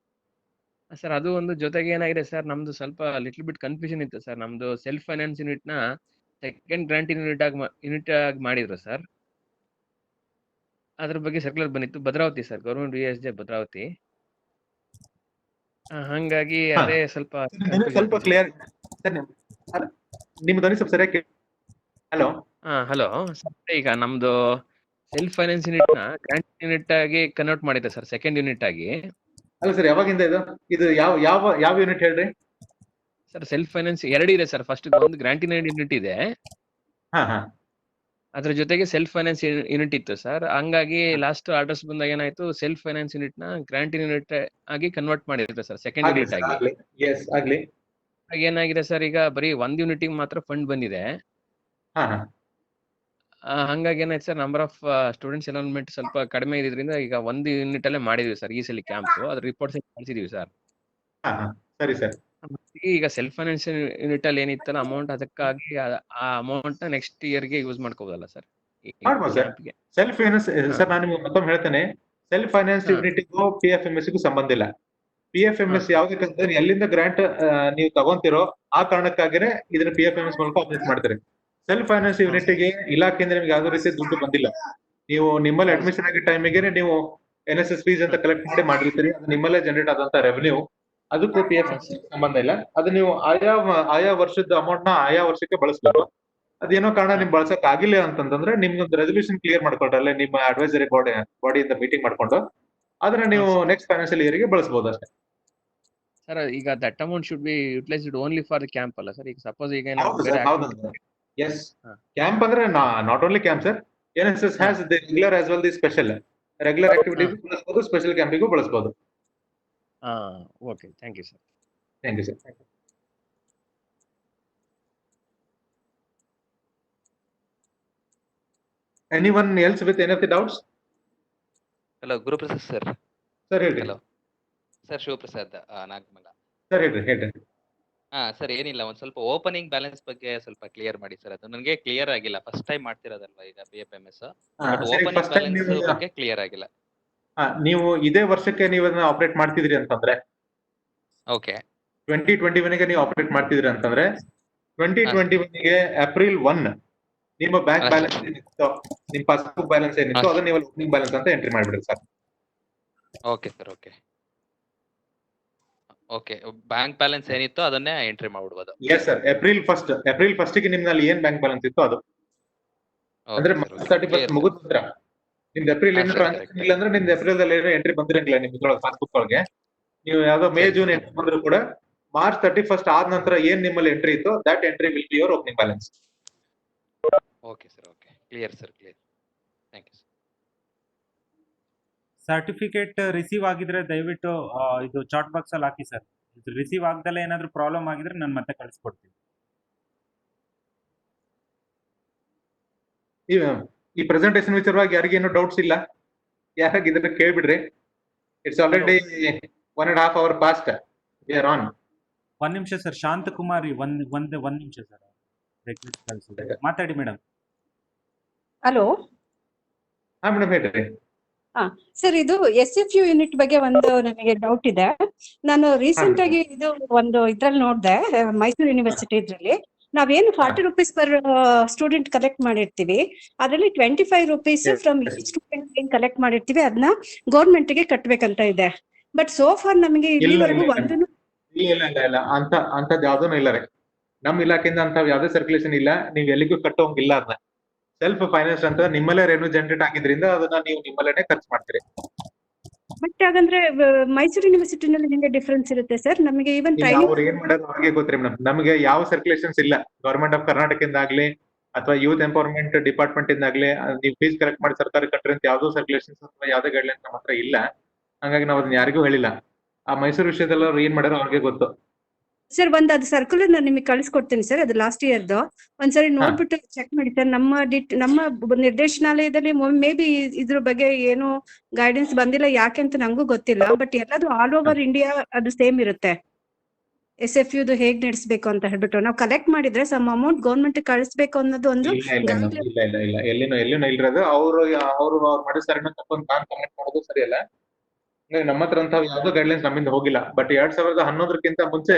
Speaker 15: ಸರ್ ಅದು ಒಂದು ಜೊತೆಗೆ ಏನಾಗಿದೆ ಸರ್, ನಮ್ದು ಸ್ವಲ್ಪ ಲಿಟಲ್ ಬಿಟ್ ಕನ್ಫ್ಯೂಷನ್ ಇತ್ತು ಸರ್. ನಮ್ದು ಸೆಲ್ಫ್ ಫೈನಾನ್ಸ್ ಯೂನಿಟ್ ನ ಸೆಕೆಂಡ್ ಗ್ರಾಂಟ್ ಯೂನಿಟ್ ಆಗಿ ಮಾಡಿದ್ರು ಸರ್. ಅದ್ರ ಬಗ್ಗೆ ಸರ್ಕ್ಯುಲರ್ ಬಂದಿತ್ತು, Bhadravati sir, government USJ Bhadravati. ಹಂಗಾಗಿ ಅದೇ ಸ್ವಲ್ಪ
Speaker 2: ಕ್ಲಿಯರ್ ನಿಮ್ ಧ್ವನಿ ಸ್ವಲ್ಪ ಸರಿಯಾಗಿ. ಹಲೋ
Speaker 15: ಹಲೋ ಈಗ ನಮ್ದು ಸೆಲ್ಫ್ ಫೈನಾನ್ಸ್ ಯೂನಿಟ್ ನ ಗ್ರಾಂಟ್ ಯೂನಿಟ್ ಆಗಿ ಕನ್ವರ್ಟ್ ಮಾಡಿದೆ ಸರ್, ಸೆಕೆಂಡ್ ಯೂನಿಟ್ ಆಗಿ.
Speaker 2: ಅಲ್ಲ ಸರ್, ಯಾವಾಗಿಂದ ಇದು ಯಾವ ಯೂನಿಟ್ ಹೇಳ್ರಿ
Speaker 15: ಸರ್? ಸೆಲ್ಫ್ ಫೈನಾನ್ಸ್ 2 ಇದೆ ಸರ್. ಫಸ್ಟ್ ಒಂದು ಗ್ರಾಂಟ್ ಯೂನಿಟ್ ಇದೆ, ಅದ್ರ ಜೊತೆಗೆ ಸೆಲ್ಫ್ ಫೈನಾನ್ಸ್ ಯೂನಿಟ್ ಇತ್ತು ಸರ್. ಹಂಗಾಗಿ ಲಾಸ್ಟ್ ಆರ್ಡರ್ಸ್ ಬಂದಾಗ ಏನಾಯ್ತು, ಸೆಲ್ಫ್ ಫೈನಾನ್ಸ್ ಯೂನಿಟ್ ನ ಗ್ರಾಂಟ್ ಯೂನಿಟ್ ಆಗಿ ಕನ್ವರ್ಟ್ ಮಾಡಿರುತ್ತೆ ಸರ್, ಸೆಕೆಂಡ್ ಯೂನಿಟ್ ಆಗಿ. ಏನಾಗಿದೆ ಸರ್, ಈಗ ಬರೀ 1 ಯೂನಿಟ್ ಮಾತ್ರ ಫಂಡ್ ಬಂದಿದೆ. ಹಂಗಾಗಿ ಏನಾಯ್ತು sir, number of students enrolment ಸ್ವಲ್ಪ ಕಡಿಮೆ ಇದ್ರಿಂದ ಈಗ 1 ಯೂನಿಟ್ ಅಲ್ಲೇ ಮಾಡಿದ್ವಿ ಸರ್ ಈ ಸಲ ಕ್ಯಾಂಪ್. ಅದ್ರ ರಿಪೋರ್ಟ್ಸ್ ಕಳಿಸಿದೀವಿ ಸರ್.
Speaker 2: ಸರಿ ಸರ್.
Speaker 15: ಈಗ ಸೆಲ್ಫ್ ಫೈನಾನ್ಸ್ ಯೂನಿಟ್ ಅಲ್ಲಿ ಏನಿತ್ತಲ್ಲ ಅಮೌಂಟ್ ಅದಕ್ಕಾಗಿ ಆ ಅಮೌಂಟ್ ನ ನೆಕ್ಸ್ಟ್ ಇಯರ್ ಗೆ ಯೂಸ್ ಮಾಡ್ಕೋಬೋದಲ್ಲ ಸರ್?
Speaker 2: ಮಾಡ್ಬೋದು ಸರ್. ಸೆಲ್ಫ್ ಫೈನಾನ್ಸ್ ಸರ್, ನಾನು ನಿಮ್ಗೆ ಮತ್ತೊಮ್ಮೆ ಹೇಳ್ತೇನೆ, ಸೆಲ್ಫ್ ಫೈನಾನ್ಸ್ ಯೂನಿಟಿಗೂ PFMS ಗೂ ಸಂಬಂಧ ಇಲ್ಲ. PFMS ಯಾವ್ದಕ್ಕಂತಂದ್ರೆ ಎಲ್ಲಿಂದ ಗ್ರಾಂಟ್ ನೀವು ತಗೊಂತಿರೋ ಆ ಕಾರಣಕ್ಕಾಗಿನೇ ಇದನ್ನ PFMS ಮೂಲಕ ಅಪ್ಡೇಟ್ ಮಾಡ್ತಾರೆ. ಸೆಲ್ಫ್ ಫೈನಾನ್ಸ್ ಯೂನಿಟ್ಗೆ ಇಲಾಖೆಯಿಂದ ನಿಮ್ಗೆ ಯಾವ್ದೋ ರೀತಿ ದುಡ್ಡು ಬಂದಿಲ್ಲ. ನೀವು ನಿಮ್ಮಲ್ಲಿ ಅಡ್ಮಿಷನ್ ಆಗಿದ್ದ ಟೈಮಿಗೆ ನೀವು NSS ಫೀಸ್ ಅಂತ ಕಲೆಕ್ಟ್ ಮಾಡಿ ಮಾಡಿರ್ತೀರಿ, ಅದು ನಿಮ್ಮಲ್ಲೇ ಜನರೇಟ್ ಆದಂತ ರೆವೆನ್ಯೂ, ಅದಕ್ಕೂ PFMS ಸಂಬಂಧ ಇಲ್ಲ. ಅದು ನೀವು ಆಯಾ ವರ್ಷದ ಅಮೌಂಟ್ ನ ಆಯಾ ವರ್ಷಕ್ಕೆ ಬಳಸ್ಬೇಕು. ಅದೇನೋ ಕಾರಣ ನಿಮ್ ಬಳಸಕ್ ಆಗಿಲ್ಲ ಅಂತಂದ್ರೆ ನಿಮ್ಗೊಂದು ರೆಸಲ್ಯೂಷನ್ ಕ್ಲಿಯರ್ ಮಾಡ್ಕೊಂಡ್ರೆ ಅಲ್ಲೇ ನಿಮ್ಮ ಅಡ್ವೈಸರಿ ಬಾಡಿಯಿಂದ ಮೀಟಿಂಗ್ ಮಾಡ್ಕೊಂಡು ಅದನ್ನ ನೀವು ನೆಕ್ಸ್ಟ್ ಫೈನಾನ್ಷಿಯಲ್ ಇಯರ್ ಗೆ ಬಳಸಬಹುದು ಅಷ್ಟೇ.
Speaker 15: ಸರ್ ಈಗ that amount should be utilised only for the camp ಅಲ್ಲ ಸರ್? ಈಗ ಸಪೋಸ್ ಈಗ
Speaker 2: ಎಸ್, ಕ್ಯಾಂಪ್ ಅಂದ್ರೆ not only camp sir, NSS has the regular as well the special. Regular activities ಬಳಸಬಹುದು, special ಕ್ಯಾಂಪಿಗೂ ಬಳಸಬಹುದು.
Speaker 15: Okay, thank you sir.
Speaker 2: Thank you sir. Anyone else with any of the doubts?
Speaker 4: Hello Guruprasad sir.
Speaker 2: Sir ಹೇಳಿ.
Speaker 4: Hello sir, Shivaprasad Nagamangala.
Speaker 2: Sir ಹೇಳ್ರಿ.
Speaker 4: Sir ಏನಿಲ್ಲ, ಒಂದ್ ಸ್ವಲ್ಪ opening balance ಬಗ್ಗೆ ಸ್ವಲ್ಪ ಕ್ಲಿಯರ್ ಮಾಡಿ ಸರ್. ಅದು ನನಗೆ ಕ್ಲಿಯರ್ ಆಗಿಲ್ಲ, ಫಸ್ಟ್ ಟೈಮ್ ಮಾಡ್ತಿರೋದಲ್ವಾ ಈಗ PFMS. ಓಪನಿಂಗ್ ಬ್ಯಾಲೆನ್ಸ್ ಬಗ್ಗೆ ಕ್ಲಿಯರ್ ಆಗಿಲ್ಲ.
Speaker 2: ನೀವು ಇದೇ ವರ್ಷಕ್ಕೆ ನೀವು ಅದನ್ನ ಆಪರೇಟ್ ಮಾಡ್ತಿದ್ರಿ ಅಂತಂದ್ರೆ,
Speaker 4: ಓಕೆ,
Speaker 2: 2021 ಗೆ ನೀವು ಆಪರೇಟ್ ಮಾಡ್ತಿದ್ರಿ ಅಂತಂದ್ರೆ 2021 ಗೆ April 1 ನಿಮ್ಮ ಬ್ಯಾಂಕ್ ಬ್ಯಾಲೆನ್ಸ್ ಏನಿತ್ತು, ನಿಮ್ಮ ಪಾಸ್ಬುಕ್ ಬ್ಯಾಲೆನ್ಸ್ ಏನಿತ್ತು ಅದನ್ನ ನೀವು ಓಪನಿಂಗ್ ಬ್ಯಾಲೆನ್ಸ್ ಅಂತ ಎಂಟ್ರಿ ಮಾಡಿಬಿಡ್ರಿ sir.
Speaker 4: Okay sir. Okay, bank balance ಏನಿತ್ತು ಅದನ್ನೇ ಎಂಟ್ರಿ ಮಾಡ್ಬಿಡ್ಬೋದು.
Speaker 2: ಎಸ್ ಸರ್, April 1 ಗೆ ನಿಮ್ನಲ್ಲಿ ಏನ್ ಬ್ಯಾಂಕ್ ಬ್ಯಾಲೆನ್ಸ್ ಇತ್ತು ಅದು, ಅಂದ್ರೆ March 31 ಮುಗಿದ ನಂತರ ನಿಮ್ದು ಏಪ್ರಿಲ್ ಏನು ಟ್ರಾನ್ಸಾಕ್ಷನ್ ಇಲ್ಲ ಅಂದ್ರೆ ನಿಮ್ದು ಏಪ್ರಿಲ್ ದಲ್ಲಿ ಎಂಟ್ರಿ ಬಂದಿರಂಗಿಲ್ಲ ನಿಮ್ಗೆ ಪಾಸ್ಬುಕ್ ಒಳಗೆ. ನೀವು ಯಾವ್ದೋ May June ಎಂಟ್ರಿ ಬಂದ್ರು ಕೂಡ March 31 ಆದ ನಂತರ ಏನ್ ನಿಮ್ಮಲ್ಲಿ ಎಂಟ್ರಿ ಇತ್ತು that entry will be your opening balance.
Speaker 4: Okay sir, clear sir, clear. Thank you sir.
Speaker 3: Certificate receive ಆಗಿದ್ರೆ ದಯವಿಟ್ಟು ಇದು ಚಾಟ್ ಬಾಕ್ಸ್ ಅಲ್ಲಿ ಹಾಕಿ ಸರ್. ಇದು ರಿಸೀವ್ ಆಗದಲ್ಲೇ ಏನಾದ್ರು ಪ್ರಾಬ್ಲಮ್ ಆಗಿದ್ರೆ ನಾನು ಮತ್ತೆ ಕಳಿಸ್ಕೊಡ್ತೀನಿ.
Speaker 2: ಈ ಪ್ರೆಸೆಂಟೇಷನ್ ವಿಚಾರವಾಗಿ ಯಾರಿಗೇನು ಡೌಟ್ಸ್ ಇಲ್ಲ, ಯಾರಾಗಿದ್ರೆ ಕೇಳ್ಬಿಡ್ರಿ. It's already 1.5 hour past. We are on.
Speaker 3: ಒಂದ್ ನಿಮಿಷ ಸರ್, ಶಾಂತಕುಮಾರಿ ಒಂದ್ ನಿಮಿಷ ಸರ್, ಮಾತಾಡಿ ಮೇಡಮ್.
Speaker 16: ಹಲೋ.
Speaker 2: ಹಾ ಮೇಡಮ್ ಹೇಳ್ರಿ.
Speaker 16: ಸರ್, ಇದು SFU ಯೂನಿಟ್ ಬಗ್ಗೆ ಒಂದು ನನಗೆ ಡೌಟ್ ಇದೆ. ನಾನು ರೀಸೆಂಟ್ ಆಗಿ ಇದು ಒಂದು ಇದ್ರಲ್ಲಿ ನೋಡಿದೆ, ಮೈಸೂರು ಯೂನಿವರ್ಸಿಟಿ ಇದ್ರಲ್ಲಿ ನಾವೇನು 40 rupees ಪರ್ ಸ್ಟೂಡೆಂಟ್ ಕಲೆಕ್ಟ್ ಮಾಡಿರ್ತೀವಿ, ಅದರಲ್ಲಿ 25 rupees ಫ್ರಮ್ ಸ್ಟೂಡೆಂಟ್ ಏನ್ ಕಲೆಕ್ಟ್ ಮಾಡಿರ್ತೀವಿ ಅದನ್ನ ಗೌರ್ಮೆಂಟ್ ಗೆ ಕಟ್ಬೇಕಂತ ಇದೆ. ಬಟ್ ಸೋ ಫಾರ್ ನಮಗೆ ಇಲ್ಲಿವರೆಗೂ ಒಂದನ್ನು
Speaker 2: ಇಲ್ಲ ಅಂತದ್ ಯಾವ್ದೂ ಇಲ್ಲ ರೀ. ನಮ್ ಇಲಾಖೆಯಿಂದ ಅಂತ ಯಾವ್ದೇ ಸರ್ಕ್ಯುಲೇಷನ್ ಇಲ್ಲ, ನೀವ್ ಎಲ್ಲಿಗೂ ಕಟ್ಟೋಂಗಿಲ್ಲ. ಅದನ್ನ ಸೆಲ್ಫ್ ಫೈನಾನ್ಸ್ ಅಂತ ನಿಮ್ಮಲ್ಲೇ ರೆವೆನ್ಯೂ ಜನರೇಟ್ ಆಗಿದ್ರಿಂದ ಅದನ್ನ ನೀವು ನಿಮ್ಮಲ್ಲೇನೆ ಖರ್ಚು ಮಾಡ್ತೀರಿ.
Speaker 16: ಬಟ್ ಹಾಗಂದ್ರೆ ಮೈಸೂರು ಯೂನಿವರ್ಸಿಟಿನಲ್ಲಿ ನಿಮಗೆ ಡಿಫರೆನ್ಸ್ ಇರುತ್ತೆ ಸರ್. ನಮಗೆ ಈವನ್
Speaker 2: ಅವ್ರು ಏನ್ ಮಾಡೋದು ಅವ್ರಿಗೆ ಗೊತ್ತಿರಿ ಮೇಡಮ್. ನಮಗೆ ಯಾವ ಸರ್ಕ್ಯುಲೇಷನ್ಸ್ ಇಲ್ಲ ಗವರ್ಮೆಂಟ್ ಆಫ್ ಕರ್ನಾಟಕ ಇಂದಾಗ್ಲಿ ಅಥವಾ ಯೂತ್ ಎಂಪವರ್ಮೆಂಟ್ ಡಿಪಾರ್ಟ್ಮೆಂಟ್ ಇಂದಾಗ್ಲಿ ನೀವು ಫೀಸ್ ಕಲೆಕ್ಟ್ ಮಾಡಿ ಸರ್ಕಾರ ಕಟ್ಟ್ರಿ ಅಂತ ಯಾವ್ದೋ ಸರ್ಕ್ಯುಲೇಷನ್ಸ್ ಅಥವಾ ಯಾವ್ದೇ ಗೈಡ್ಲೈನ್ಸ್ ನಮ್ಮ ಹತ್ರ ಇಲ್ಲ. ಹಂಗಾಗಿ ನಾವು ಅದನ್ನ ಯಾರಿಗೂ ಹೇಳಿಲ್ಲ. ಆ ಮೈಸೂರು ವಿಷಯದಲ್ಲಿ ಅವ್ರು ಏನ್ ಮಾಡ್ಯಾರೋ ಅವ್ರಿಗೆ ಗೊತ್ತು.
Speaker 16: ಸರ್, ಅದು ಸರ್ಕ್ಯುಲರ್ ನಾನು ನಿಮಗೆ ಕಳಿಸ್ಕೊಡ್ತೀನಿ ಸರ್. ಅದು ಲಾಸ್ಟ್ ಇಯರ್ದು ಒಂದ್ಸರಿ ನೋಡ್ಬಿಟ್ಟು ಚೆಕ್ ಮಾಡಿ ಸರ್. ನಮ್ಮ ನಿರ್ದೇಶನಾಲಯದಲ್ಲಿ ಮೇ ಬಿ ಇದ್ರ ಬಗ್ಗೆ ಏನು ಗೈಡೆನ್ಸ್ ಬಂದಿಲ್ಲ, ಯಾಕೆ ಅಂತ ನಂಗೂ ಗೊತ್ತಿಲ್ಲ. ಬಟ್ ಎಲ್ಲದು ಆಲ್ ಓವರ್ ಇಂಡಿಯಾ ಅದು ಸೇಮ್ ಇರುತ್ತೆ. SFU ಹೇಗ್ ನಡೆಸಬೇಕು ಅಂತ ಹೇಳ್ಬಿಟ್ಟು ನಾವು ಕಲೆಕ್ಟ್ ಮಾಡಿದ್ರೆ ಸಮ್ ಅಮೌಂಟ್ ಗೌರ್ಮೆಂಟ್ ಕಳಿಸ್ಬೇಕು ಅನ್ನೋದು ಒಂದು
Speaker 2: ಇಲ್ಲ ಎಲ್ಲಿನೂ ಇಲ್ರದು. ಅವ್ರು ಮಾಡಿಸ್ತಾರೆ ತಪ್ಪೊಂದು ನಾನ್ ಕಮೆಂಟ್ ಮಾಡೋದು ಸರಿ ಅಲ್ಲ. ನಮ್ಮ ಹತ್ರ ಅಂತ ಯಾವ್ದೋ ಗೈಡ್ಲೈನ್ಸ್ ನಮ್ಮಿಂದ ಹೋಗಿಲ್ಲ. ಬಟ್ 2011ಕ್ಕಿಂತ ಮುಂಚೆ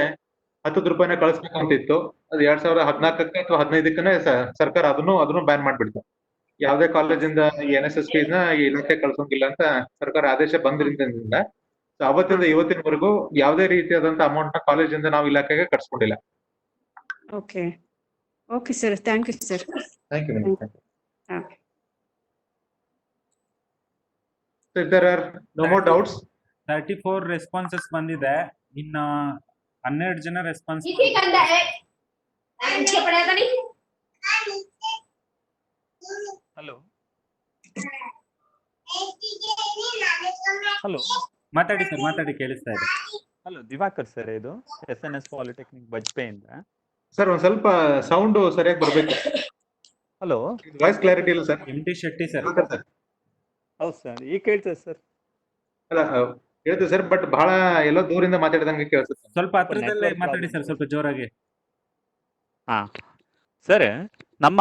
Speaker 2: 10 ರೂಪಾಯಿನ ಕಳಿಸ್ಬೇಕು ಅಂತಿತ್ತು. ಅದು 2014 ಅಥವಾ 15 ಸರ್ಕಾರ ಅದನ್ನು ಬ್ಯಾನ್ ಮಾಡ್ಬಿಡ್ತು. ಯಾವ್ದೇ ಕಾಲೇಜಿಂದ NSS ಫೀಸ್ ನ ಇಲಾಖೆ ಕಳ್ಸೋಂಗಿಲ್ಲ ಅಂತ ಸರ್ಕಾರ ಆದೇಶ ಬಂದ್ರಿಂದ ಅವತ್ತಿಂದ ಇವತ್ತಿನವರೆಗೂ ಯಾವುದೇ ರೀತಿಯಾದಂತ ಅಮೌಂಟ್ ನ ಕಾಲೇಜಿಂದ ನಾವು ಇಲಾಖೆಗೆ ಕಟ್ಸ್ಕೊಂಡಿಲ್ಲ.
Speaker 16: Okay sir, thank you sir.
Speaker 2: Thank you. If there are no more doubts,
Speaker 3: 34 responses ಬಂದಿದೆ. ಇನ್ನ 12 ಜನ ರೆಸ್ಪಾನ್ಸ್.
Speaker 17: ಹಲೋ ಹಲೋ
Speaker 3: ಮಾತಾಡಿ ಸರ್, ಮಾತಾಡಿ, ಕೇಳಿಸ್ತಾ ಇದೆ.
Speaker 17: ಹಲೋ, ದಿವಾಕರ್ ಸರ್, ಇದು SNS ಪಾಲಿಟೆಕ್ನಿಕ್ ಬಜ್ಪೆಯಿಂದ.
Speaker 2: ಸರ್ ಒಂದ್ ಸ್ವಲ್ಪ ಸೌಂಡ್ ಸರಿಯಾಗಿ ಬರ್ಬೇಕು.
Speaker 17: ಹಲೋ,
Speaker 2: ವಾಯ್ಸ್ ಕ್ಲಾರಿಟಿ ಇಲ್ಲ ಸರ್.
Speaker 3: MT Shetty sir.
Speaker 17: ಹೌದು ಸರ್, ಈಗ ಕೇಳ್ತದೆ ಸರ್.
Speaker 2: ಅಲ್ಲ, ಹೇಳ್ತೀವಿ ಸರ್, ಬಟ್ ಬಹಳ ಎಲ್ಲೋ ದೂರಿಂದ ಮಾತಾಡಿದಂಗೆ ಕೇಳಿಸುತ್ತೆ.
Speaker 3: ಸ್ವಲ್ಪ ಹತ್ರದಲ್ಲೇ ಮಾತಾಡಿ ಸರ್, ಸ್ವಲ್ಪ ಜೋರಾಗಿ.
Speaker 17: ಹಾ ಸರ್, ನಮ್ಮ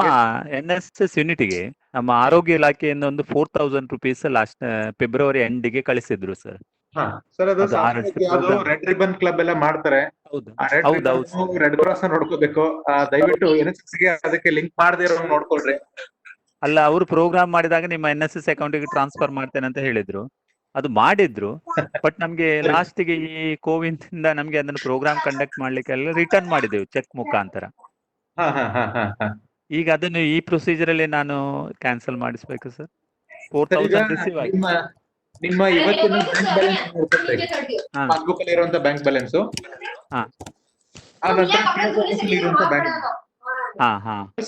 Speaker 17: NSS ಯೂನಿಟ್ಗೆ ನಮ್ಮ ಆರೋಗ್ಯ ಇಲಾಖೆಯಿಂದ ಒಂದು 4000 ರುಪೀಸ್ ಲಾಸ್ಟ್ ಫೆಬ್ರವರಿ ಎಂಡಿಗೆ ಕಳಿಸಿದ್ರು ಸರ್.
Speaker 2: ಸರ್ ಅದು
Speaker 17: ಅದು RSC
Speaker 2: ಸಾಮಾನ್ಯವಾಗಿ ಅದು
Speaker 17: program.
Speaker 2: ರೆಡ್ ರಿಬನ್ ಕ್ಲಬ್ ಎಲ್ಲ ಮಾಡ್ತಾರೆ.
Speaker 17: ಹೌದು
Speaker 2: ಆ ರೆಡ್
Speaker 17: ಹೌದು ಹೌದು
Speaker 2: ರಿಬನ್ ರೆಡ್ ಕ್ರಾಸ್ ನೋಡ್ಕೋಬೇಕು. ದಯವಿಟ್ಟು NSS ಗೆ ಅದಕ್ಕೆ ಲಿಂಕ್ ಮಾಡದೇ ಇರೋ ನೋಡ್ಕೊಳ್ರಿ.
Speaker 17: ಅಲ್ಲ, ಅವರು ಪ್ರೋಗ್ರಾಮ್ ಮಾಡಿದಾಗ ನಿಮ್ಮ NSS ಅಕೌಂಟಿಗೆ ಟ್ರಾನ್ಸ್ಫರ್ ಮಾಡ್ತೇನೆ ಅಂತ ಹೇಳಿದ್ರು. ಅದು ಮಾಡಿದ್ರು, ಬಟ್ ನಮ್ಗೆ ಲಾಸ್ಟಿಗೆ ಈ ಕೋವಿನ್ ಇಂದ ನಮ್ಗೆ ಅದನ್ನು ಪ್ರೋಗ್ರಾಮ್ ಕಂಡಕ್ಟ್ ಮಾಡ್ಲಿಕ್ಕೆಲ್ಲ ರಿಟರ್ನ್ ಮಾಡಿದೆವು ಚೆಕ್ ಮುಖಾಂತರ. ಈಗ ಅದನ್ನು ಈ ಪ್ರೊಸೀಜರ್ ಅಲ್ಲಿ ನಾನು ಕ್ಯಾನ್ಸಲ್ ಮಾಡಿಸ್ಬೇಕು ಸರ್. 4000 ರಿಸೀವ್ ಆಗಿ
Speaker 2: ನಿಮ್ಮ ಇವತ್ತಿನ ಬ್ಯಾಂಕ್ ಬ್ಯಾಲೆನ್ಸ್ ನೋಡ್ಕೊಳ್ರಿ, ಪಾಸ್ಬುಕ್ ಅಲ್ಲಿ ಇರುವಂತ ಬ್ಯಾಂಕ್ ಬ್ಯಾಲೆನ್ಸ್,
Speaker 17: ಹಾ
Speaker 2: ಆ ನಂತರ ಇರುವಂತ ಬ್ಯಾಂಕ್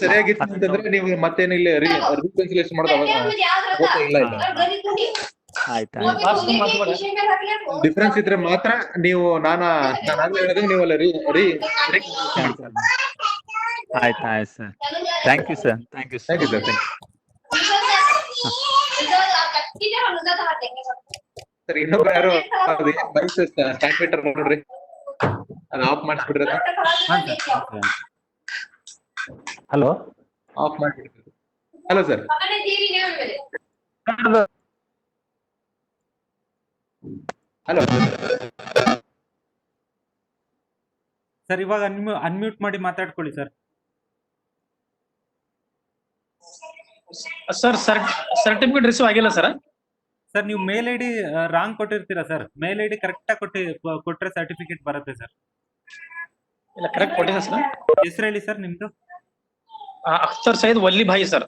Speaker 2: ಸರಿಯಾಗಿತ್ತು ಅಂತಂದ್ರೆ ನೀವು ಮತ್ತೇನಿಲ್ಲ ರೀಕನ್ಸಿಲೇಷನ್ ಮಾಡೋದು ಅಗತ್ಯ ಇಲ್ಲ.
Speaker 17: ಆಯ್ತಾ
Speaker 2: ಡಿಫ್ರೆನ್ಸ್ ಇದ್ರೆ ಮಾತ್ರ ನೀವು ನಾನಾಗ್ಲೇ ಹೇಳಿದ್ರೆ ನೀವು ಅಲ್ಲಿ
Speaker 17: ಆಯ್ತು sir. Thank you sir. Thank you
Speaker 2: thank you sir. Sir ಇನ್ನೊಬ್ರು ಯಾರು ಸ್ಟ್ಯಾಂಡ್ ಮೀಟರ್ ನೋಡ್ರಿ, ಅದು ಆಫ್ ಮಾಡಿಸ್ಬಿಡ್ರಿ.
Speaker 11: ಹಲೋ
Speaker 2: ಆಫ್ ಮಾಡಿಬಿಡ್ರಿ. Hello sir. ಹಲೋ
Speaker 3: ಸರ್, ಇವಾಗ ಅನ್ಮ್ಯೂಟ್ ಮಾಡಿ ಮಾತಾಡ್ಕೊಳ್ಳಿ ಸರ್.
Speaker 18: ಸರ್ ಸರ್ಟಿಫಿಕೇಟ್ ರಿಸೀವ್ ಆಗಿಲ್ಲ ಸರ್.
Speaker 3: ಸರ್, ನೀವು ಮೇಲ್ ಐಡಿ ರಾಂಗ್ ಕೊಟ್ಟಿರ್ತೀರಾ ಸರ್. ಮೇಲ್ ಐಡಿ ಕರೆಕ್ಟ್ ಆಗಿ ಕೊಟ್ರೆ ಸರ್ಟಿಫಿಕೇಟ್ ಬರುತ್ತೆ ಸರ್.
Speaker 18: ಇಲ್ಲ, ಕರೆಕ್ಟ್ ಕೊಟ್ಟಿದೆ ಸರ್.
Speaker 3: ಹೆಸರು ಹೇಳಿ ಸರ್ ನಿಮ್ದು.
Speaker 18: ಅಖ್ತರ್ ಸೈಯದ್ ವಲ್ಲಿ ಭಾಯಿ ಸರ್.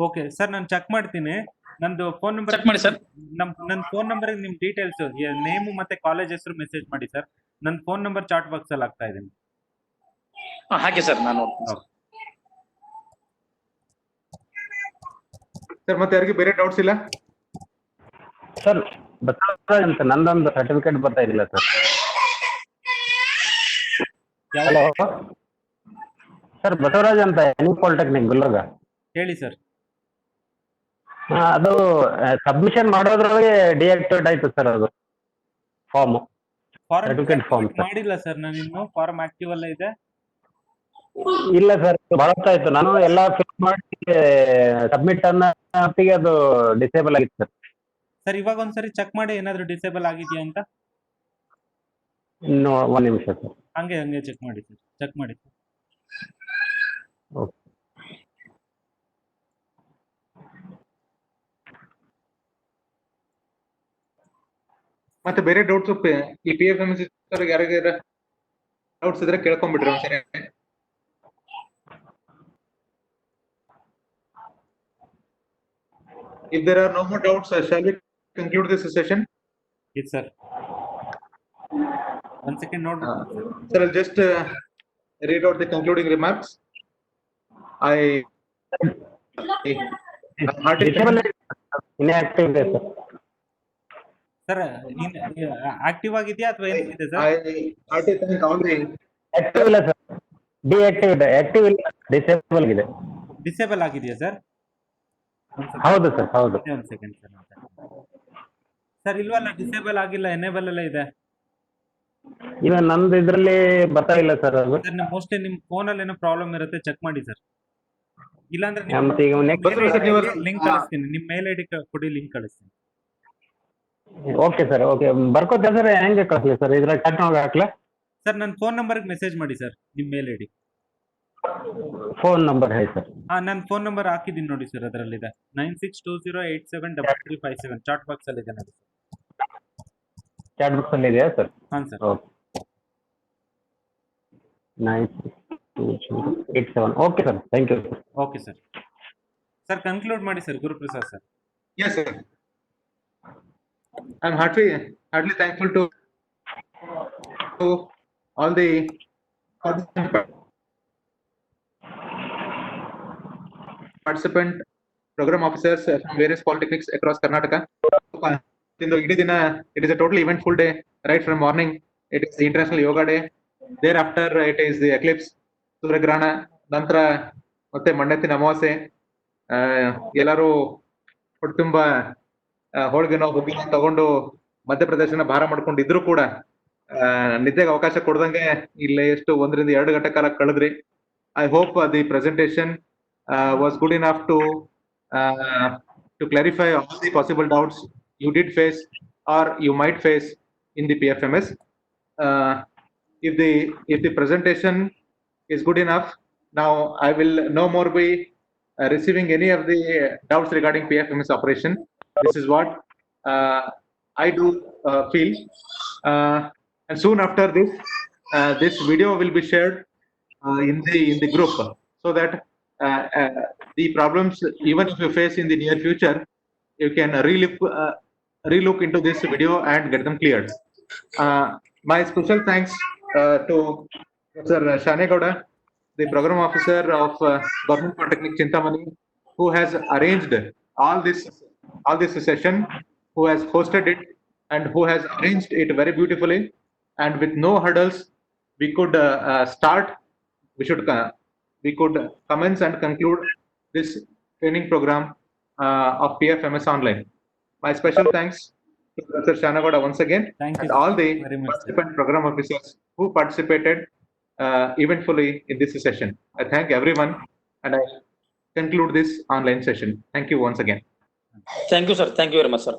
Speaker 3: ಓಕೆ ಸರ್, ನಾನು ಚೆಕ್ ಮಾಡ್ತೀನಿ. ನಂದು ಫೋನ್ ನಂಬರ್
Speaker 18: ಚೆಕ್ ಮಾಡಿ ಸರ್.
Speaker 3: ನನ್ನ ಫೋನ್ ನಂಬರ್ ನಿಮ್ ಡೀಟೇಲ್ಸ್, ನೇಮು ಮತ್ತೆ ಕಾಲೇಜ್ ಹೆಸರು ಮೆಸೇಜ್ ಮಾಡಿ ಸರ್. ನನ್ನ ಫೋನ್ ನಂಬರ್ ಚಾಟ್ ಬಾಕ್ಸ್ ಅಲ್ಲಿ ಹಾಕ್ತಾ ಇದ್ದೀನಿ.
Speaker 18: ಹಾಕಿ ಸರ್, ನಾನು
Speaker 2: ಸರ್. ಮತ್ತೆ ಯಾರಿಗೆ ಬೇರೆ ಡೌಟ್ಸ್ ಇಲ್ಲ
Speaker 11: ಸರ್? ಬಸವರಾಜ್ ಅಂತ ನಂದೊಂದು ಸರ್ಟಿಫಿಕೇಟ್ ಬರ್ತಾ ಇದಿಲ್ಲ ಸರ್. ಹಲೋ ಸರ್, ಬಸವರಾಜ್ ಅಂತ ಪಾಲಿಟೆಕ್ನಿಕ್ ಗುಲ್ಬರ್ಗ.
Speaker 3: ಹೇಳಿ ಸರ್.
Speaker 11: ಅದು ಸಬ್ಮಿಷನ್ ಮಾಡೋದ್ರೊಳಗೆ ಡಿಆಕ್ಟಿವೇಟ್ ಆಯ್ತು ಸರ್. ಅದು ಫಾರ್ಮ್ ಸರ್ಟಿಫಿಕೇಟ್ ಫಾರ್ಮ್
Speaker 3: ಮಾಡಿಲ್ಲ ಸರ್ ನಾನು ಇನ್ನು. ಫಾರ್ಮ್ ಆಕ್ಟಿವ್ ಅಲ್ಲ ಇದೆ.
Speaker 11: ಇಲ್ಲ ಸರ್, ಬಹಳ ಆಯ್ತು. ನಾನು ಎಲ್ಲ ಫಿಲ್ ಮಾಡಿ ಸಬ್ಮಿಟ್ ಅನ್ನೋತ್ತಿಗೆ ಅದು ಡಿಸೇಬಲ್ ಆಗಿತ್ತು ಸರ್.
Speaker 3: ಸರ್, ಇವಾಗ ಒಂದ್ಸರಿ ಚೆಕ್ ಮಾಡಿ ಏನಾದ್ರು ಡಿಸೇಬಲ್ ಆಗಿದೆಯಾ ಅಂತ.
Speaker 11: ಇನ್ನು 1 ನಿಮಿಷ ಸರ್.
Speaker 3: ಹಂಗೆ ಚೆಕ್ ಮಾಡಿ ಸರ್. ಚೆಕ್ ಮಾಡಿ ಸರ್.
Speaker 11: ಓಕೆ.
Speaker 2: ಮತ್ತೆ ಬೇರೆ ಡೌಟ್ಸ್ ಈ PFMC ಯಾರಿಗಾರ ಡೌಟ್ಸ್ ಇದ್ರೆ ಕೇಳ್ಕೊಂಡ್ಬಿಡ್ರಿ ಒಂದ್ಸರಿ. If there are no more doubts, shall we conclude this session?
Speaker 3: Yes, sir. One second note.
Speaker 2: Sir, I'll just read out the concluding remarks.
Speaker 11: inactive ಇದೆ
Speaker 3: sir. Active ಆಗಿದೆಯಾ ಅಥವಾ ಏನಿದೆ ಸರ್?
Speaker 11: ಆಕ್ಟಿವ್ ಇಲ್ಲ sir, ಡಿಆಕ್ಟಿವ್ ಇದೆ. Active ಇಲ್ಲ, disable ಆಗಿದೆ.
Speaker 3: Disable ಆಗಿದೆಯಾ sir?
Speaker 11: ಹೌದು ಸರ್, ಹೌದು.
Speaker 3: ಒಂದು ಸೆಕೆಂಡ್ ಸರ್. ಇಲ್ವಲ್ಲ, ಡಿಸೇಬಲ್ ಆಗಿಲ್ಲ, ಎನೇಬಲ್ ಅಲ್ಲೇ ಇದೆ.
Speaker 11: ಇಲ್ಲ, ನಂದು ಇದ್ರಲ್ಲಿ ಬರ್ತಾ ಇಲ್ಲ ಸರ್. ಅದು
Speaker 3: ಸರ್, ಮೋಸ್ಟ್ಲಿ ನಿಮ್ ಫೋನ್ ಅಲ್ಲಿ ಏನೋ ಪ್ರಾಬ್ಲಮ್ ಇರುತ್ತೆ, ಚೆಕ್ ಮಾಡಿ ಸರ್. ಇಲ್ಲಾಂದ್ರೆ ಲಿಂಕ್ ಕಳಿಸ್ತೀನಿ. ನಿಮ್ ಮೇಲ್ ಐಡಿ ಕೊಡಿ, ಲಿಂಕ್ ಕಳಿಸ್ತೀನಿ.
Speaker 11: Okay sir. ಓಕೆ, ಬರ್ಕೋತೀರಾ ಸರ್? ಹೆಂಗೆ ಕಳಿಸ್ಲಿ ಸರ್? ಇದ್ರಾಗ ಚಾಟ್ ಒಳಗೆ ಹಾಕ್ಲಾ
Speaker 3: ಸರ್? ನನ್ನ ಫೋನ್ ನಂಬರ್ಗೆ ಮೆಸೇಜ್ ಮಾಡಿ ಸರ್, ನಿಮ್ ಮೇಲ್ ಐಡಿ.
Speaker 11: ಫೋನ್ ನಂಬರ್ ಹೇಳಿ ಸರ್.
Speaker 3: ನನ್ನ ಫೋನ್ ನಂಬರ್ ಹಾಕಿದ್ದೀನಿ ನೋಡಿ ಸರ್, ಅದರಲ್ಲಿದೆ. 9620873357 ಚಾಟ್ ಬಾಕ್ಸ್ ಅಲ್ಲಿ ಇದೆ ನೋಡಿ.
Speaker 11: ಚಾಟ್ ಬಾಕ್ಸ್ ಅಲ್ಲಿ ಇದೆಯಾ ಸರ್?
Speaker 3: ಹಾಂ sir.
Speaker 11: Okay, 962087. Okay sir, thank you sir.
Speaker 3: Okay sir. Sir, conclude ಮಾಡಿ sir, Guruprasad sir.
Speaker 2: Yes, sir. I'm heartily thankful to all the participant program officers from various polytechnics across Karnataka. It is a totally eventful day. Right from morning, it is the International Yoga Day. Thereafter, it is the eclipse, Suryagrahana, ನಂತರ ಮತ್ತೆ ಮಂಡತ್ತಿನ ಅಮಾವಾಸ್ಯೆ. ಎಲ್ಲರೂ ತುಂಬಾ ಹೋಳಿಗೆನೋ ಹುಗ್ಗಿನೋ ತಗೊಂಡು ಮಧ್ಯಪ್ರದೇಶನ ಭಾರ ಮಾಡ್ಕೊಂಡಿದ್ರು ಕೂಡ ನಿದ್ದೆಗೆ ಅವಕಾಶ ಕೊಡ್ದಂಗೆ ಇಲ್ಲೇ ಎಷ್ಟು 1 ರಿಂದ 2 ಗಂಟೆ ಕಾಲ ಕಳೆದ್ರಿ. I hope the presentation was good enough to clarify all the possible doubts you did face or you might face in the PFMS. If the presentation is good enough, now I will no more be receiving any of the doubts regarding PFMS operation. This is what I do feel. And soon after this, this video will be shared in the group, so that the problems, even if you face in the near future, you can relook into this video and get them cleared. My special thanks to Sir Shanegowda, the program officer of Government Polytechnic Chintamani, who has arranged all this session, who has hosted it, and who has arranged it very beautifully, and with no hurdles we could we could commence and conclude this training program of PFMS online. My special thanks to Professor Shanegowda once again, and all the participant program officers who participated eventfully in this session. I thank everyone, and I conclude this online session. Thank you once again.
Speaker 18: Thank you, sir. Thank you very much, sir.